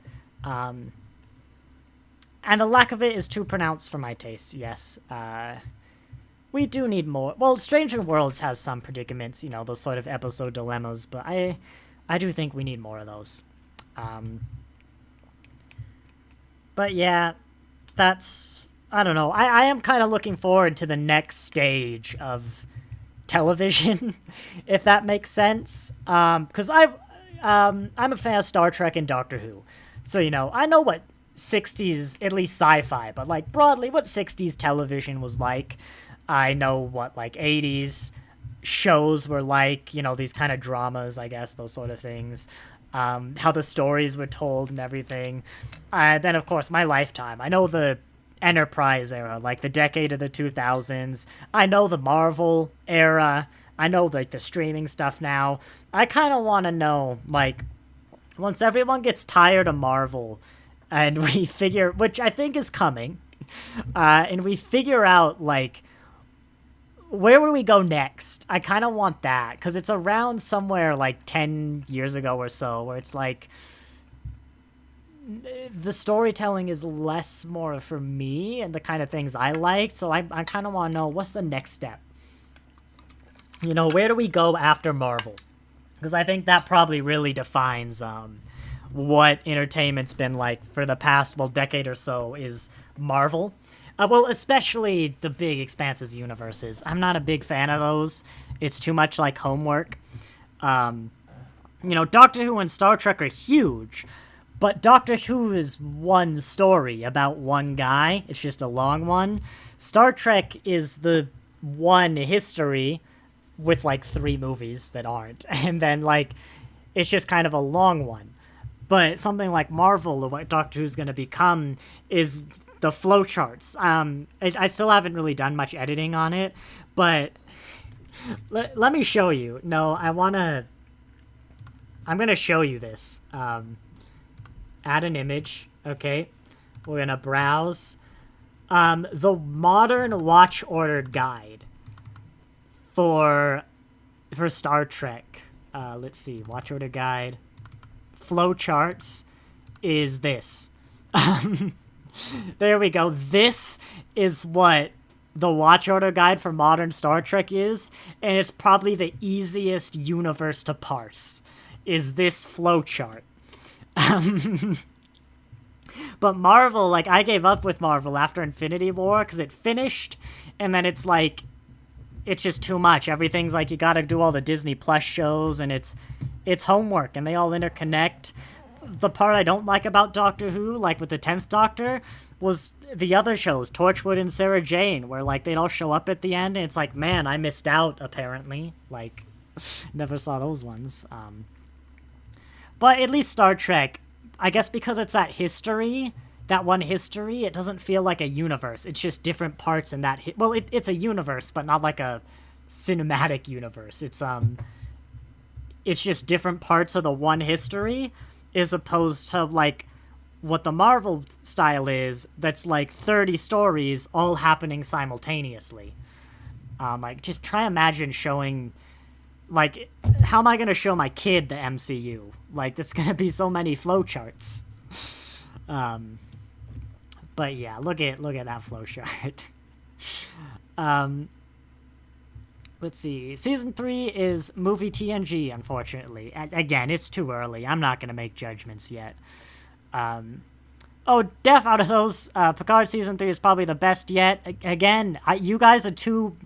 And the lack of it is too pronounced for my taste, yes. We do need more. Well, Stranger Worlds has some predicaments, you know, those sort of episode dilemmas, but I do think we need more of those. But yeah, that's, I don't know. I am kind of looking forward to the next stage of television, if that makes sense. Because I'm a fan of Star Trek and Doctor Who. So, you know, I know what 60s, at least sci-fi, but like broadly what 60s television was like. I know what like 80s shows were like, you know, these kind of dramas, I guess, those sort of things. How the stories were told and everything. Then, of course, my lifetime. I know the Enterprise era, like the decade of the 2000s. I know the Marvel era. I know like the streaming stuff now. I kind of want to know, like, once everyone gets tired of Marvel and we figure, which I think is coming, and we figure out, like, where would we go next? I kind of want that, because it's around somewhere like 10 years ago or so, where it's like, the storytelling is less more for me and the kind of things I liked, so I kind of want to know, what's the next step? You know, where do we go after Marvel? Because I think that probably really defines what entertainment's been like for the past, well, decade or so, is Marvel. Well, especially the big expanses universes. I'm not a big fan of those. It's too much like homework. You know, Doctor Who and Star Trek are huge, but Doctor Who is one story about one guy. It's just a long one. Star Trek is the one history with like 3 movies that aren't. And then like, it's just kind of a long one. But something like Marvel, or what Doctor Who's going to become, is the flowcharts. I still haven't really done much editing on it, but let me show you. No, I'm going to show you this. Add an image, okay? We're going to browse. The modern watch order guide for Star Trek. Let's see, watch order guide. Flowcharts is this. There we go. This is what the watch order guide for modern Star Trek is, and it's probably the easiest universe to parse, is this flowchart. But Marvel, like, I gave up with Marvel after Infinity War because it finished, and then it's like, it's just too much. Everything's like, you gotta do all the Disney Plus shows, and it's homework, and they all interconnect. The part I don't like about Doctor Who, like with the 10th Doctor, was the other shows, Torchwood and Sarah Jane, where like they'd all show up at the end, and it's like, man, I missed out, apparently. Like, never saw those ones. But at least Star Trek, I guess because it's that history, that one history, it doesn't feel like a universe. It's just different parts in that... well, it's a universe, but not like a cinematic universe. It's just different parts of the one history, as opposed to, like, what the Marvel style is, that's, like, 30 stories all happening simultaneously. Like, just try imagine showing... Like, how am I going to show my kid the MCU? Like, there's going to be so many flowcharts. But yeah, look at that flowchart. Let's see. Season 3 is movie TNG, unfortunately. Again, it's too early. I'm not going to make judgments yet. Oh, Def, out of those, Picard Season 3 is probably the best yet. Again, you guys are too...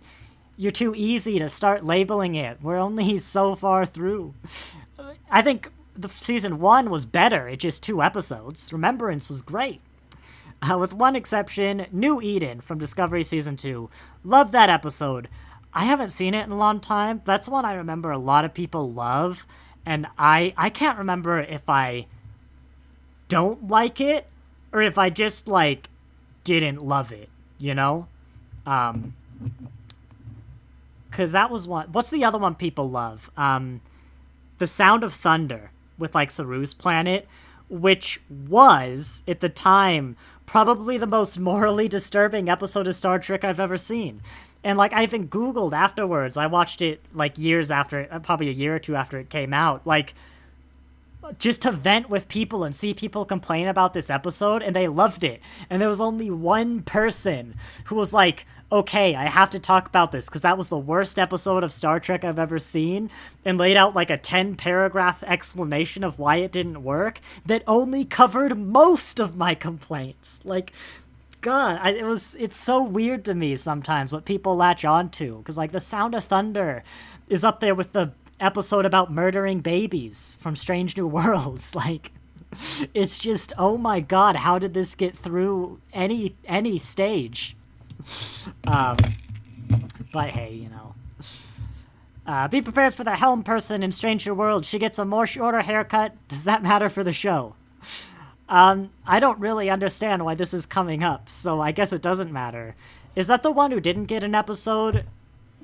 You're too easy to start labeling it. We're only so far through. I think the Season 1 was better. It's just 2 episodes. Remembrance was great. With one exception, New Eden from Discovery Season 2. Love that episode. I haven't seen it in a long time. That's one I remember a lot of people love. And I can't remember if I don't like it or if I just, like, didn't love it, you know? Because that was one... What's the other one people love? The Sound of Thunder with, like, Saru's planet, which was, at the time, probably the most morally disturbing episode of Star Trek I've ever seen. And, like, I even Googled afterwards. I watched it, like, years after... Probably a year or 2 after it came out. Like, just to vent with people and see people complain about this episode, and they loved it. And there was only one person who was like, okay, I have to talk about this because that was the worst episode of Star Trek I've ever seen, and laid out like a 10-paragraph explanation of why it didn't work that only covered most of my complaints. Like, God, it's so weird to me sometimes what people latch onto, because like The Sound of Thunder is up there with the episode about murdering babies from Strange New Worlds. Like, it's just, oh my God, how did this get through any stage? But hey, you know, be prepared for the helm person in Strange New Worlds. She gets a more shorter haircut. Does that matter for the show? I don't really understand why this is coming up, so I guess it doesn't matter. Is that the one who didn't get an episode?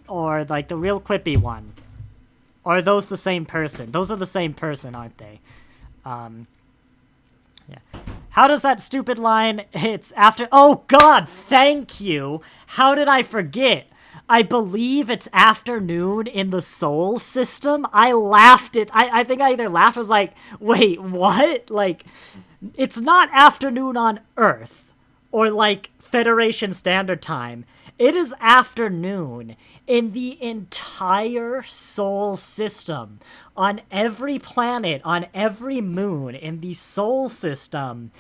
Or, like, the real quippy one? Or are those the same person? Those are the same person, aren't they? Yeah. How does that stupid line, it's after... Oh, God, thank you! How did I forget? I believe it's afternoon in the Sol system. I laughed it. I think I either laughed or was like, wait, what? Like, it's not afternoon on Earth or, like, Federation Standard Time. It is afternoon in the entire Sol system. On every planet, on every moon, in the Sol system,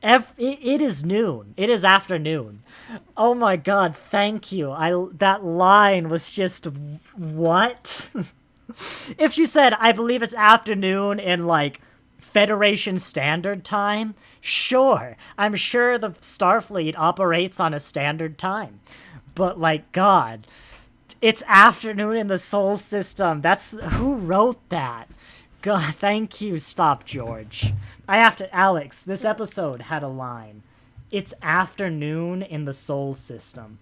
it is noon. It is afternoon. Oh my God, thank you. That line was just, what? If she said, I believe it's afternoon in, like, Federation Standard Time, sure. I'm sure the Starfleet operates on a standard time. But, like, God, it's afternoon in the Sol system. Who wrote that? God, thank you, Stop George. Alex, this episode had a line. It's afternoon in the Sol system.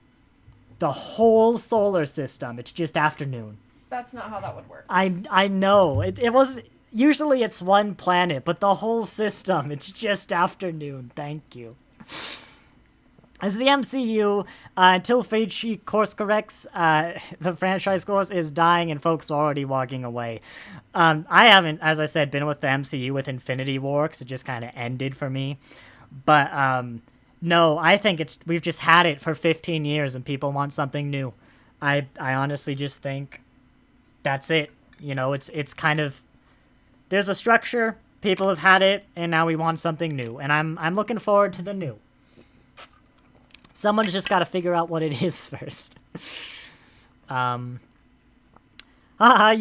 The whole solar system, it's just afternoon. That's not how that would work. I know. It wasn't... Usually it's one planet, but the whole system, it's just afternoon. Thank you. As the MCU, until Feige course corrects, the franchise course is dying and folks are already walking away. I haven't, as I said, been with the MCU with Infinity War, because it just kind of ended for me. But, no, I think we've just had it for 15 years and people want something new. I honestly just think that's it. You know, it's kind of, there's a structure, people have had it, and now we want something new. And I'm looking forward to the new. Someone's just got to figure out what it is first. You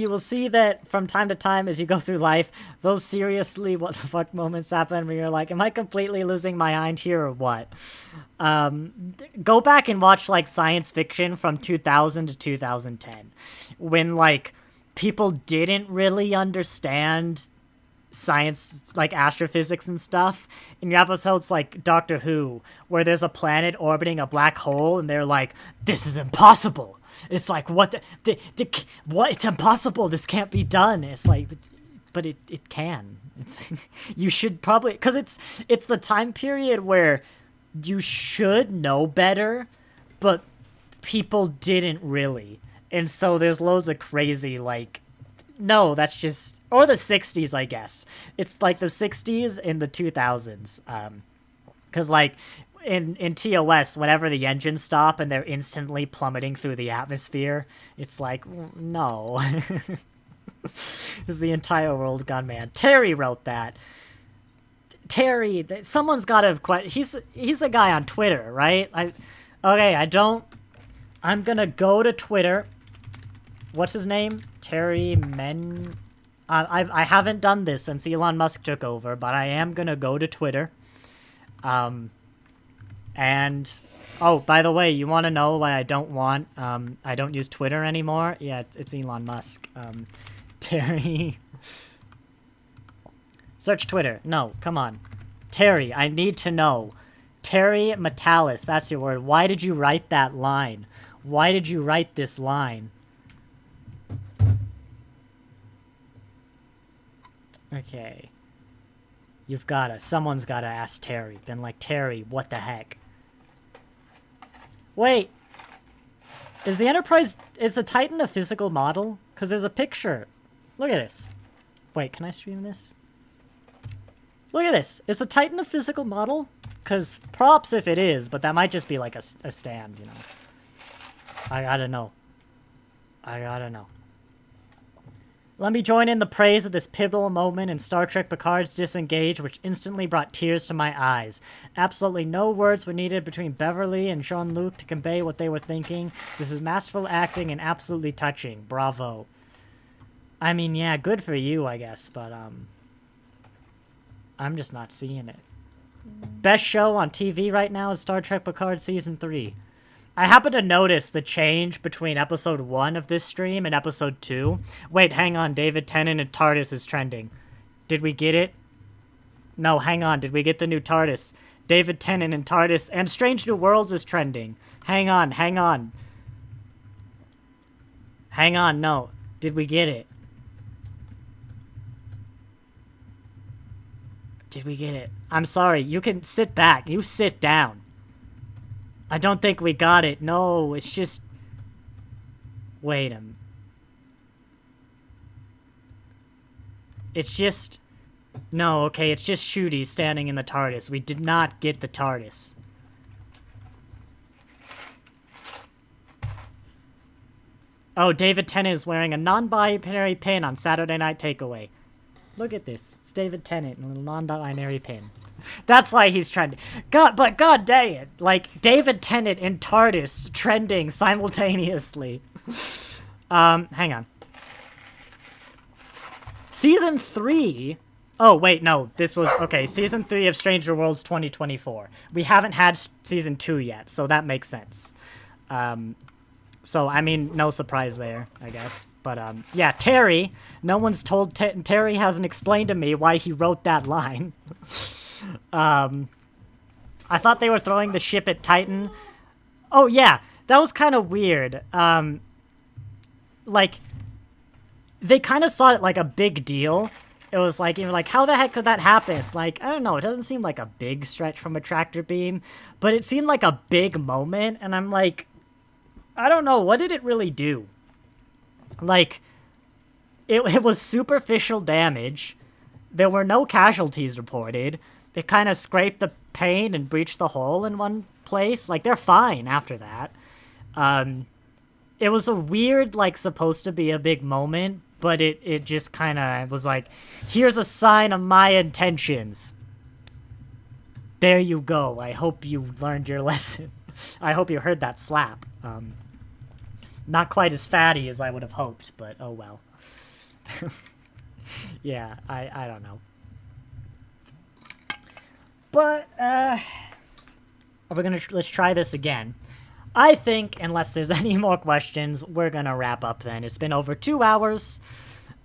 will see that from time to time as you go through life, those seriously what the fuck moments happen where you're like, am I completely losing my mind here or what? Go back and watch, like, science fiction from 2000 to 2010. When, like, people didn't really understand science, like astrophysics and stuff, and you have episodes like Doctor Who where there's a planet orbiting a black hole and they're like, this is impossible. It's like, what what, it's impossible, this can't be done. It's like, but it can. It's you should probably, because it's the time period where you should know better, but people didn't really, and so there's loads of crazy, like, no, that's just... Or the 60s, I guess. It's like the 60s and the 2000s. Because, like, in TOS, whenever the engines stop and they're instantly plummeting through the atmosphere, it's like, no. Is the entire world gone mad? Terry wrote that. Terry, someone's got to... He's a guy on Twitter, right? I'm gonna go to Twitter. What's his name? Terry Men... I haven't done this since Elon Musk took over, but I am gonna go to Twitter. And... Oh, by the way, you want to know why I don't use Twitter anymore? Yeah, it's Elon Musk. Terry... Search Twitter. No, come on. Terry, I need to know. Terry Metalis, that's your word. Why did you write that line? Why did you write this line? Okay. Someone's gotta ask Terry. Been like, Terry, what the heck? Wait. Is the Titan a physical model? Because there's a picture. Look at this. Wait, can I stream this? Look at this. Is the Titan a physical model? Because props if it is, but that might just be like a stand, you know. I gotta know. I gotta know. Let me join in the praise of this pivotal moment in Star Trek Picard's Disengage, which instantly brought tears to my eyes. Absolutely no words were needed between Beverly and Jean-Luc to convey what they were thinking. This is masterful acting and absolutely touching. Bravo. I mean, yeah, good for you, I guess, but, I'm just not seeing it. Best show on TV right now is Star Trek Picard Season 3. I happen to notice the change between episode 1 of this stream and episode 2. Wait, hang on. David Tennant and TARDIS is trending. Did we get it? No, hang on. Did we get the new TARDIS? David Tennant and TARDIS and Strange New Worlds is trending. Hang on, hang on. Hang on, no. Did we get it? Did we get it? I'm sorry. You can sit back. You sit down. I don't think we got it. No, it's just... Wait a minute. It's just... No, okay, it's just Shooty standing in the TARDIS. We did not get the TARDIS. Oh, David Tennant is wearing a non-binary pin on Saturday Night Takeaway. Look at this. It's David Tennant in a non-binary pin. That's why he's trending. God dang it. Like, David Tennant and TARDIS trending simultaneously. Hang on. Season 3... Oh, wait, no. This was... Okay, Season 3 of Stranger Worlds 2024. We haven't had Season 2 yet, so that makes sense. So, I mean, no surprise there, I guess. But, yeah, Terry. No one's told... Terry hasn't explained to me why he wrote that line. I thought they were throwing the ship at Titan. Oh, yeah. That was kind of weird. Like, they kind of saw it like a big deal. It was like, you know, like, how the heck could that happen? It's like, I don't know. It doesn't seem like a big stretch from a tractor beam, but it seemed like a big moment. And I'm like, I don't know. What did it really do? Like, it was superficial damage. There were no casualties reported. They kind of scraped the paint and breached the hull in one place. Like, they're fine after that. It was a weird, like, supposed to be a big moment, but it just kind of was like, here's a sign of my intentions. There you go. I hope you learned your lesson. I hope you heard that slap. Not quite as fatty as I would have hoped, but oh well. Yeah, I don't know. But, let's try this again. I think, unless there's any more questions, we're gonna wrap up then. It's been over 2 hours.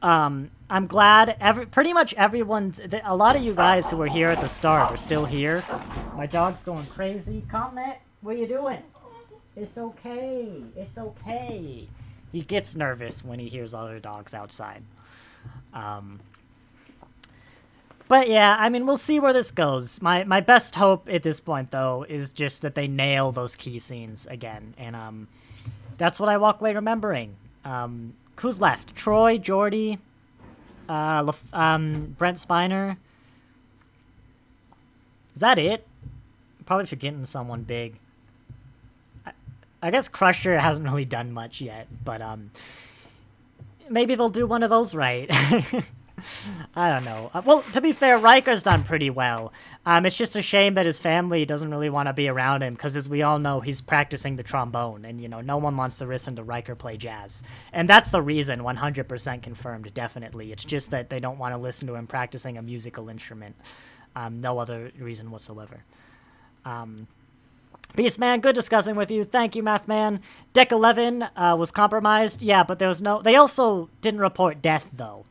I'm glad pretty much everyone's, a lot of you guys who were here at the start are still here. My dog's going crazy. Comment, what are you doing? It's okay. It's okay. He gets nervous when he hears other dogs outside. But yeah, I mean, we'll see where this goes. My best hope at this point, though, is just that they nail those key scenes again. And that's what I walk away remembering. Who's left? Troy, Geordi, Brent Spiner. Is that it? Probably forgetting someone big. I guess Crusher hasn't really done much yet, but maybe they'll do one of those right. I don't know. Well, to be fair, Riker's done pretty well. It's just a shame that his family doesn't really want to be around him, because as we all know, he's practicing the trombone, and, you know, no one wants to listen to Riker play jazz. And that's the reason, 100% confirmed, definitely. It's just that they don't want to listen to him practicing a musical instrument. No other reason whatsoever. Beastman, good discussing with you. Thank you, Mathman. Deck 11 was compromised. Yeah, but there was no... They also didn't report death, though.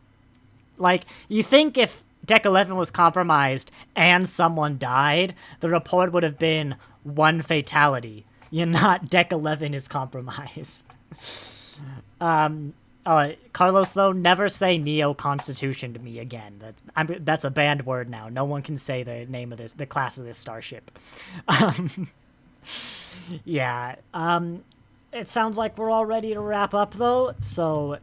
Like, you think if Deck 11 was compromised and someone died, the report would have been 1 fatality. You're not Deck 11 is compromised. Carlos, though, never say Neo-Constitution to me again. That's a banned word now. No one can say the name of the class of this starship. Yeah. It sounds like we're all ready to wrap up, though, so...